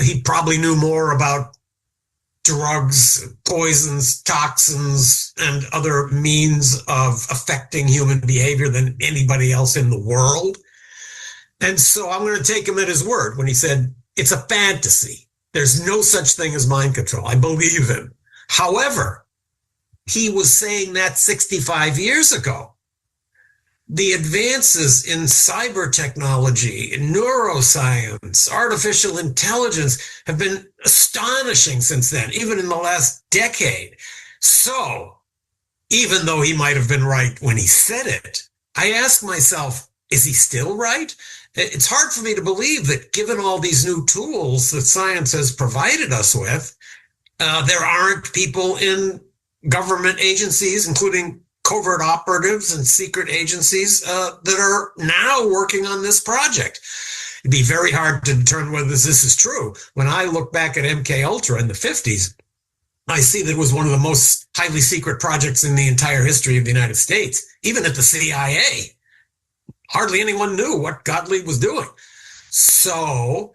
he probably knew more about drugs, poisons, toxins, and other means of affecting human behavior than anybody else in the world. And so I'm going to take him at his word when he said, it's a fantasy. There's no such thing as mind control. I believe him. However, he was saying that 65 years ago. The advances in cyber technology, neuroscience, artificial intelligence have been astonishing since then, even in the last decade. So, even though he might have been right when he said it, I ask myself, is he still right? It's hard for me to believe that given all these new tools that science has provided us with, there aren't people in government agencies, including covert operatives and secret agencies that are now working on this project. It'd be very hard to determine whether this is true. When I look back at MK Ultra in the 50s, I see that it was one of the most highly secret projects in the entire history of the United States. Even at the CIA, hardly anyone knew what Gottlieb was doing. So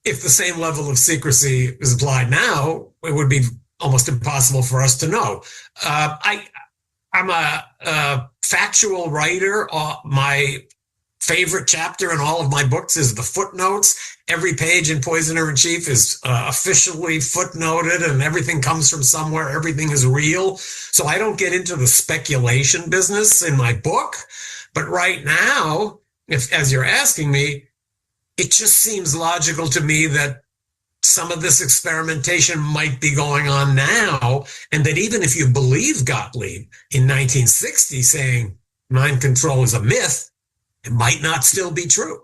if the same level of secrecy is applied now, it would be almost impossible for us to know. I'm a factual writer. My favorite chapter in all of my books is the footnotes. Every page in Poisoner in Chief is officially footnoted, and everything comes from somewhere. Everything is real. So I don't get into the speculation business in my book. But right now, as you're asking me, it just seems logical to me that some of this experimentation might be going on now, and that even if you believe Gottlieb in 1960 saying mind control is a myth, it might not still be true.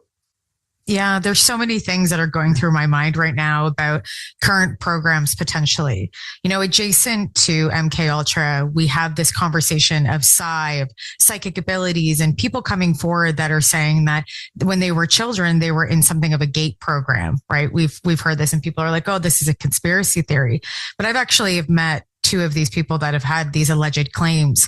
Yeah, there's so many things that are going through my mind right now about current programs potentially. You know, adjacent to MK Ultra, we have this conversation of of psychic abilities, and people coming forward that are saying that when they were children, they were in something of a gate program, right? We've heard this, and people are like, "Oh, this is a conspiracy theory." But I've actually met two of these people that have had these alleged claims.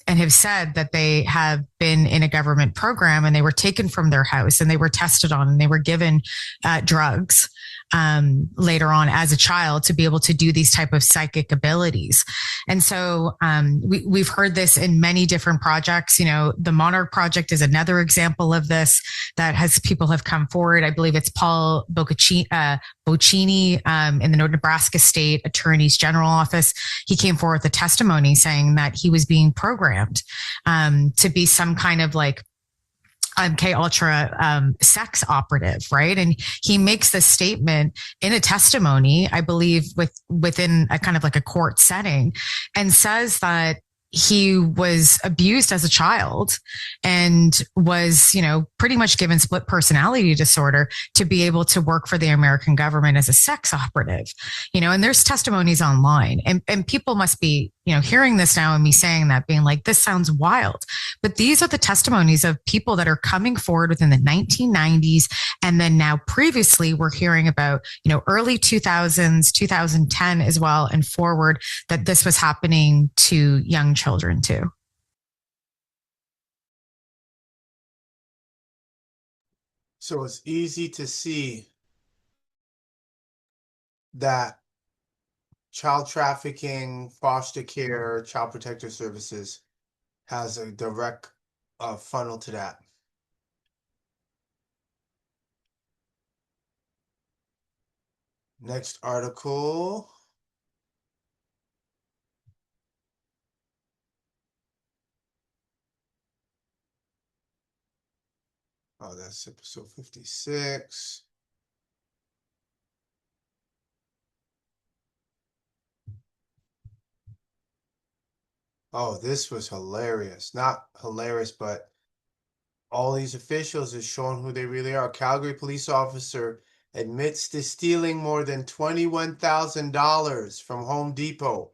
And have said that they have been in a government program and they were taken from their house and they were tested on and they were given drugs later on as a child to be able to do these type of psychic abilities. And so we've heard this in many different projects. You know, the Monarch Project is another example of this that has people have come forward. I believe it's Paul Bocchini in the Nebraska State Attorney's General Office. He came forward with a testimony saying that he was being programmed to be some kind of like MK Ultra sex operative, right? And he makes this statement in a testimony, I believe, within a kind of like a court setting, and says that he was abused as a child and was, you know, pretty much given split personality disorder to be able to work for the American government as a sex operative, you know, and there's testimonies online, and people must be, you know, hearing this now and me saying that being like, this sounds wild, but these are the testimonies of people that are coming forward within the 1990s. And then now previously we're hearing about, you know, early 2000s, 2010 as well, and forward, that this was happening to young children too. So it's easy to see that child trafficking, foster care, child protective services has a direct funnel to that. Next article. Oh, that's episode 56. Oh, this was hilarious. Not hilarious, but all these officials are showing who they really are. Calgary police officer admits to stealing more than $21,000 from Home Depot.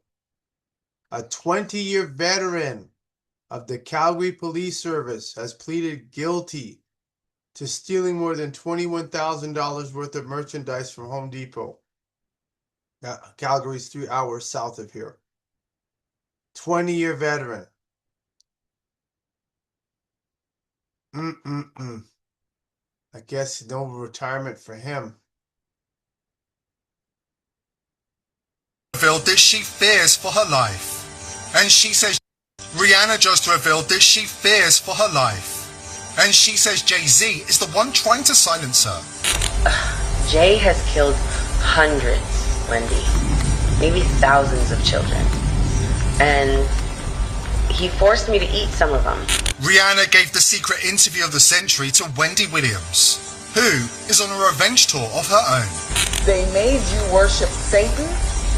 A 20-year veteran of the Calgary Police Service has pleaded guilty to stealing more than $21,000 worth of merchandise from Home Depot. Calgary's 3 hours south of here. 20-year veteran. I guess no retirement for him. Revealed that she fears for her life. And she says, Rihanna just revealed that she fears for her life. And she says Jay-Z is the one trying to silence her. Jay has killed hundreds, Wendy. Maybe thousands of children. And he forced me to eat some of them. Rihanna gave the secret interview of the century to Wendy Williams, who is on a revenge tour of her own. They made you worship Satan?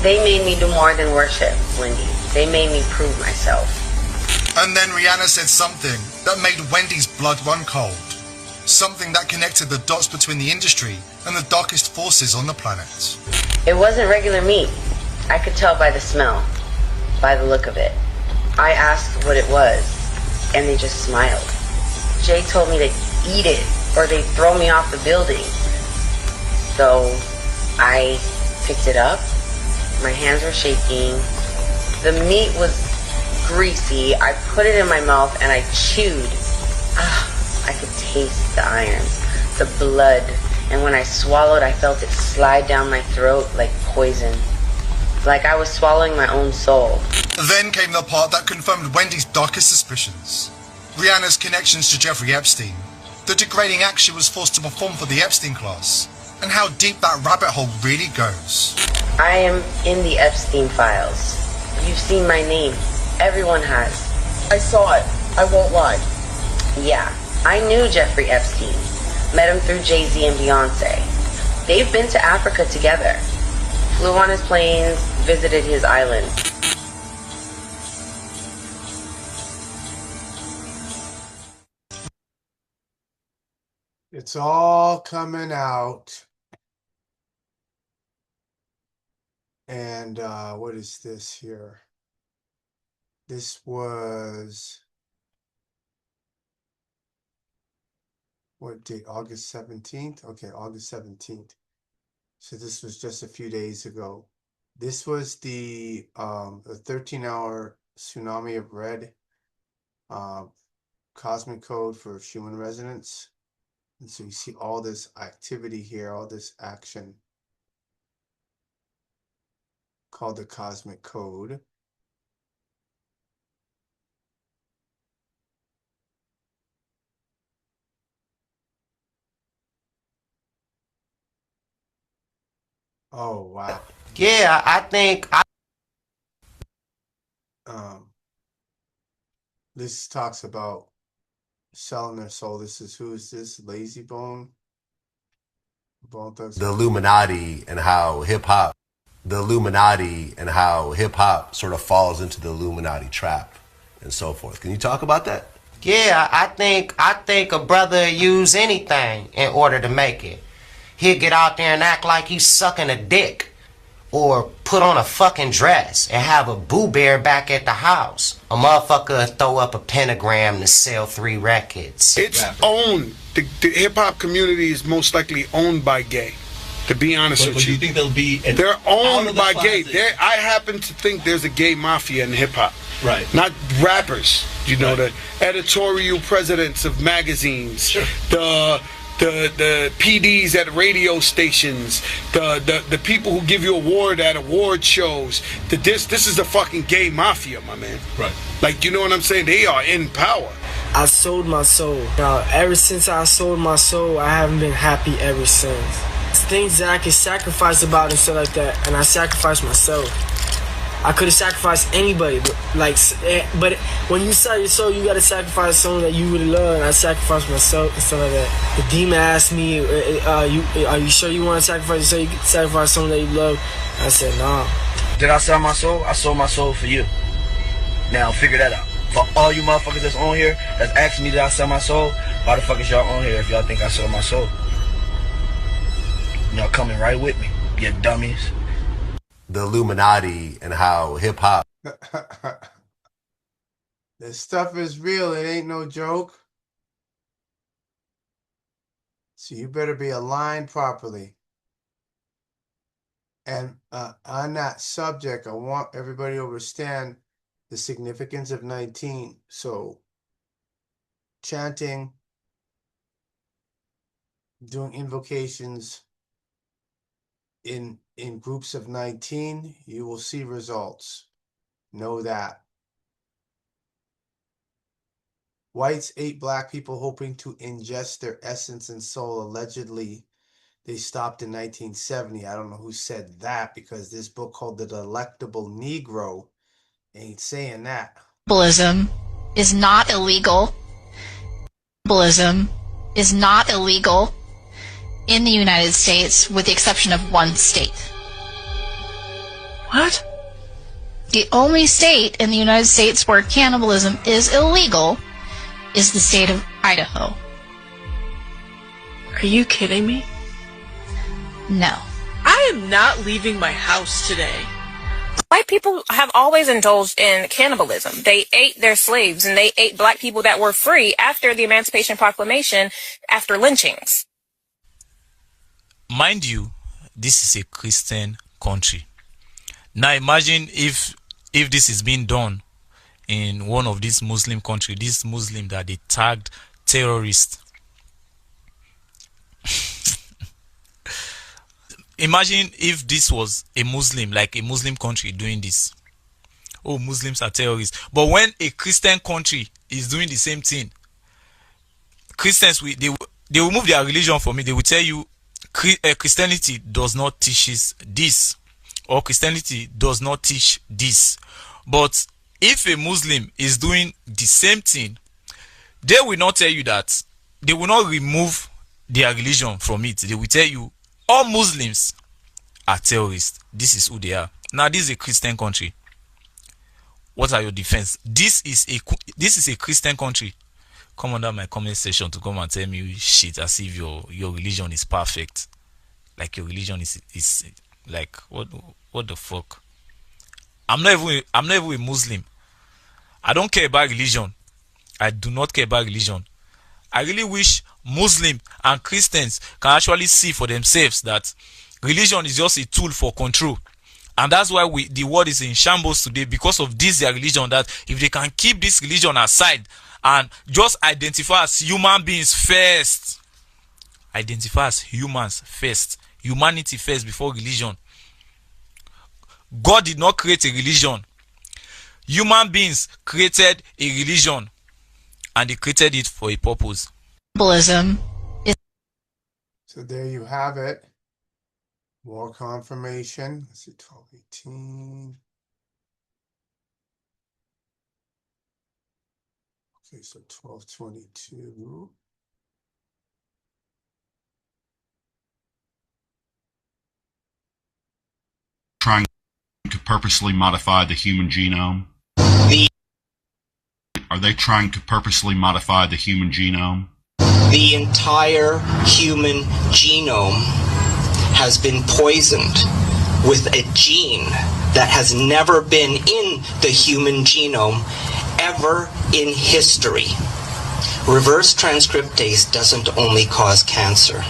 They made me do more than worship, Wendy. They made me prove myself. And then Rihanna said something that made Wendy's blood run cold. Something that connected the dots between the industry and the darkest forces on the planet. It wasn't regular meat. I could tell by the smell, by the look of it. I asked what it was, and they just smiled. Jay told me to eat it, or they'd throw me off the building. So I picked it up. My hands were shaking. The meat was greasy. I put it in my mouth and I chewed. I could taste the irons, the blood, and when I swallowed, I felt it slide down my throat like poison. Like I was swallowing my own soul. Then came the part that confirmed Wendy's darkest suspicions. Rihanna's connections to Jeffrey Epstein, the degrading act she was forced to perform for the Epstein class, and how deep that rabbit hole really goes. I am in the Epstein files. You've seen my name. Everyone has. I saw it. I won't lie. Yeah, I knew Jeffrey Epstein. Met him through Jay-Z and Beyonce. They've been to Africa together. Flew on his planes, visited his island. It's all coming out. And what is this here? This was what date? August 17th? Okay, August 17th. So this was just a few days ago. This was the 13-hour tsunami of red cosmic code for human residents. And so you see all this activity here, all this action called the cosmic code. Oh, wow. Yeah, I think This talks about selling their soul. This is, who is this? Lazy Bone? Bone Thugs. The Illuminati and how hip hop sort of falls into the Illuminati trap and so forth. Can you talk about that? Yeah, I think a brother use anything in order to make it. He'll get out there and act like he's sucking a dick, or put on a fucking dress and have a Boo Bear back at the house. A motherfucker throw up a pentagram to sell 3 records. It's owned. The hip hop community is most likely owned by gay. To be honest with you, you think they'll be? They're owned by gay. I happen to think there's a gay mafia in hip hop. Right. Not rappers. You know, the editorial presidents of magazines. Sure. The PDs at radio stations, the people who give you award at award shows. This is the fucking gay mafia, my man. Right. Like, you know what I'm saying? They are in power. I sold my soul. Now, ever since I sold my soul, I haven't been happy ever since. It's things that I can sacrifice about and stuff like that, and I sacrificed myself. I could have sacrificed anybody, but when you sell your soul, you gotta sacrifice someone that you really love, and I sacrificed myself and stuff like that. The demon asked me, are you sure you want to sacrifice yourself? You can sacrifice someone that you love. I said, nah. Did I sell my soul? I sold my soul for you. Now, figure that out. For all you motherfuckers that's on here, that's asking me did I sell my soul, why the fuck is y'all on here if y'all think I sold my soul? Y'all coming right with me, you dummies. The Illuminati and how hip hop. This stuff is real. It ain't no joke. So you better be aligned properly. And on that subject, I want everybody to understand the significance of 19. So chanting, doing invocations in groups of 19, you will see results. Know that. Whites ate black people hoping to ingest their essence and soul. Allegedly, they stopped in 1970. I don't know who said that, because this book called The Delectable Negro ain't saying that. Cannibalism is not illegal. Cannibalism is not illegal in the United States, with the exception of one state. What? The only state in the United States where cannibalism is illegal is the state of Idaho. Are you kidding me? No. I am not leaving my house today. White people have always indulged in cannibalism. They ate their slaves, and they ate black people that were free after the Emancipation Proclamation, after lynchings. Mind you, this is a Christian country. Now imagine if this is being done in one of these Muslim countries, this Muslim that they tagged terrorist. Imagine if this was a Muslim, like a Muslim country doing this. oh, Muslims are terrorists. But when a Christian country is doing the same thing, Christians, they will move their religion from it. They will tell you Christianity does not teach this, or Christianity does not teach this. But if a Muslim is doing the same thing, they will not tell you that. They will not remove their religion from it. They will tell you all Muslims are terrorists. This is who they are. Now, this is a Christian country. What are your defense? This is a Christian country. Come under my comment section to come and tell me shit as if your religion is perfect. Like your religion is like what the fuck? I'm not even a Muslim. I don't care about religion. I do not care about religion. I really wish Muslims and Christians can actually see for themselves that religion is just a tool for control. And that's why the world is in shambles today, because of this their religion. That if they can keep this religion aside and just identify as human beings first, identify as humans first, humanity first before religion. God did not create a religion. Human beings created a religion, and they created it for a purpose. Symbolism. So there you have it. More confirmation. Let's see, 12:18. Okay, so 12:22. Trying to purposely modify the human genome? Are they trying to purposely modify the human genome? The entire human genome has been poisoned with a gene that has never been in the human genome ever in history. Reverse transcriptase doesn't only cause cancer.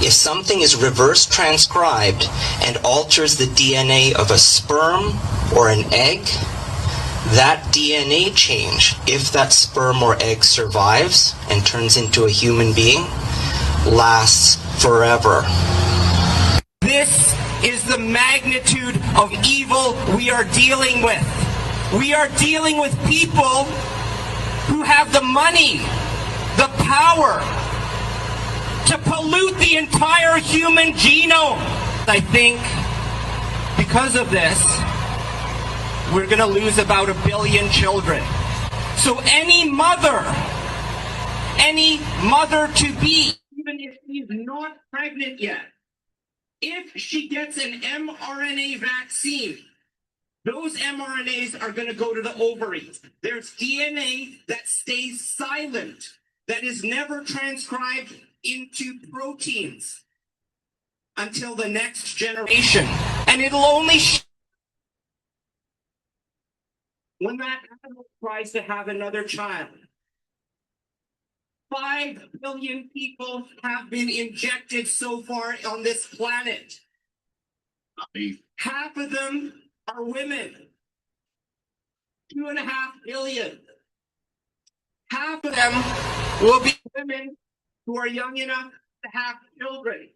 If something is reverse transcribed and alters the DNA of a sperm or an egg, that DNA change, if that sperm or egg survives and turns into a human being, lasts forever. This is the magnitude of evil we are dealing with. We are dealing with people who have the money, the power to pollute the entire human genome. I think because of this, we're going to lose about 1 billion children. So any mother to be, even if she's not pregnant yet, if she gets an mRNA vaccine, those mRNAs are going to go to the ovaries. There's DNA that stays silent, that is never transcribed into proteins until the next generation. And it'll only when that animal tries to have another child. 5 billion people have been injected so far on this planet. Half of them are women. 2.5 billion. Half of them will be women who are young enough to have children.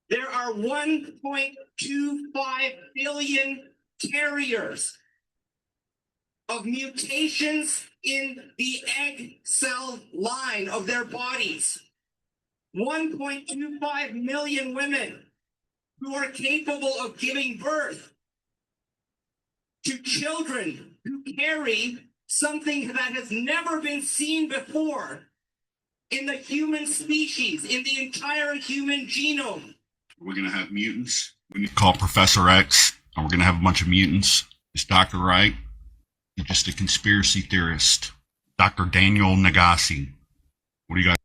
There are 1.25 billion carriers of mutations in the egg cell line of their bodies. 1.25 million women who are capable of giving birth to children who carry something that has never been seen before in the human species, in the entire human genome. We're going to have mutants. We need to call Professor X, and we're going to have a bunch of mutants. Is Dr. Right? He's just a conspiracy theorist. Dr. Daniel Nagasi. What do you guys?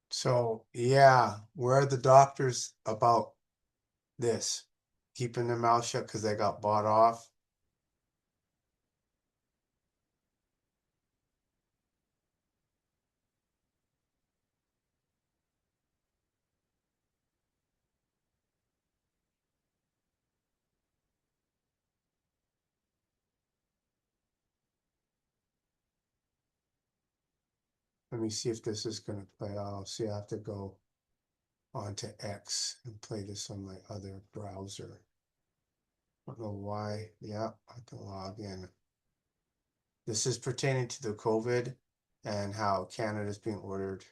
So, yeah, where are the doctors about this? Keeping their mouth shut because they got bought off? Let me see if this is going to play out. See, I have to go onto X and play this on my other browser. don't know why. Yeah, I can log in. This is pertaining to the COVID and how Canada's being ordered,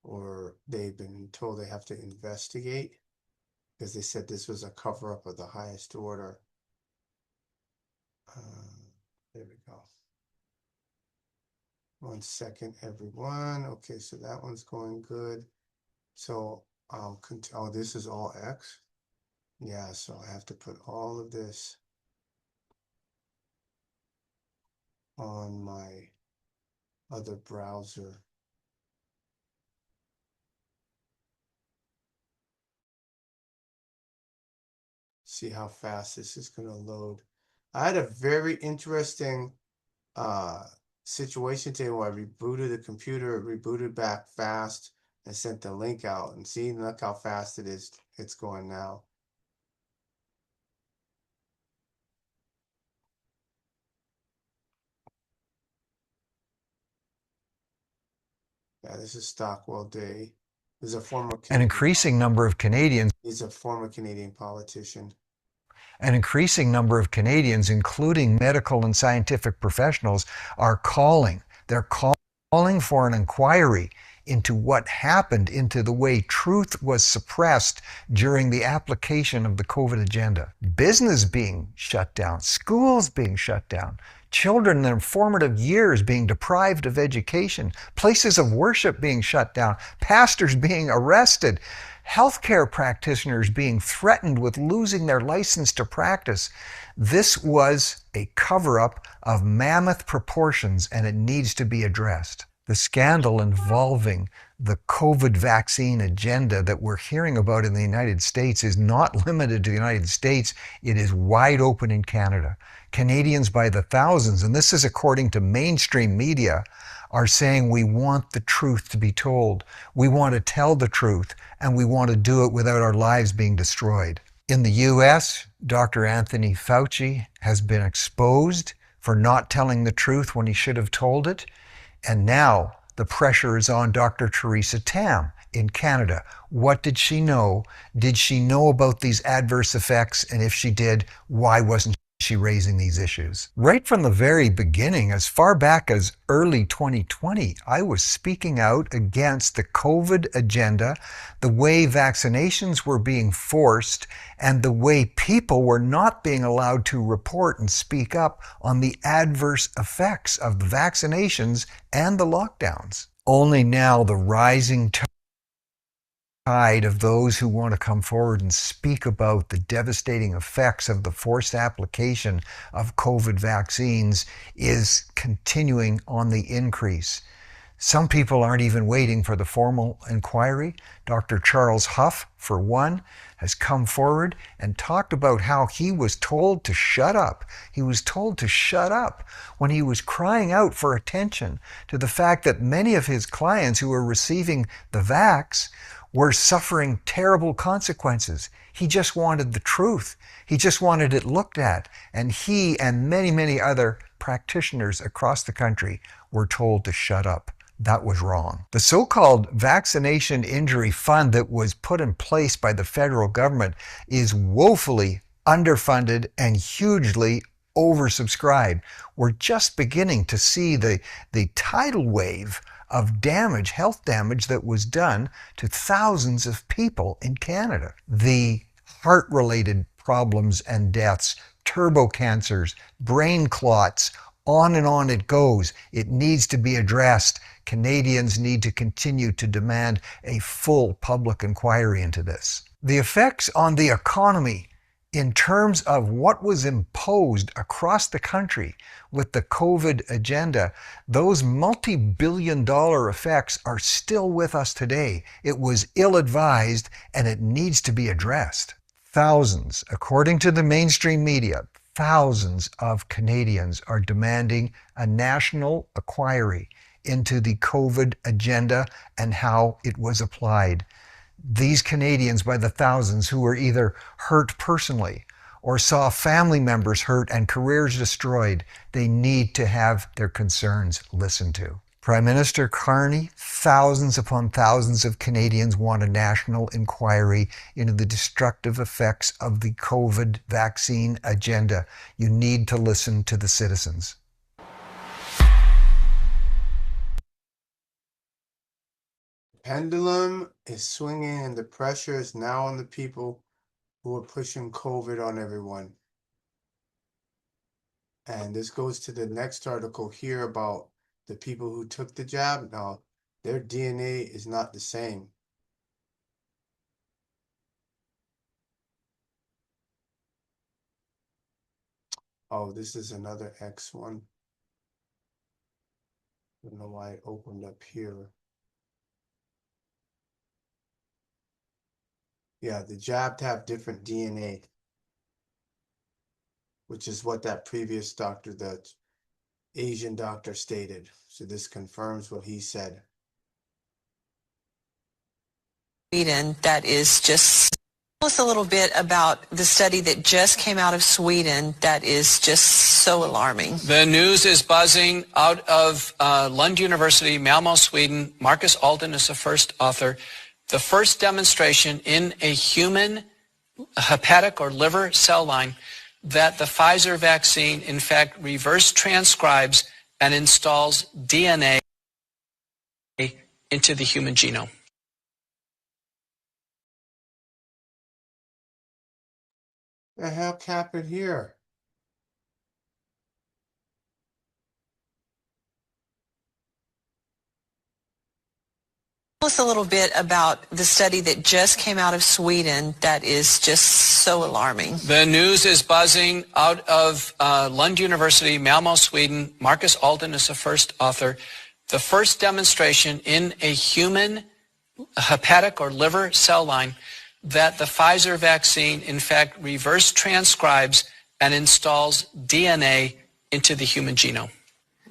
or they've been told they have to investigate because they said this was a cover up of the highest order. There we go. 1 second, everyone. Okay, so that one's going good. So I'll continue. Oh, this is all X. Yeah, so I have to put all of this on my other browser. See how fast this is going to load. I had a very interesting situation today where I rebooted the computer, it rebooted back fast, and sent the link out. And see, look how fast it is. It's going now. Yeah, this is Stockwell Day. He's a former An increasing number of Canadians. He's a former Canadian politician. An increasing number of Canadians, including medical and scientific professionals, are calling. They're calling for an inquiry into what happened, into the way truth was suppressed during the application of the COVID agenda. Business being shut down, schools being shut down, children in their formative years being deprived of education, places of worship being shut down, pastors being arrested, healthcare practitioners being threatened with losing their license to practice. This was a cover-up of mammoth proportions, and it needs to be addressed. The scandal involving the COVID vaccine agenda that we're hearing about in the United States is not limited to the United States. It is wide open in Canada. Canadians by the thousands, and this is according to mainstream media, are saying we want the truth to be told. We want to tell the truth, and we want to do it without our lives being destroyed. In the US, Dr. Anthony Fauci has been exposed for not telling the truth when he should have told it. And now the pressure is on Dr. Theresa Tam in Canada. What did she know? Did she know about these adverse effects? And if she did, why wasn't she raising these issues? Right from the very beginning, as far back as early 2020, I was speaking out against the COVID agenda, the way vaccinations were being forced, and the way people were not being allowed to report and speak up on the adverse effects of the vaccinations and the lockdowns. Only now the rising tide of those who want to come forward and speak about the devastating effects of the forced application of COVID vaccines is continuing on the increase. Some people aren't even waiting for the formal inquiry. Dr. Charles Huff, for one, has come forward and talked about how he was told to shut up. He was told to shut up when he was crying out for attention to the fact that many of his clients who were receiving the vax were suffering terrible consequences. He just wanted the truth. He just wanted it looked at. And he and many, many other practitioners across the country were told to shut up. That was wrong. The so-called Vaccination Injury Fund that was put in place by the federal government is woefully underfunded and hugely oversubscribed. We're just beginning to see the tidal wave of damage, health damage that was done to thousands of people in Canada. The heart-related problems and deaths, turbo cancers, brain clots, on and on it goes. It needs to be addressed. Canadians need to continue to demand a full public inquiry into this. The effects on the economy in terms of what was imposed across the country with the COVID agenda, those multi-billion-dollar effects are still with us today. It was ill-advised and it needs to be addressed. Thousands, according to the mainstream media, thousands of Canadians are demanding a national inquiry into the COVID agenda and how it was applied. These Canadians by the thousands who were either hurt personally or saw family members hurt and careers destroyed, they need to have their concerns listened to. Prime Minister Carney, Thousands upon thousands of Canadians want a national inquiry into the destructive effects of the COVID vaccine agenda. You need to listen to the citizens. Pendulum is swinging and the pressure is now on the people who are pushing COVID on everyone. And this goes to the next article here about the people who took the jab. Now, their DNA is not the same. Oh, this is another X one. I don't know why it opened up here. Yeah, the jabbed have different DNA, which is what that previous doctor, the Asian doctor, stated. So this confirms what he said. Sweden that is just tell us a little bit about the study that just came out of Sweden that is just so alarming. The news is buzzing out of Lund University, Malmö, Sweden. Marcus Alden is the first author. The first demonstration in a human hepatic or liver cell line that the Pfizer vaccine, in fact, reverse transcribes and installs DNA into the human genome. The hell happened here? Tell us a little bit about the study that just came out of Sweden that is just so alarming. The news is buzzing out of Lund University, Malmö, Sweden. Marcus Alden is the first author. The first demonstration in a human hepatic or liver cell line that the Pfizer vaccine, in fact, reverse transcribes and installs DNA into the human genome.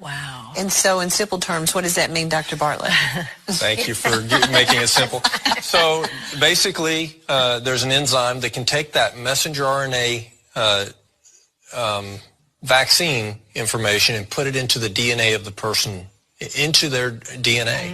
Wow. And so in simple terms, what does that mean, Dr. Bartlett? Thank you for making it simple. So basically, there's an enzyme that can take that messenger RNA vaccine information and put it into the DNA of the person, into their DNA.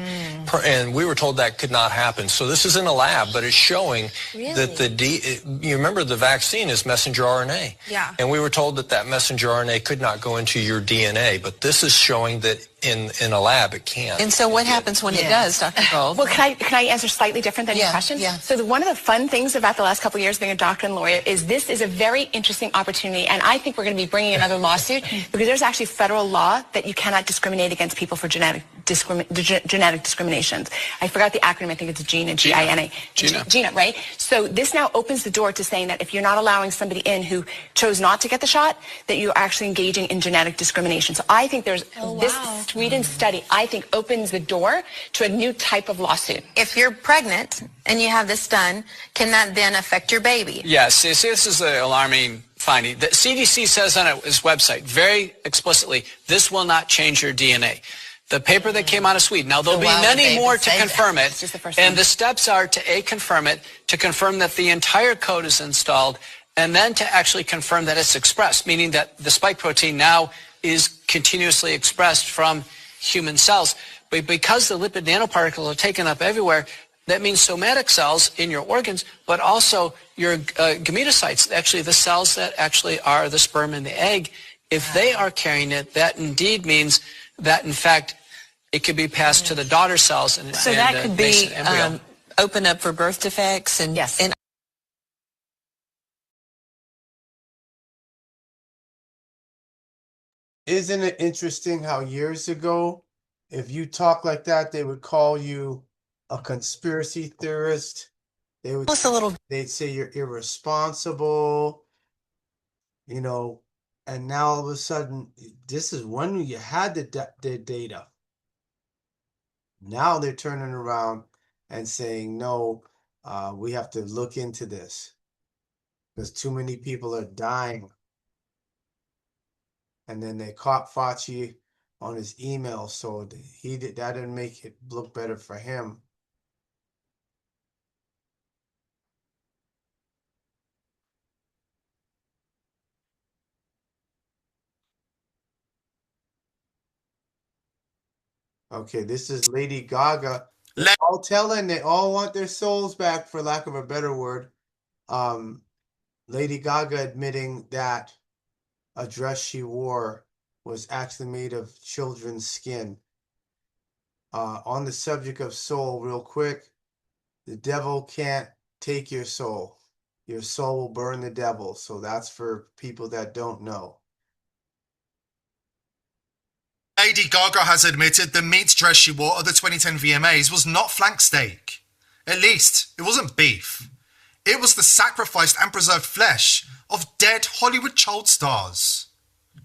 And we were told that could not happen. So this is in a lab, but it's showing that you remember the vaccine is messenger RNA. Yeah. And we were told that that messenger RNA could not go into your DNA, but this is showing that in a lab it can. And so what happens when it does, Dr. Gold? Well, can I answer slightly different than your question? Yeah. So one of the fun things about the last couple of years being a doctor and lawyer is this is a very interesting opportunity, and I think we're going to be bringing another lawsuit because there's actually federal law that you cannot discriminate against people for genetic discriminations. I forgot the acronym. I think it's GINA, G-I-N-A. GINA, right? So this now opens the door to saying that if you're not allowing somebody in who chose not to get the shot, that you're actually engaging in genetic discrimination. So I think there's this Sweden study, I think, opens the door to a new type of lawsuit. If you're pregnant and you have this done, can that then affect your baby? Yes, this is the alarming finding. The CDC says on its website very explicitly, this will not change your DNA. The paper that came out of Sweden. Now, there'll be many more to confirm it. And the steps are to confirm it, to confirm that the entire code is installed, and then to actually confirm that it's expressed, meaning that the spike protein now is continuously expressed from human cells. But because the lipid nanoparticles are taken up everywhere, that means somatic cells in your organs, but also your gametocytes, actually the cells that actually are the sperm and the egg. If they are carrying it, that indeed means that, in fact, it could be passed to the daughter cells. And that could be open up for birth defects. And yes. And Isn't it interesting how years ago, if you talk like that, they would call you a conspiracy theorist. They would they'd say you're irresponsible, and now all of a sudden, this is when you had the data. Now they're turning around and saying, no, we have to look into this because too many people are dying. And then they caught Fauci on his email, so that didn't make it look better for him. Okay, this is Lady Gaga. They're all telling they all want their souls back, for lack of a better word. Lady Gaga admitting that a dress she wore was actually made of children's skin. On the subject of soul, real quick, the devil can't take your soul. Your soul will burn the devil. So that's for people that don't know. Lady Gaga has admitted the meat dress she wore at the 2010 VMAs was not flank steak. At least, it wasn't beef. It was the sacrificed and preserved flesh of dead Hollywood child stars.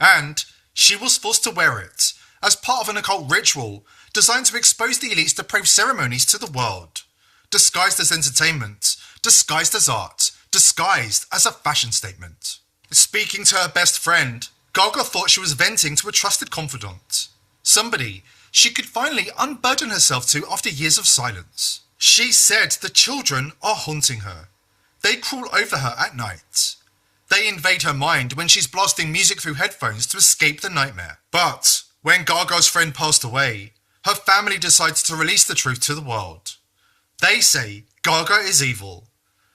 And she was forced to wear it as part of an occult ritual designed to expose the elite's depraved ceremonies to the world. Disguised as entertainment, disguised as art, disguised as a fashion statement. Speaking to her best friend, Gaga thought she was venting to a trusted confidant. Somebody she could finally unburden herself to after years of silence. She said the children are haunting her. They crawl over her at night. They invade her mind when she's blasting music through headphones to escape the nightmare. But when Gaga's friend passed away, her family decides to release the truth to the world. They say Gaga is evil,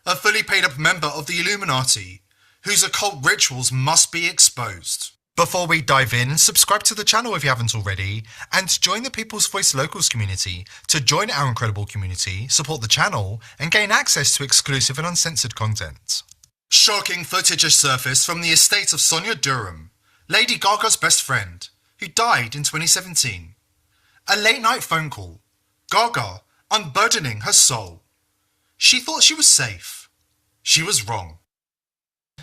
a fully paid up member of the Illuminati, whose occult rituals must be exposed. Before we dive in, subscribe to the channel if you haven't already, and join the People's Voice Locals community to join our incredible community, support the channel, and gain access to exclusive and uncensored content. Shocking footage has surfaced from the estate of Sonia Durham, Lady Gaga's best friend, who died in 2017. A late-night phone call, Gaga unburdening her soul. She thought she was safe. She was wrong.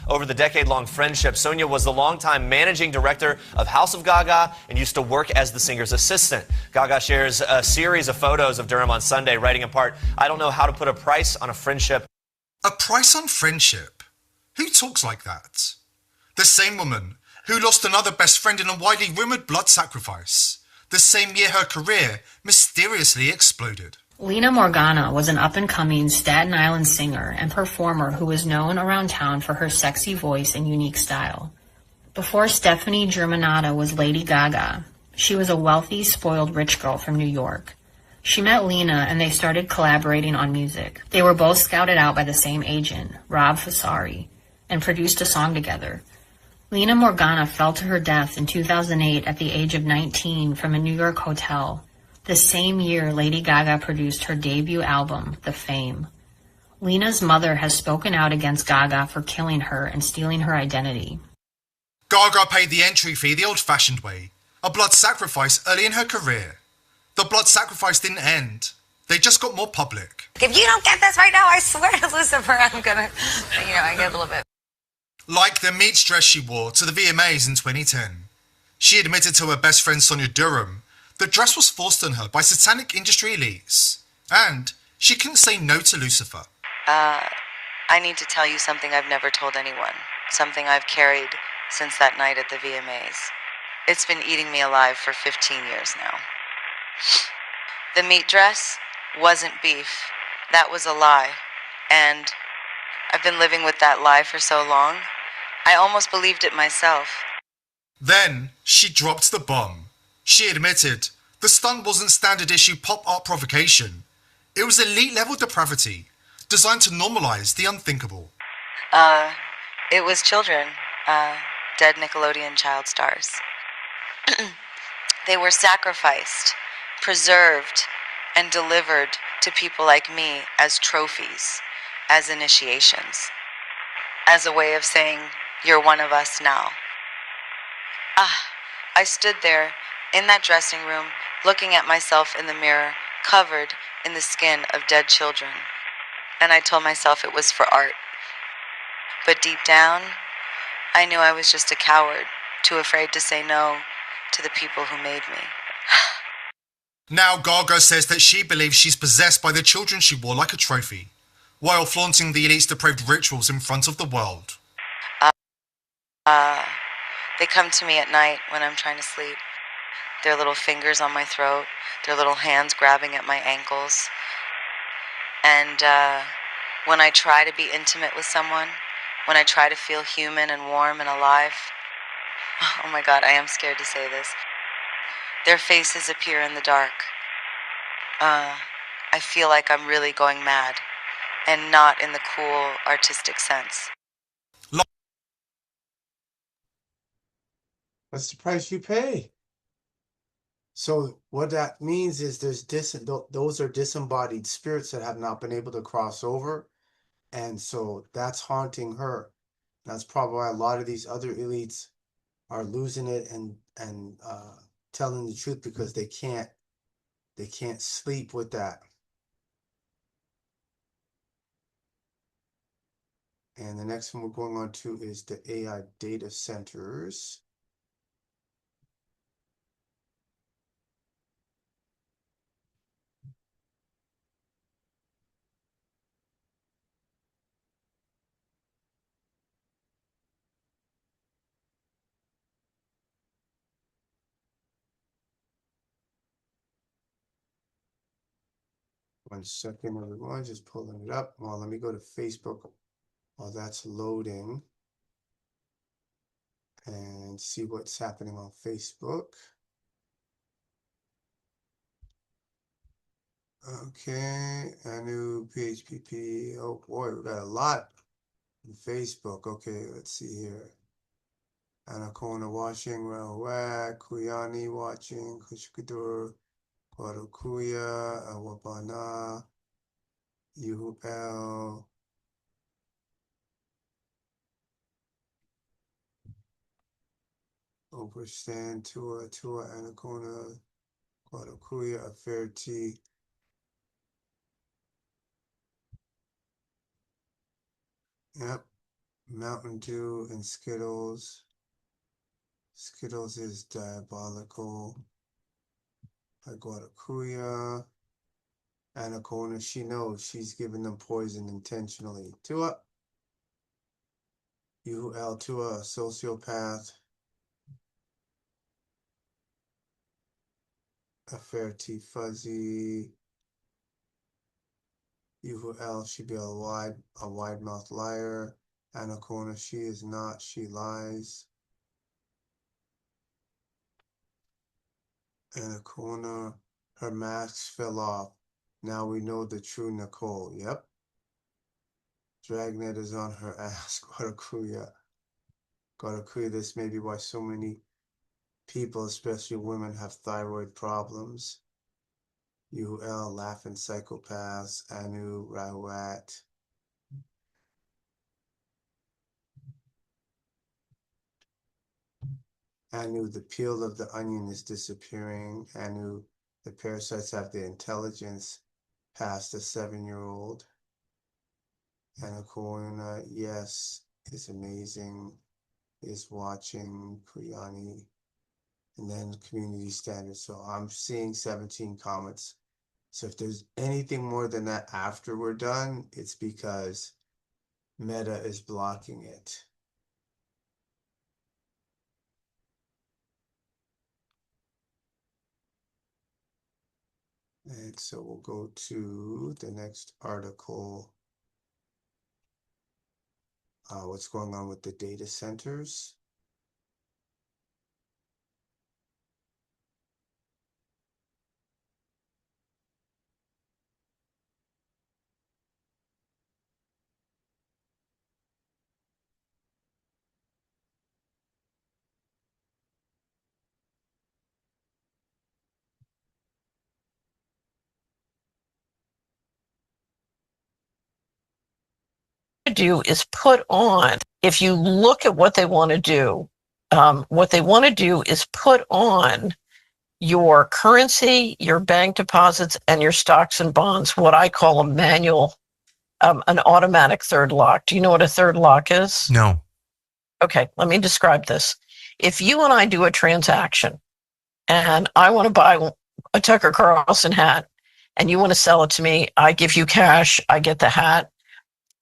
Over the decade-long friendship, Sonia was the longtime managing director of House of Gaga and used to work as the singer's assistant. Gaga shares a series of photos of Durham on Sunday, writing in part, "I don't know how to put a price on a friendship." A price on friendship? Who talks like that? The same woman who lost another best friend in a widely rumoured blood sacrifice. The same year her career mysteriously exploded. Lena Morgana was an up-and-coming Staten Island singer and performer who was known around town for her sexy voice and unique style. Before Stephanie Germanotta was Lady Gaga, she was a wealthy, spoiled rich girl from New York. She met Lena and they started collaborating on music. They were both scouted out by the same agent, Rob Fasari, and produced a song together. Lena Morgana fell to her death in 2008 at the age of 19 from a New York hotel. The same year, Lady Gaga produced her debut album, The Fame. Lena's mother has spoken out against Gaga for killing her and stealing her identity. Gaga paid the entry fee the old-fashioned way, a blood sacrifice early in her career. The blood sacrifice didn't end. They just got more public. If you don't get this right now, I swear to Lucifer, I'm gonna, I get a little bit. Like the meat dress she wore to the VMAs in 2010. She admitted to her best friend Sonia Durham the dress was forced on her by satanic industry elites. And she couldn't say no to Lucifer. I need to tell you something I've never told anyone. Something I've carried since that night at the VMAs. It's been eating me alive for 15 years now. The meat dress wasn't beef. That was a lie. And I've been living with that lie for so long, I almost believed it myself. Then she dropped the bomb. She admitted the stunt wasn't standard issue pop art provocation. It was elite level depravity, designed to normalize the unthinkable. It was children, dead Nickelodeon child stars. They were sacrificed, preserved, and delivered to people like me as trophies, as initiations, as a way of saying, you're one of us now. I stood there in that dressing room, looking at myself in the mirror, covered in the skin of dead children. And I told myself it was for art. But deep down, I knew I was just a coward, too afraid to say no to the people who made me. Now Gaga says that she believes she's possessed by the children she wore like a trophy, while flaunting the elite's depraved rituals in front of the world. They come to me at night when I'm trying to sleep. Their little fingers on my throat, their little hands grabbing at my ankles. And when I try to be intimate with someone, when I try to feel human and warm and alive, oh my God, I am scared to say this. Their faces appear in the dark. I feel like I'm really going mad, and not in the cool, artistic sense. That's the price you pay. So what that means is those are disembodied spirits that have not been able to cross over, and so that's haunting her. That's probably why a lot of these other elites are losing it and telling the truth, because they can't sleep with that. And the next one we're going on to is the AI data centers. 1 second, everyone, just pulling it up. Well, let me go to Facebook while that's loading and see what's happening on Facebook. Okay, Anu, PHPP. Oh boy, we got a lot on Facebook. Okay, let's see here. Anacona watching, Rahuak, Kuyani watching, Kushkudur, Guadakuya, Awabana, Yuhel, Overstand, Tua, Anacona, Guadakuya, Affair T. Yep, Mountain Dew and Skittles. Skittles is diabolical. Guadakuya. Anacona, she knows she's giving them poison intentionally. Tua. Tua, a sociopath. Affair T Fuzzy. Should be a wide mouth liar. Anacona, she is not, she lies. Anacona, her mask fell off. Now we know the true Nicole. Yep. Dragnet is on her ass. Guadakuya. This may be why so many people, especially women, have thyroid problems. Laughing psychopaths. Anu, Rahuat. Anu, the peel of the onion is disappearing. Anu, the parasites have the intelligence past a 7-year-old. Anacorna, yes, is amazing. Is watching Priyani. And then community standards. So I'm seeing 17 comments. So if there's anything more than that after we're done, it's because Meta is blocking it. And so we'll go to the next article. What's going on with the data centers? Do is put on, if you look at what they want to do, is put on your currency, your bank deposits, and your stocks and bonds, what I call a manual, an automatic third lock. Do you know what a third lock is? No. Okay, let me describe this. If you and I do a transaction and I want to buy a Tucker Carlson hat and you want to sell it to me, I give you cash, I get the hat.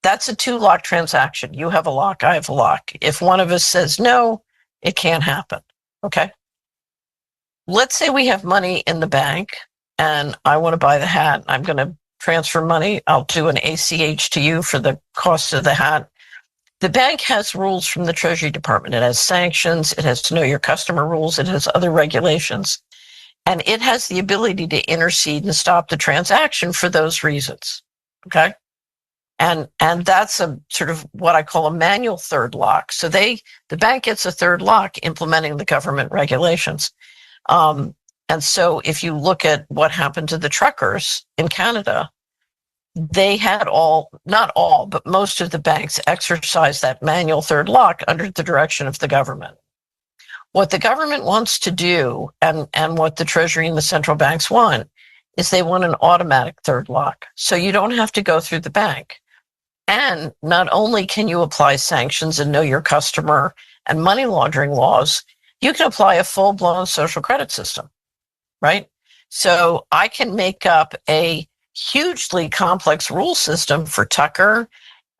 That's a 2-lock transaction. You have a lock, I have a lock. If one of us says no, it can't happen. Okay? Let's say we have money in the bank and I want to buy the hat. I'm going to transfer money. I'll do an ACH to you for the cost of the hat. The bank has rules from the Treasury Department. It has sanctions. It has to know your customer rules. It has other regulations. And it has the ability to intercede and stop the transaction for those reasons. Okay. And that's a sort of what I call a manual third lock. So the bank gets a third lock implementing the government regulations. And so if you look at what happened to the truckers in Canada, they had not all, but most of the banks exercise that manual third lock under the direction of the government. What the government wants to do, and what the Treasury and the central banks want, is they want an automatic third lock. So you don't have to go through the bank. And not only can you apply sanctions and know your customer and money laundering laws, you can apply a full-blown social credit system, right? So I can make up a hugely complex rule system for Tucker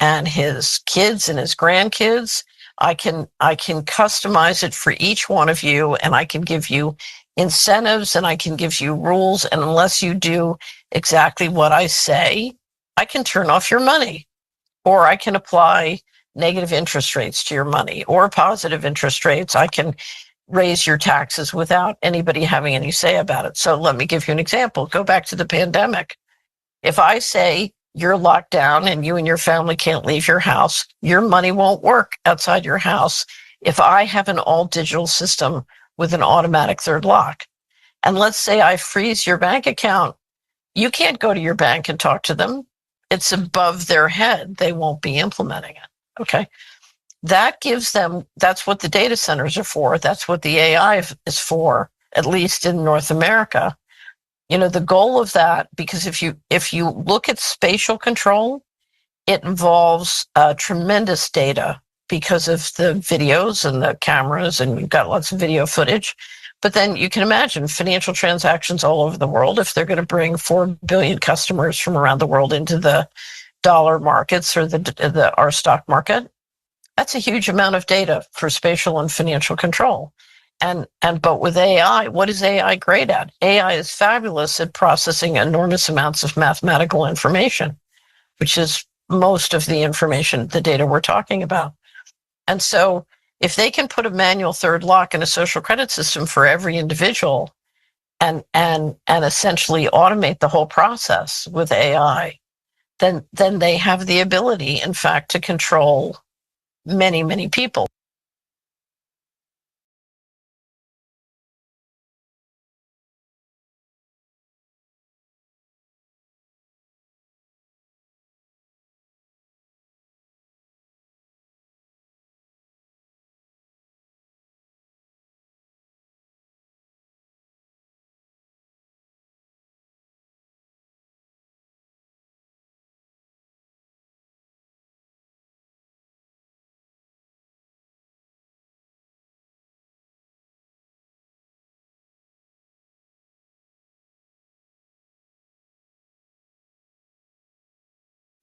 and his kids and his grandkids. I can customize it for each one of you, and I can give you incentives and I can give you rules. And unless you do exactly what I say, I can turn off your money, or I can apply negative interest rates to your money, or positive interest rates. I can raise your taxes without anybody having any say about it. So let me give you an example. Go back to the pandemic. If I say you're locked down and you and your family can't leave your house, your money won't work outside your house if I have an all digital system with an automatic third lock. And let's say I freeze your bank account. You can't go to your bank and talk to them. It's above their head. They won't be implementing it. Okay. That gives them, that's what the data centers are for. That's what the AI is for, at least in North America. You know, the goal of that, because if you look at spatial control, it involves tremendous data because of the videos and the cameras, and you've got lots of video footage. But then you can imagine financial transactions all over the world. If they're going to bring 4 billion customers from around the world into the dollar markets or our stock market, that's a huge amount of data for spatial and financial control. But with AI, what is AI great at? AI is fabulous at processing enormous amounts of mathematical information, which is most of the information, the data we're talking about. And so if they can put a manual third lock in a social credit system for every individual and essentially automate the whole process with AI, then they have the ability, in fact, to control many, many people.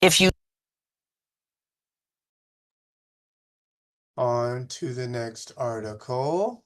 If you On to the next article.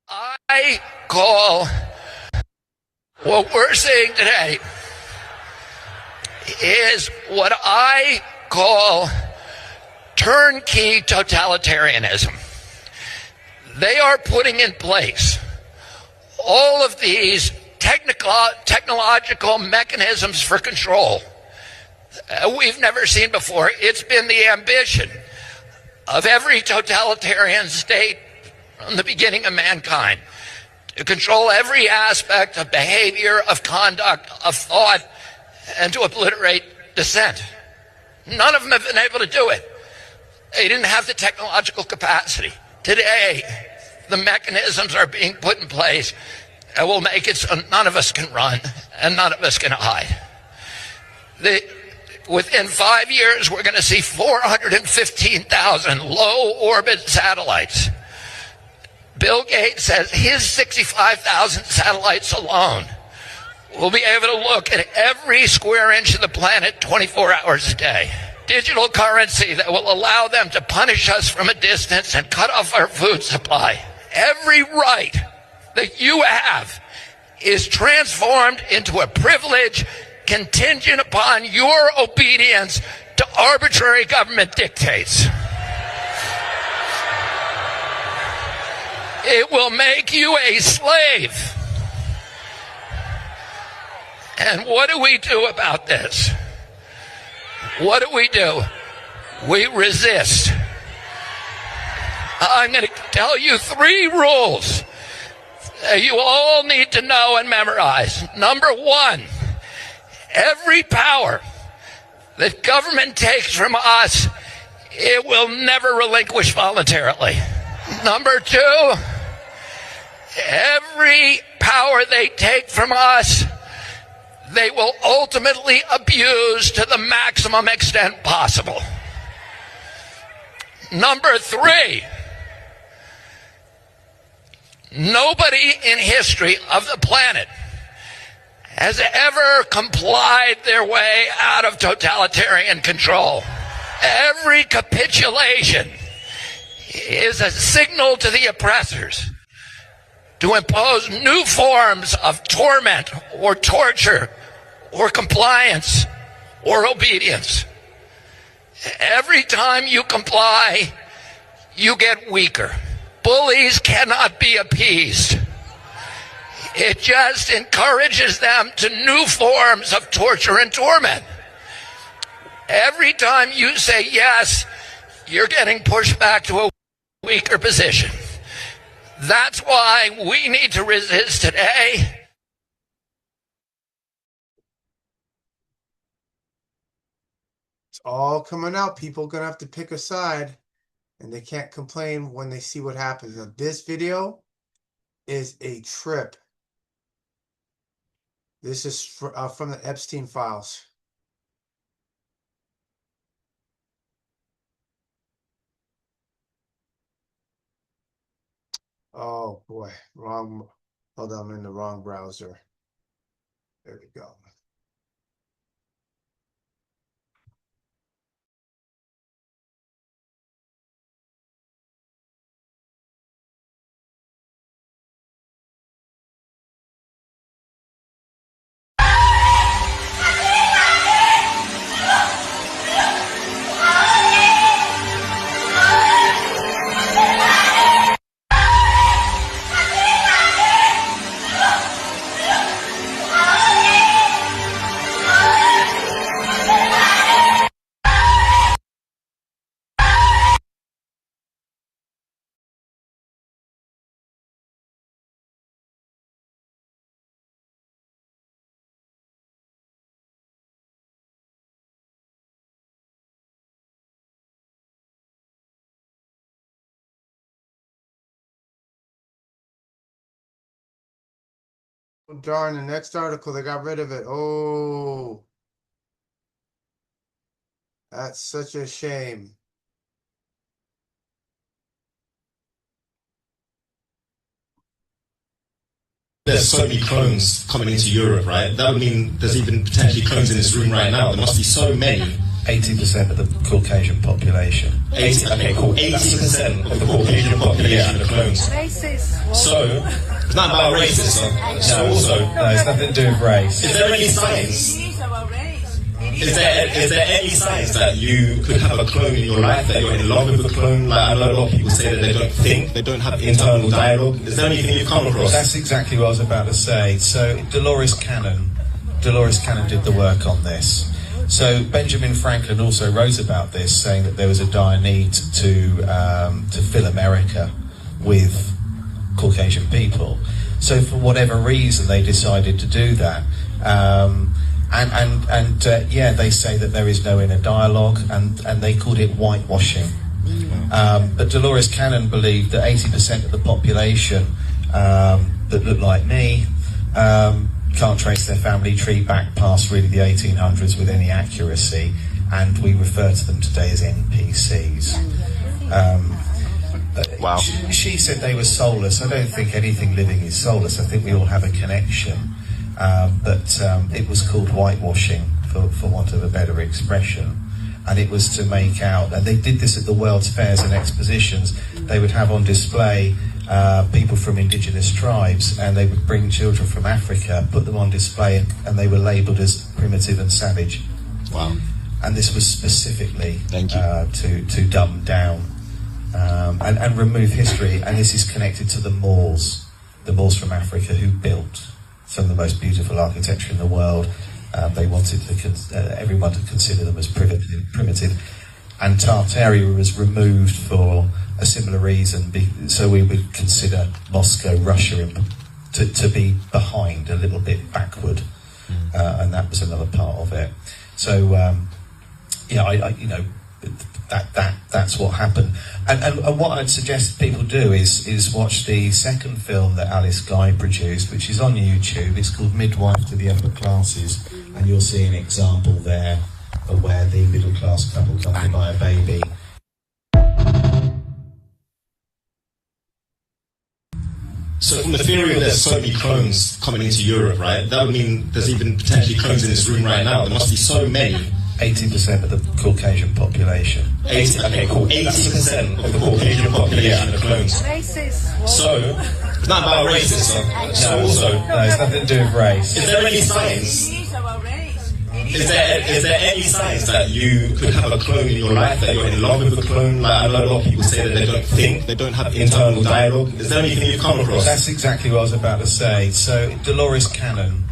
I call what we're seeing today is what I call turnkey totalitarianism. They are putting in place all of these technological mechanisms for control we've never seen before. It's been the ambition of every totalitarian state from the beginning of mankind to control every aspect of behavior, of conduct, of thought, and to obliterate dissent. None of them have been able to do it. They didn't have the technological capacity. Today, the mechanisms are being put in place that will make it so none of us can run and none of us can hide. Within 5 years, we're going to see 415,000 low-orbit satellites. Bill Gates says his 65,000 satellites alone will be able to look at every square inch of the planet 24 hours a day. digital currency that will allow them to punish us from a distance and cut off our food supply. Every right that you have is transformed into a privilege contingent upon your obedience to arbitrary government dictates. It will make you a slave. And what do we do about this? What do? We resist. I'm going to tell you 3 rules that you all need to know and memorize. Number 1, every power that government takes from us, it will never relinquish voluntarily. Number 2, every power they take from us, they will ultimately abuse to the maximum extent possible. Number 3, nobody in history of the planet has ever complied their way out of totalitarian control. Every capitulation is a signal to the oppressors to impose new forms of torment or torture or compliance or obedience. Every time you comply, you get weaker. Bullies cannot be appeased. It just encourages them to new forms of torture and torment. Every time you say yes, you're getting pushed back to a weaker position. That's why we need to resist today. It's all coming out. People are going to have to pick a side, and they can't complain when they see what happens. Now, this video is a trip. This is from the Epstein files. Oh boy, wrong. Hold on, I'm in the wrong browser. There we go. Oh, darn, the next article, they got rid of it. Oh, that's such a shame. There's so many clones coming into Europe, right? That would mean there's even potentially clones in this room right now. There must be so many. 80% of the Caucasian population. 80% of the Caucasian population are clones. Racist. So, it's not about racism. No, it's nothing to do with race. Is there any science? Is there any science that you could have a clone in your life, that you're in love with a clone? Like, I know a lot of people say that they don't think, they don't have internal dialogue. Is there anything you've come across? That's exactly what I was about to say. So Dolores Cannon did the work on this. So Benjamin Franklin also wrote about this, saying that there was a dire need to fill America with Caucasian people. So for whatever reason, they decided to do that. They say that there is no inner dialogue, and they called it whitewashing. But Dolores Cannon believed that 80% of the population that look like me can't trace their family tree back past really the 1800s with any accuracy, and we refer to them today as NPCs. Wow. She said they were soulless. I don't think anything living is soulless. I think we all have a connection. But it was called whitewashing, for want of a better expression. and it was to make out, and they did this at the World's Fairs and expositions, they would have on display people from indigenous tribes, and they would bring children from Africa, put them on display, and they were labelled as primitive and savage. Wow. And this was specifically to dumb down and remove history, and this is connected to the Moors from Africa, who built some of the most beautiful architecture in the world. They wanted everyone to consider them as primitive. And Tartaria was removed for a similar reason, so we would consider Moscow, Russia, to be behind, a little bit backward, and that was another part of it. So, that's what happened. And what I'd suggest people do is watch the second film that Alice Guy produced, which is on YouTube. It's called Midwife to the Upper Classes, and you'll see an example there of where the middle class couple come to buy a baby. So from the theory that there's so many clones coming into Europe, right, that would mean there's even potentially clones in this room right now. There must be so many. 80% of the Caucasian population. 80% of the Caucasian population are clones. So, it's not about race, so also... No, it's nothing to do with race. Is there any science? Is there any science that you could have a clone in your life, that you're in love with a clone? Like, I know a lot of people say that they don't think, they don't have internal dialogue. Is there anything you've come across? That's exactly what I was about to say. So Dolores Cannon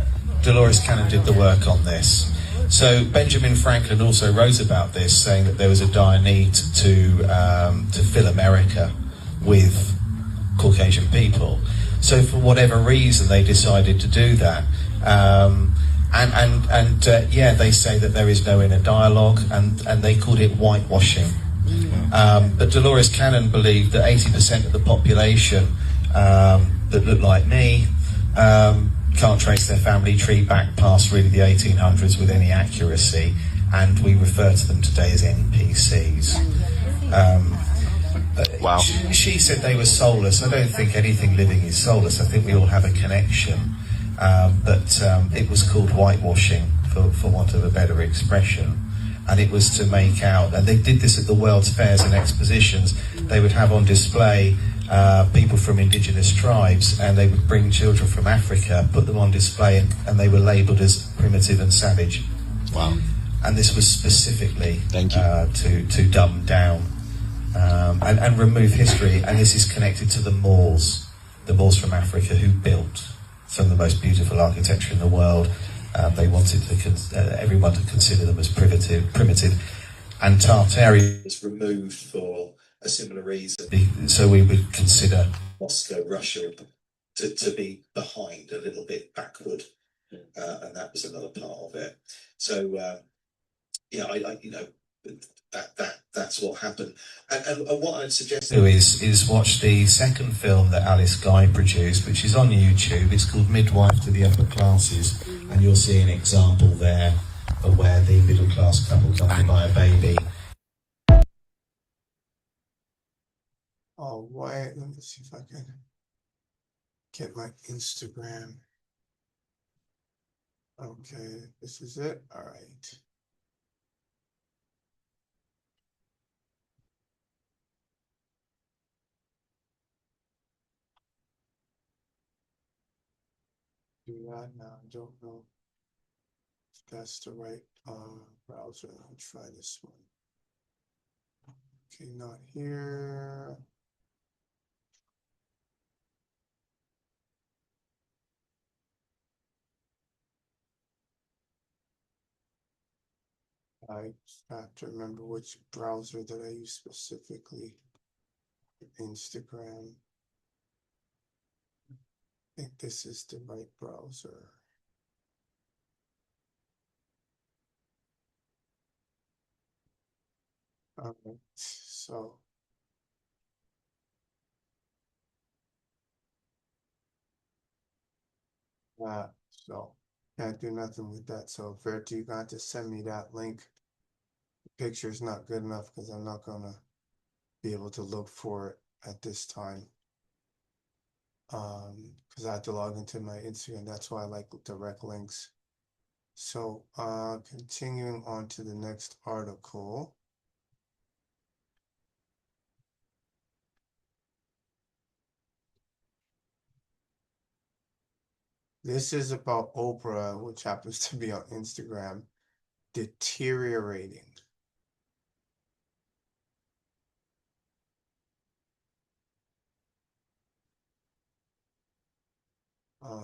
did the work on this. So Benjamin Franklin also wrote about this, saying that there was a dire need to fill America with Caucasian people. So for whatever reason, they decided to do that. They say that there is no inner dialogue, and they called it whitewashing. But Dolores Cannon believed that 80% of the population that look like me can't trace their family tree back past really the 1800s with any accuracy, and we refer to them today as NPCs. Wow. She said they were soulless. I don't think anything living is soulless. I think we all have a connection. But it was called whitewashing, for want of a better expression. And it was to make out, and they did this at the World's Fairs and expositions, they would have on display people from indigenous tribes, and they would bring children from Africa, put them on display, and they were labelled as primitive and savage. Wow. And this was specifically to dumb down and remove history, and this is connected to the Moors from Africa, who built some of the most beautiful architecture in the world. They wanted everyone to consider them as primitive. And Tartaria was removed for a similar reason. So we would consider Moscow, Russia, to be behind, a little bit backward, and that was another part of it. So that's what happened. And what I'd suggest is watch the second film that Alice Guy produced, which is on YouTube. It's called Midwife to the Upper Classes, and you'll see an example there of where the middle class couple come to buy a baby. Oh, wait, let me see if I can get my Instagram. Okay, this is it. All right. Do that now. I don't know if that's the right browser. I'll try this one. Okay, not here. I have to remember which browser that I use specifically. Instagram. I think this is the right browser. All right, so can't do nothing with that. So Verity, you're going to send me that link. The picture is not good enough because I'm not gonna be able to look for it at this time. Because I have to log into my Instagram. That's why I like direct links. So, continuing on to the next article. This is about Oprah, which happens to be on Instagram, deteriorating.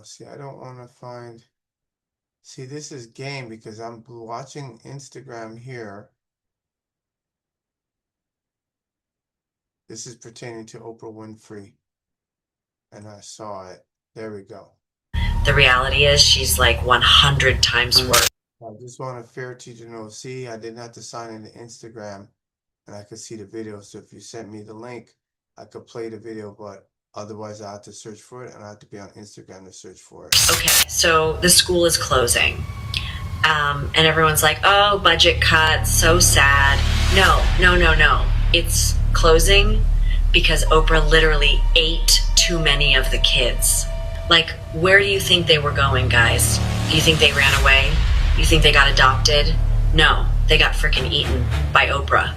See, I don't want to find. See, this is game because I'm watching Instagram here. This is pertaining to Oprah Winfrey. And I saw it. There we go. The reality is she's like 100 times worse. I just want a fair teacher to know. See, I didn't have to sign into Instagram and I could see the video. So if you sent me the link, I could play the video, but otherwise I have to search for it and I have to be on Instagram to search for it. Okay, so the school is closing. And everyone's like, oh, budget cuts, so sad. No. It's closing because Oprah literally ate too many of the kids. Like, where do you think they were going, guys? Do you think they ran away? You think they got adopted? No, they got freaking eaten by Oprah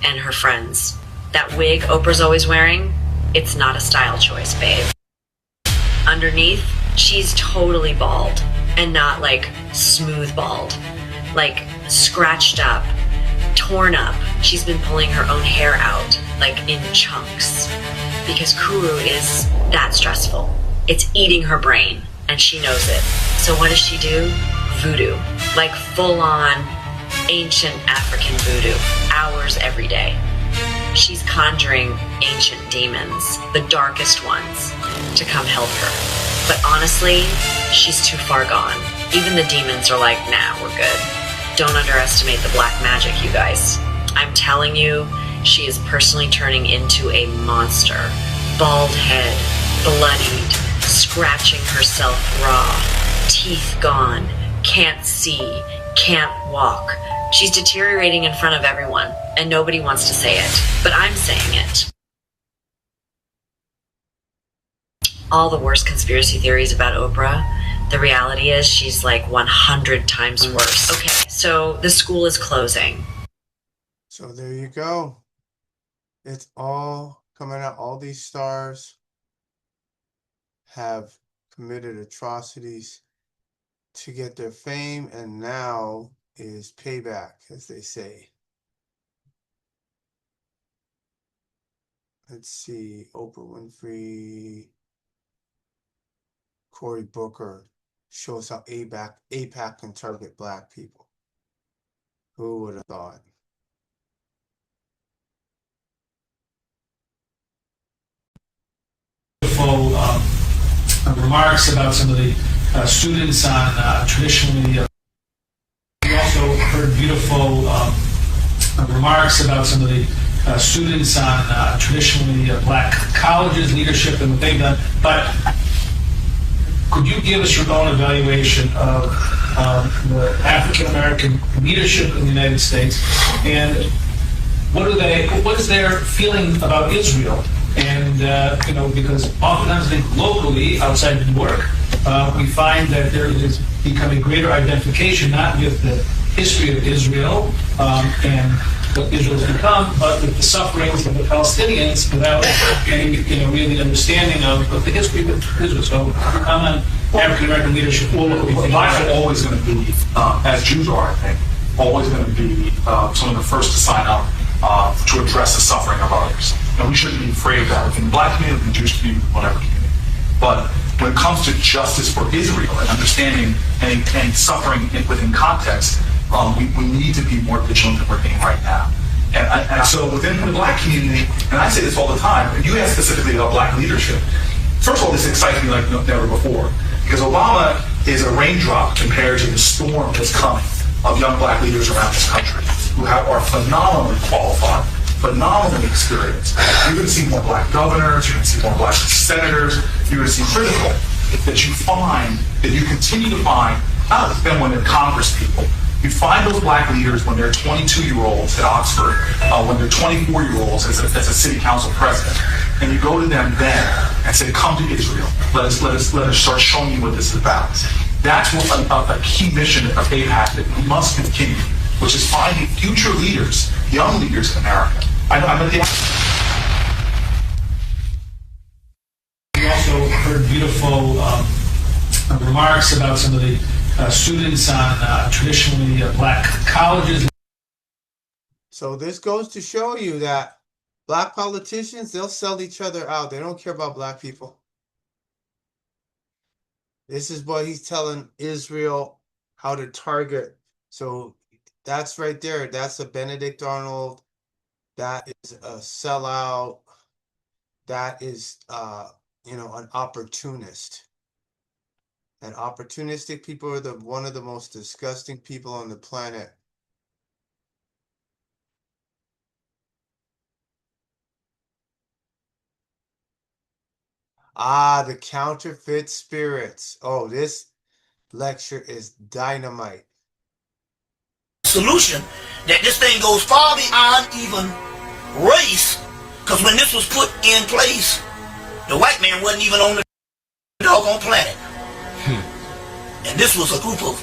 and her friends. That wig Oprah's always wearing, it's not a style choice, babe. Underneath, she's totally bald and not like smooth bald, like scratched up, torn up. She's been pulling her own hair out, like in chunks, because Kuru is that stressful. It's eating her brain, and she knows it. So what does she do? Voodoo. Like full-on ancient African voodoo. Hours every day. She's conjuring ancient demons, the darkest ones, to come help her. But honestly, she's too far gone. Even the demons are like, nah, we're good. Don't underestimate the black magic, you guys. I'm telling you, she is personally turning into a monster. Bald head, bloodied, scratching herself raw, teeth gone, can't see, can't walk. She's deteriorating in front of everyone, and nobody wants to say it, but I'm saying it. All the worst conspiracy theories about Oprah, the reality is she's like 100 times worse. Okay, so the school is closing. So there you go. It's all coming out. All these stars have committed atrocities to get their fame, and now is payback, as they say. Let's see, Oprah Winfrey, Cory Booker shows how AIPAC can target black people. Who would have thought? Remarks about some of the students on traditionally. We also heard beautiful remarks about some of the students on traditionally black colleges, leadership, and what they've done. But could you give us your own evaluation of the African American leadership in the United States, and what is their feeling about Israel? And because oftentimes I think locally, outside of New York, we find that there is becoming greater identification not with the history of Israel and what Israel has become, but with the sufferings of the Palestinians without any really understanding of the history of Israel. So comment on African American leadership. Well, blacks are always going to be, as Jews are, I think, always going to be some of the first to sign up to address the suffering of others. And we shouldn't be afraid of that within the black community, the Jewish community, whatever community. But when it comes to justice for Israel and understanding and suffering within context, we need to be more vigilant than we're being right now. And so within the black community, and I say this all the time, and you ask specifically about black leadership, first of all, this excites me like never before, because Obama is a raindrop compared to the storm that's coming of young black leaders around this country who are phenomenally qualified, phenomenally experienced. You're going to see more black governors, you're going to see more black senators, you're going to see critical that you continue to find, not just them when they're Congress people, you find those black leaders when they're 22-year-olds at Oxford, when they're 24-year-olds as a city council president, and you go to them then and say, come to Israel, let us start showing you what this is about. That's what a key mission of APAC that we must continue, which is finding future leaders, young leaders in America. We also heard beautiful remarks about some of the students on traditionally black colleges. So this goes to show you that black politicians, they'll sell each other out. They don't care about black people. This is what he's telling Israel how to target. So that's right there. That's a Benedict Arnold. That is a sellout. That is, an opportunist. And opportunistic people are one of the most disgusting people on the planet. The counterfeit spirits. Oh, this lecture is dynamite. Solution that this thing goes far beyond even race, because when this was put in place, the white man wasn't even on the doggone planet. And this was a group of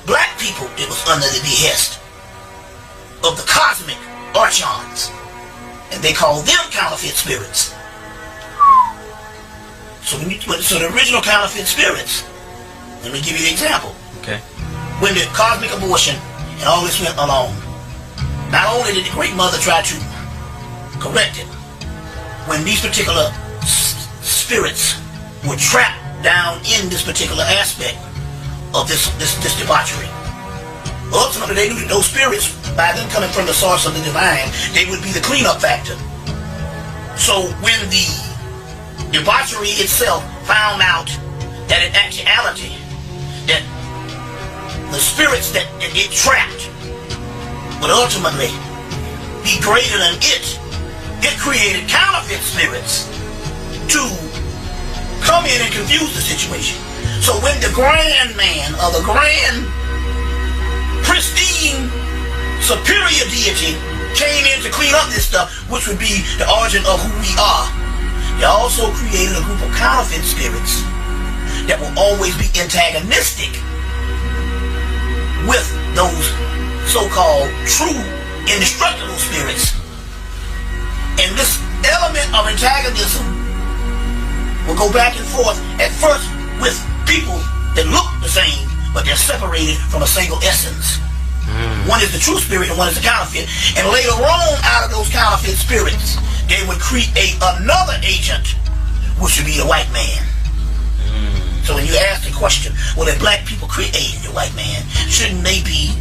black people that was under the behest of the cosmic archons, and they called them counterfeit spirits. So the original counterfeit spirits, let me give you the example. Okay. When the cosmic abortion and all this went along, not only did the Great Mother try to correct it, when these particular spirits were trapped down in this particular aspect of this debauchery, ultimately they knew that those spirits, by them coming from the source of the divine, they would be the cleanup factor. So when the debauchery itself found out that in actuality that the spirits that get trapped would ultimately be greater than it created counterfeit spirits to come in and confuse the situation. So when the grand man or the grand pristine superior deity came in to clean up this stuff, which would be the origin of who we are, they also created a group of counterfeit spirits that will always be antagonistic with those so-called true indestructible spirits. And this element of antagonism will go back and forth at first with people that look the same, but they're separated from a single essence. One is the true spirit and one is the counterfeit. And later on, out of those counterfeit spirits, they would create another agent, which would be the white man. So when you ask the question, well, if black people created the white man, shouldn't they be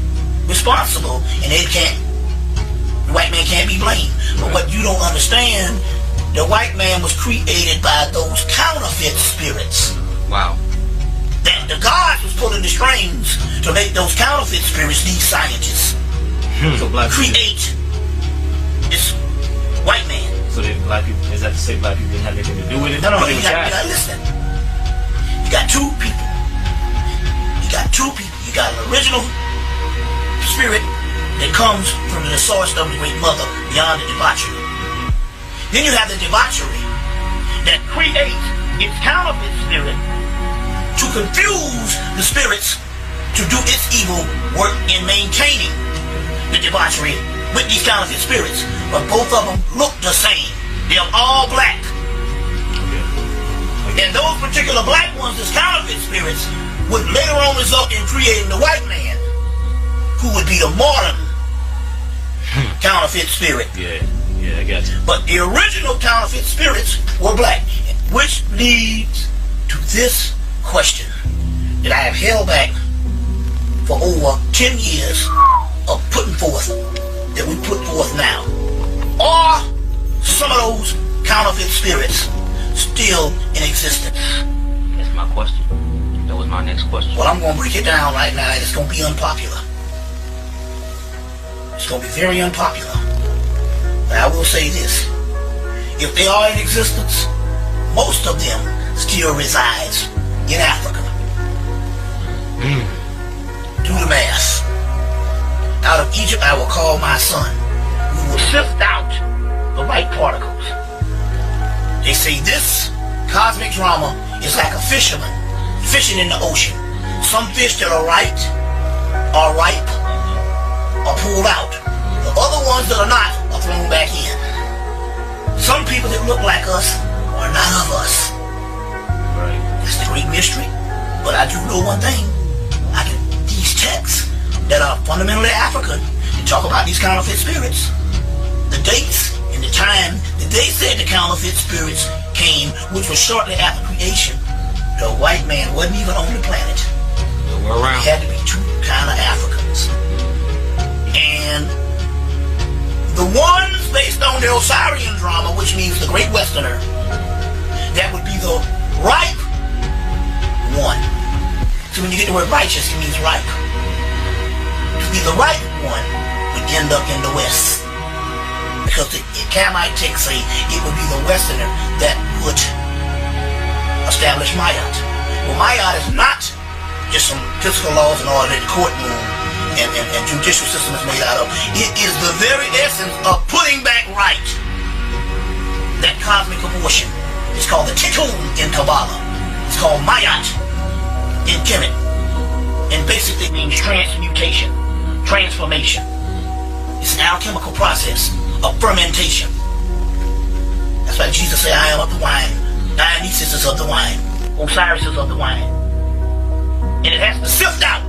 responsible? And the white man can't be blamed. But what you don't understand, the white man was created by those counterfeit spirits. Wow. That the gods was pulling the strings to make those counterfeit spirits, these scientists, So black create this white man. So then black people, is that to say black people didn't have anything to do with it? No, you gotta listen. You got two people. You got an original spirit that comes from the source of the Great Mother beyond the debauchery. Then you have the debauchery that creates its counterfeit spirit to confuse the spirits to do its evil work in maintaining the debauchery with these counterfeit spirits. But both of them look the same. They're all black. And those particular black ones, as counterfeit spirits, would later on result in creating the white man, who would be the modern counterfeit spirit. Yeah, I got you. But the original counterfeit spirits were black, which leads to this question that I have held back for over 10 years of putting forth, that we put forth now. Are some of those counterfeit spirits still in existence? That's my question. That was my next question. Well, I'm going to break it down right now, and it's going to be unpopular. It's going to be very unpopular. But I will say this. If they are in existence, most of them still resides in Africa. Do the math. Out of Egypt I will call my son. We will sift out the right particles. They say this cosmic drama is like a fisherman fishing in the ocean, some fish that are ripe are pulled out. The other ones that are not are thrown back in. Some people that look like us are not of us. That's the great mystery. But I do know one thing. These texts that are fundamentally African, they talk about these counterfeit spirits. The dates and the time that they said the counterfeit spirits came, which was shortly after creation, the white man wasn't even on the planet. It had to be two kind of Africans. And the ones based on the Osirian drama, which means the Great Westerner, that would be the ripe one. So when you get the word righteous, it means ripe. To be the ripe one would end up in the West. Because the Camite texts say it would be the Westerner that would establish Mayat. Well, Mayat is not just some physical laws and order that the courtroom and judicial system is made out of. It is the very essence of putting back right. That cosmic abortion is called the Tikkun in Kabbalah. It's called Mayat in Kemet. And basically means transmutation, transformation. It's an alchemical process of fermentation. That's why Jesus said, I am of the wine. Dionysus is of the wine. Osiris is of the wine. And it has to sift out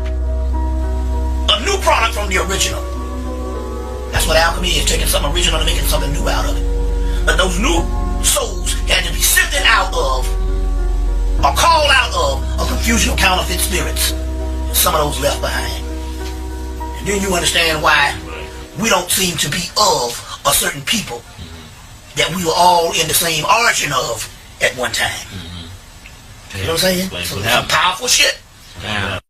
a new product from the original. That's what alchemy is, taking something original and making something new out of it. But those new souls had to be sifted out of, or called out of, a confusion of counterfeit spirits. And some of those left behind. And then you understand why we don't seem to be of a certain people that we were all in the same origin of at one time. You know what I'm saying? Some powerful shit. Yeah.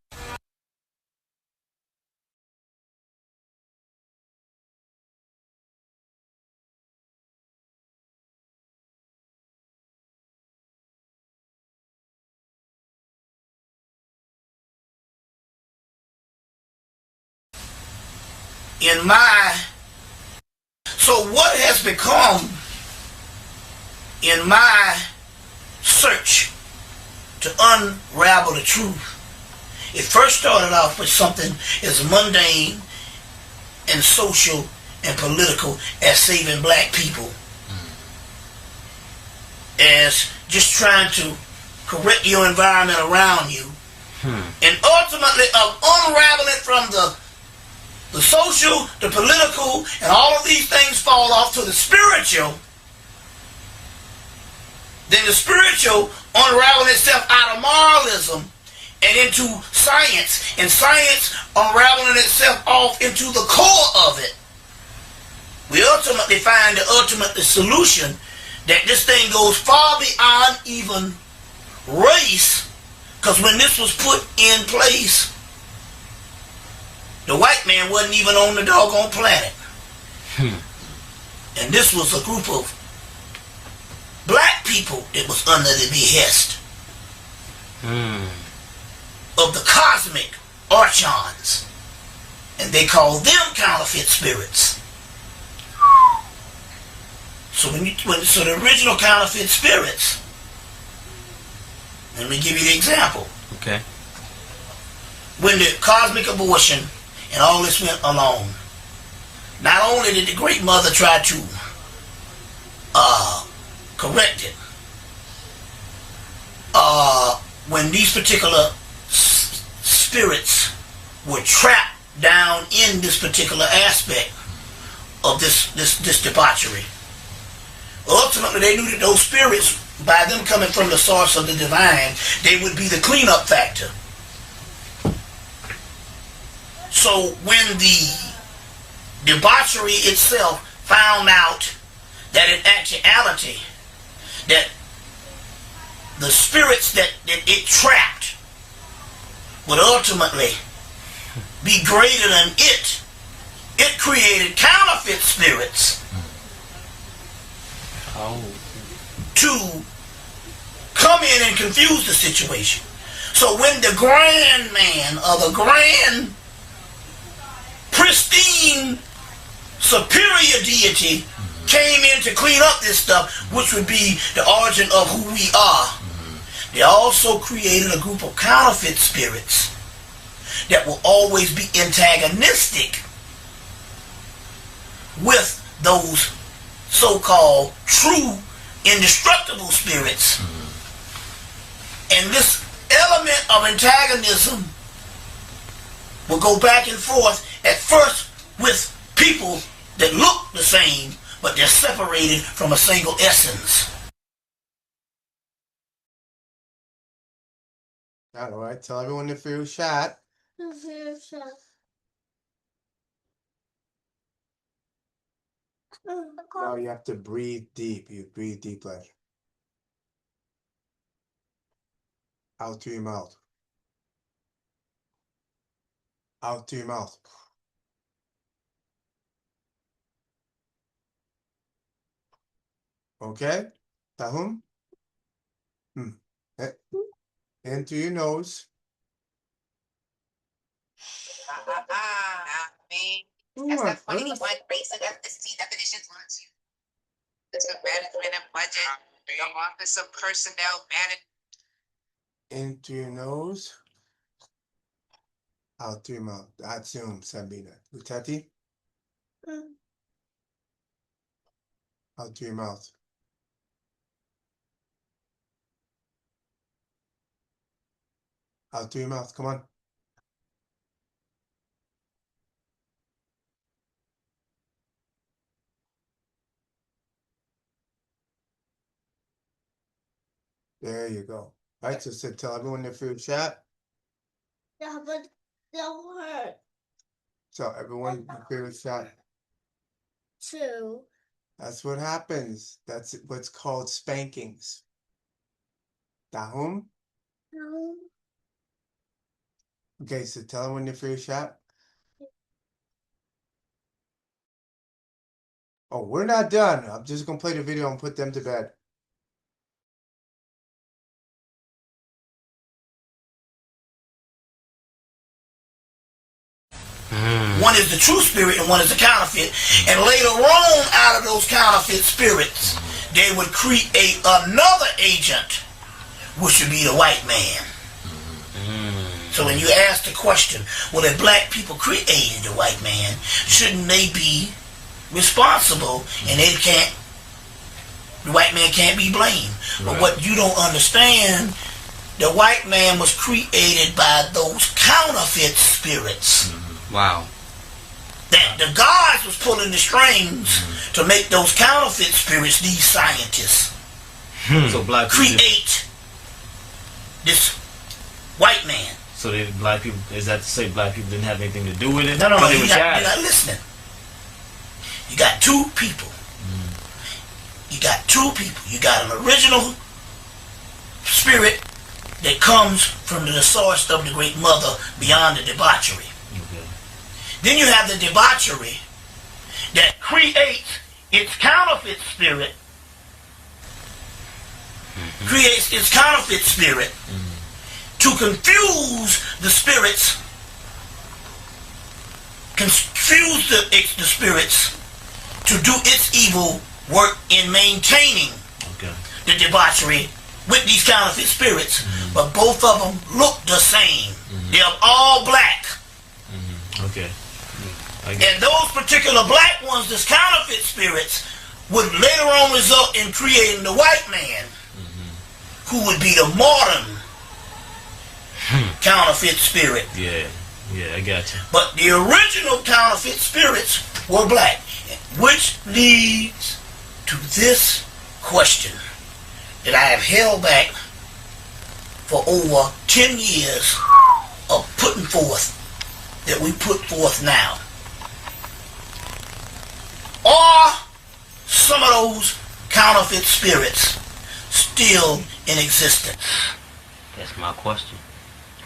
So what has become in my search to unravel the truth? It first started off with something as mundane and social and political as saving black people, as just trying to correct your environment around you, and ultimately of unraveling it from the social, the political, and all of these things fall off to the spiritual. Then the spiritual unraveling itself out of moralism and into science, and science unraveling itself off into the core of it. We ultimately find the ultimate solution that this thing goes far beyond even race, because when this was put in place, the white man wasn't even on the doggone planet. And this was a group of black people that was under the behest of the cosmic archons. And they called them counterfeit spirits. So so the original counterfeit spirits, let me give you the example. Okay. When the cosmic abortion and all this went along, not only did the Great Mother try to correct it, when these particular spirits were trapped down in this particular aspect of this debauchery, ultimately they knew that those spirits, by them coming from the source of the divine, they would be the cleanup factor. So when the debauchery itself found out that in actuality that the spirits that it trapped would ultimately be greater than it created counterfeit spirits to come in and confuse the situation. So when the grand man or the grand pristine superior deity came in to clean up this stuff, which would be the origin of who we are, they also created a group of counterfeit spirits that will always be antagonistic with those so-called true indestructible spirits. And this element of antagonism will go back and forth at first with people that look the same, but they're separated from a single essence. All right, tell everyone to feel shot. Now you have to breathe deep. You breathe deeply. Out through your mouth. Out through your mouth. Okay? Tahum? In through your nose. That's that funny one race and ethnicity definitions launch you. It's a management and budget, the office of personnel management. In through your nose. Out through your mouth. Atsum, Sabina. Lutati? Out through your mouth. Out through your mouth. Come on. There you go. All right, so tell everyone their food chat. Yeah, but they'll hurt So everyone their food chat. too. That's what happens. That's what's called spankings. Tahum? No. Okay, so tell everyone their food chat. Oh, we're not done. I'm just gonna play the video and put them to bed. One is the true spirit and one is the counterfeit. And later on, out of those counterfeit spirits, they would create another agent, which would be the white man. So when you ask the question, well, if black people created the white man, shouldn't they be responsible? And the white man can't be blamed. But what you don't understand, the white man was created by those counterfeit spirits. Wow. That the gods was pulling the strings to make those counterfeit spirits, these scientists, So black people create this white man. So black people, is that to say black people didn't have anything to do with it? No, They you're were not listening. You got two people. You got two people. You got an original spirit that comes from the source of the great mother beyond the debauchery. Then you have the debauchery that creates its counterfeit spirit, creates its counterfeit spirit to confuse the spirits, confuse the spirits to do its evil work in maintaining the debauchery with these counterfeit spirits. But both of them look the same. They're all black. Okay. And those particular black ones, these counterfeit spirits, would later on result in creating the white man, who would be the modern counterfeit spirit. Yeah, I got you. But the original counterfeit spirits were black, which leads to this question that I have held back for over 10 years of putting forth, that we put forth now. Are some of those counterfeit spirits still in existence? That's my question.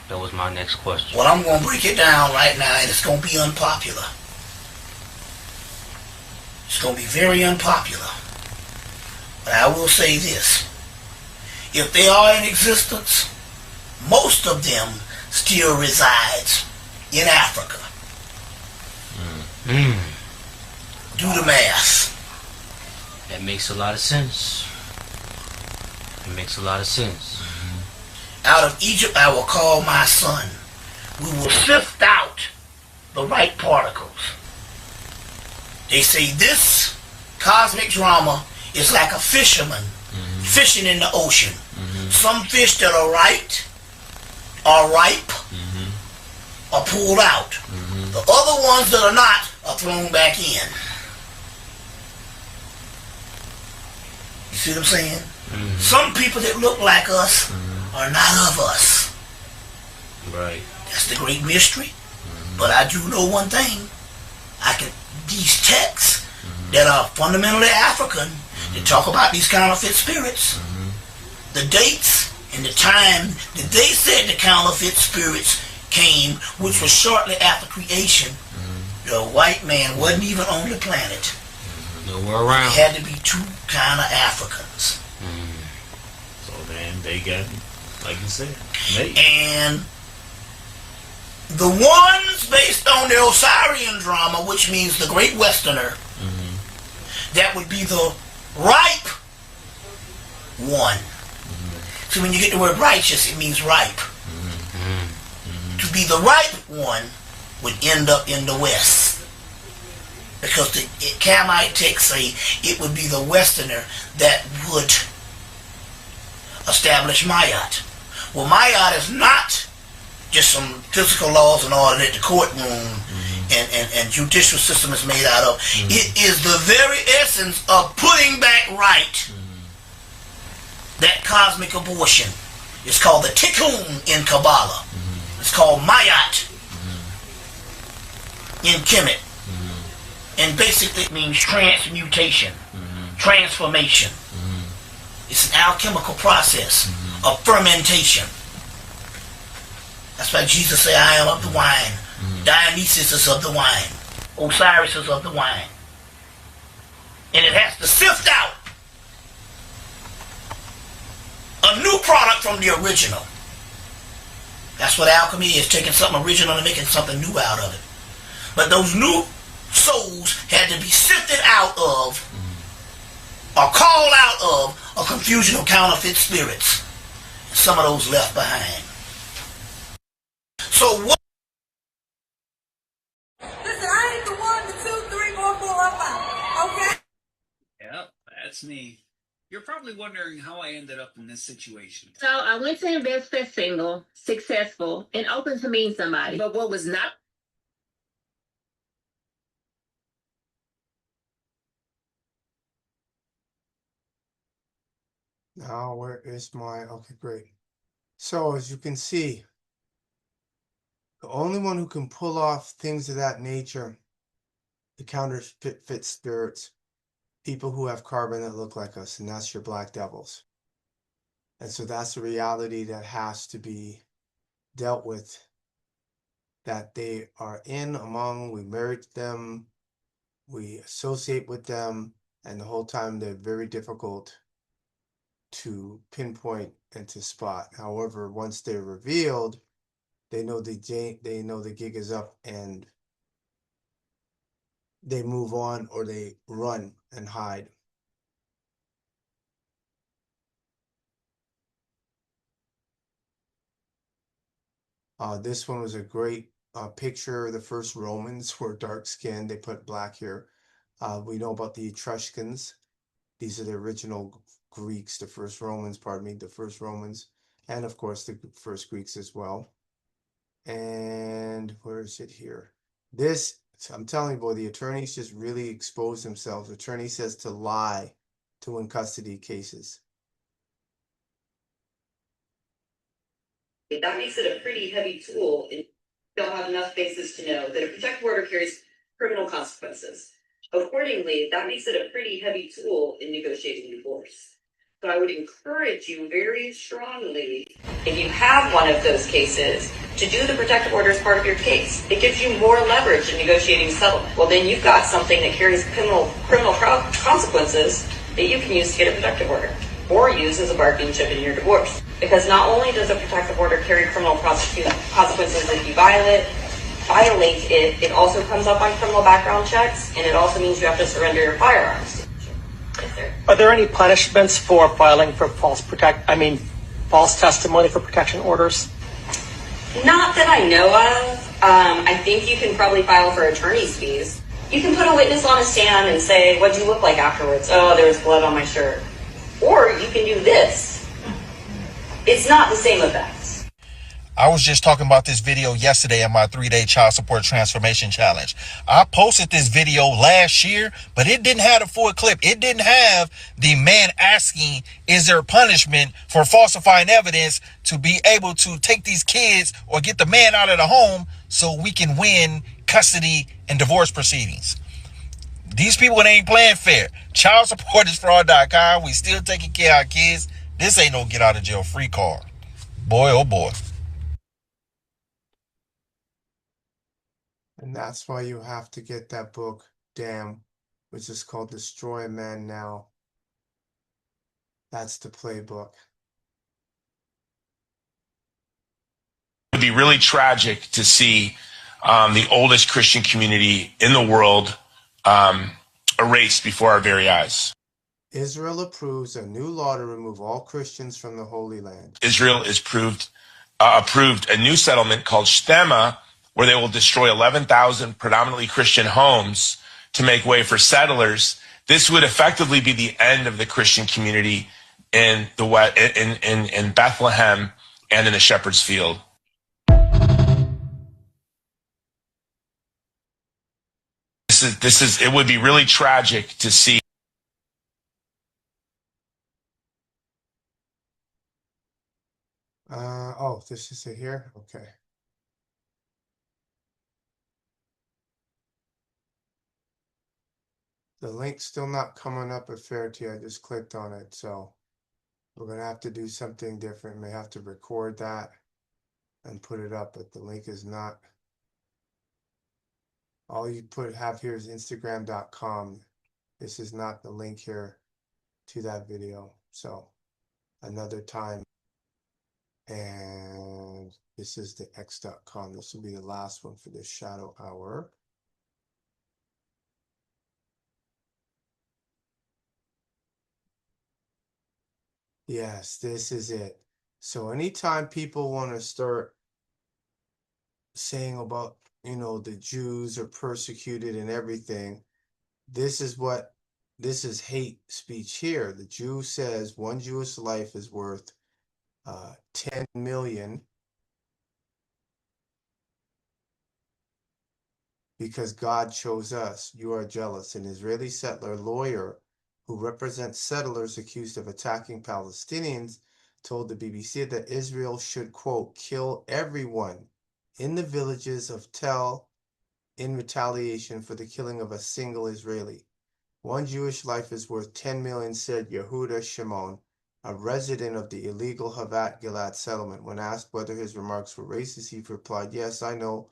That was my next question. Well, I'm going to break it down right now, and it's going to be unpopular. It's going to be very unpopular. But I will say this. If they are in existence, most of them still resides in Africa. Do the math. That makes a lot of sense. It makes a lot of sense. Out of Egypt I will call my son, we will sift out the right particles. They say this cosmic drama is like a fisherman fishing in the ocean. Some fish that are ripe are pulled out. The other ones that are not are thrown back in. You see what I'm saying? Some people that look like us are not of us. Right. That's the great mystery. But I do know one thing. These texts that are fundamentally African, that talk about these counterfeit spirits, the dates and the time that they said the counterfeit spirits came, which was shortly after creation, the white man wasn't even on the planet. Nowhere around. It had to be two kind of Africans. So then they got, like you said, made. And the ones based on the Osirian drama, which means the Great Westerner, that would be the ripe one. So when you get the word righteous, it means ripe. To be the ripe one would end up in the West. Because the Kamite texts say it would be the Westerner that would establish Mayat. Well, Mayat is not just some physical laws and order that the courtroom and judicial system is made out of. It is the very essence of putting back right that cosmic abortion. It's called the tikkun in Kabbalah. It's called Mayat in Kemet. And basically it means transmutation, transformation. It's an alchemical process of fermentation. That's why Jesus said, I am of the wine. Dionysus is of the wine. Osiris is of the wine. And it has to sift out a new product from the original. That's what alchemy is, taking something original and making something new out of it. But those new souls had to be sifted out of or called out of a confusion of counterfeit spirits. And some of those left behind. So what? Listen, I ain't the 1, the 2, 3, 4, 5, okay? Yep, that's me. You're probably wondering how I ended up in this situation. So I went to invest as single, successful, and open to meet somebody. But what was not Now, where is my, okay, great. So as you can see, the only one who can pull off things of that nature, the counterfeit spirits, people who have carbon that look like us, and that's your black devils. And so that's the reality that has to be dealt with, that they are in, among, we married them, we associate with them, and the whole time they're very difficult to pinpoint and to spot. However, once they're revealed, they know the gig is up and they move on or they run and hide. This one was a great picture. The first Romans were dark skinned. They put black here. We know about the Etruscans. These are the original Greeks, the first Romans, and of course the first Greeks as well. And where is it here? This, I'm telling you, boy, the attorneys just really expose themselves. Attorney says to lie to win custody cases. That makes it a pretty heavy tool, and they'll have enough basis to know that a protective order carries criminal consequences. Accordingly, that makes it a pretty heavy tool in negotiating divorce. So I would encourage you very strongly, if you have one of those cases, to do the protective order as part of your case. It gives you more leverage in negotiating settlement. Well, then you've got something that carries criminal consequences that you can use to get a protective order, or use as a bargaining chip in your divorce. Because not only does a protective order carry criminal consequences if you violate it, it also comes up on criminal background checks, and it also means you have to surrender your firearms. Yes, sir. Are there any punishments for filing for false testimony for protection orders? Not that I know of. I think you can probably file for attorney's fees. You can put a witness on a stand and say, "What'd you look like afterwards?" "Oh, there was blood on my shirt." Or you can do this. It's not the same effects. I was just talking about this video yesterday in my 3-day child support transformation challenge. I posted this video last year, but it didn't have the full clip. It didn't have the man asking, is there punishment for falsifying evidence to be able to take these kids or get the man out of the home so we can win custody and divorce proceedings. These people ain't playing fair. Childsupportisfraud.com. We still taking care of our kids. This ain't no get out of jail free card. Boy, oh boy. And that's why you have to get that book, Damn, which is called Destroy a Man Now. That's the playbook. It would be really tragic to see the oldest Christian community in the world erased before our very eyes. Israel approves a new law to remove all Christians from the Holy Land. Israel is approved a new settlement called Shtema, where they will destroy 11,000 predominantly Christian homes to make way for settlers. This would effectively be the end of the Christian community in in Bethlehem and in the Shepherd's Field. It would be really tragic to see. Oh, this is it here? Okay. The link's still not coming up at Fairty. I just clicked on it, so we're gonna have to do something different. May have to record that and put it up, but the link is not. All you have here is Instagram.com. This is not the link here to that video. So another time. And this is the X.com. This will be the last one for this shadow hour. Yes, this is it. So anytime people want to start saying about, the Jews are persecuted and everything, this is hate speech here. The Jew says one Jewish life is worth 10 million because God chose us. You are jealous. An Israeli settler lawyer who represents settlers accused of attacking Palestinians told the BBC that Israel should, quote, kill everyone in the villages of Tel in retaliation for the killing of a single Israeli. One Jewish life is worth 10 million, said Yehuda Shimon, a resident of the illegal Havat Gilad settlement. When asked whether his remarks were racist, he replied, yes, I know,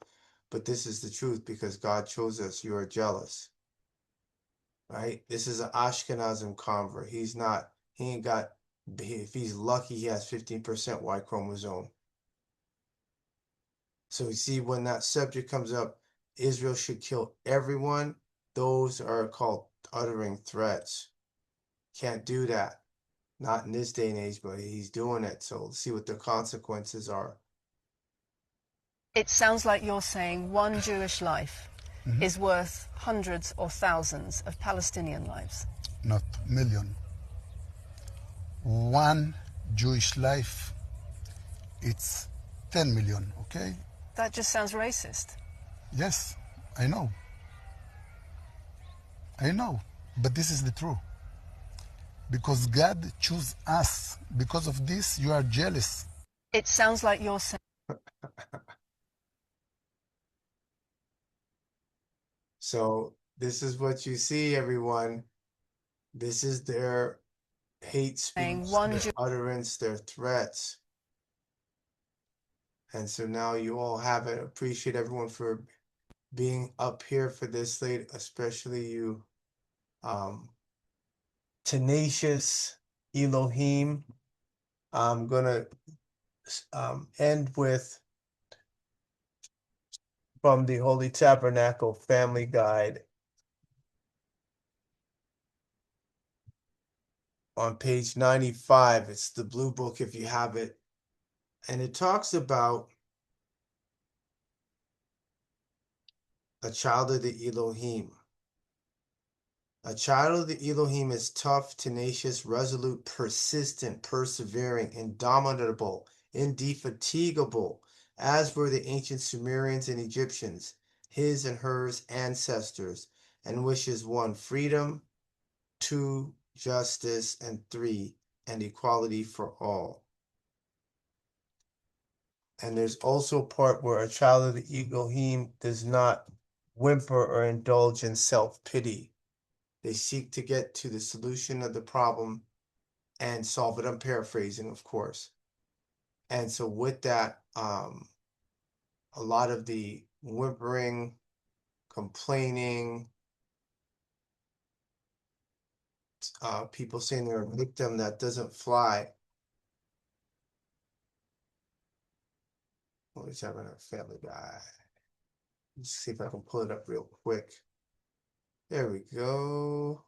but this is the truth because God chose us. You are jealous. Right? This is an Ashkenazim convert. He ain't got, if he's lucky, he has 15% Y chromosome. So you see, when that subject comes up, Israel should kill everyone. Those are called uttering threats. Can't do that. Not in this day and age, but he's doing it. So let's see what the consequences are. It sounds like you're saying one Jewish life is worth hundreds or thousands of Palestinian lives. Not million. One Jewish life, it's 10 million, okay? That just sounds racist. Yes, I know. But this is the truth. Because God chose us. Because of this, you are jealous. It sounds like you're saying. So this is what you see, everyone. This is their hate speech, their utterance, their threats. And so now you all have it. Appreciate everyone for being up here for this late, especially you, tenacious Elohim. I'm gonna end with from the Holy Tabernacle Family Guide on page 95. It's the blue book if you have it. And it talks about a child of the Elohim. A child of the Elohim is tough, tenacious, resolute, persistent, persevering, indomitable, indefatigable, as were the ancient Sumerians and Egyptians, his and hers ancestors, and wishes 1, freedom, 2, justice, and 3, and equality for all. And there's also a part where a child of the Elohim does not whimper or indulge in self-pity. They seek to get to the solution of the problem and solve it. I'm paraphrasing, of course. And so with that, a lot of the whimpering, complaining, people saying they're a victim, that doesn't fly. Oh, he's having a Family Guy. Let's see if I can pull it up real quick. There we go.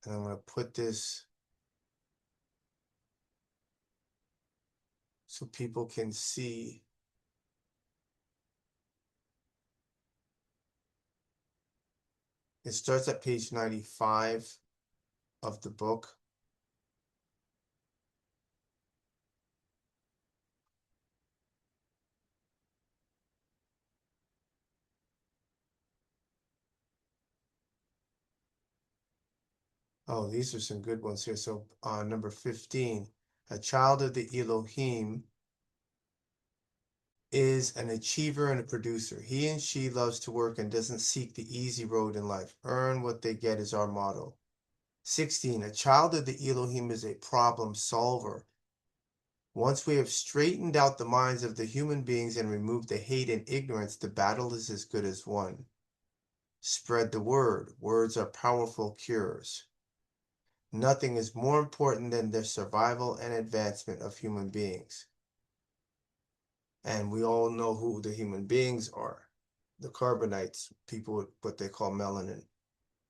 And I'm going to put this so people can see. It starts at page 95 of the book. Oh, these are some good ones here. So number 15, a child of the Elohim is an achiever and a producer. He and she loves to work and doesn't seek the easy road in life. Earn what they get is our motto. 16, a child of the Elohim is a problem solver. Once we have straightened out the minds of the human beings and removed the hate and ignorance, the battle is as good as won. Spread the word. Words are powerful cures. Nothing is more important than the survival and advancement of human beings. And we all know who the human beings are. The carbonites, people with what they call melanin.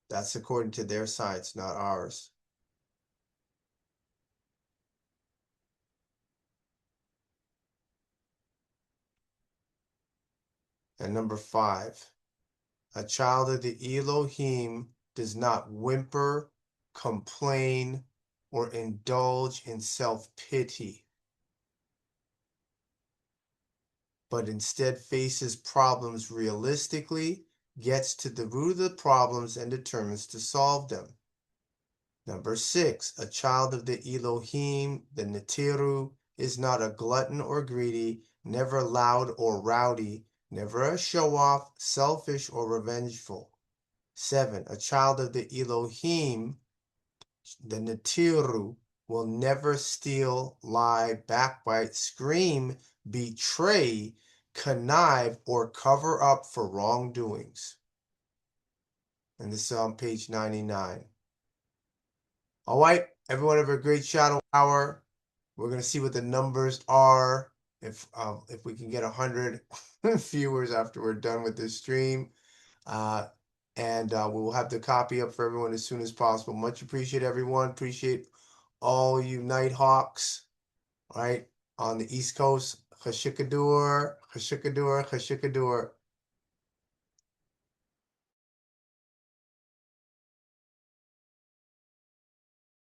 That's according to their science, not ours. And number 5, a child of the Elohim does not whimper, complain, or indulge in self-pity, but instead faces problems realistically, gets to the root of the problems, and determines to solve them. Number 6, a child of the Elohim, the Netiru, is not a glutton or greedy, never loud or rowdy, never a show-off, selfish or revengeful. 7, a child of the Elohim, the Netiru, will never steal, lie, backbite, scream, betray, connive, or cover up for wrongdoings. And this is on page 99. All right, everyone have a great shadow hour. We're going to see what the numbers are. If we can get 100 viewers after we're done with this stream. And we will have the copy up for everyone as soon as possible. Much appreciate everyone. Appreciate all you Nighthawks, right, on the East Coast. Chashikadur, chashikadur, chashikadur.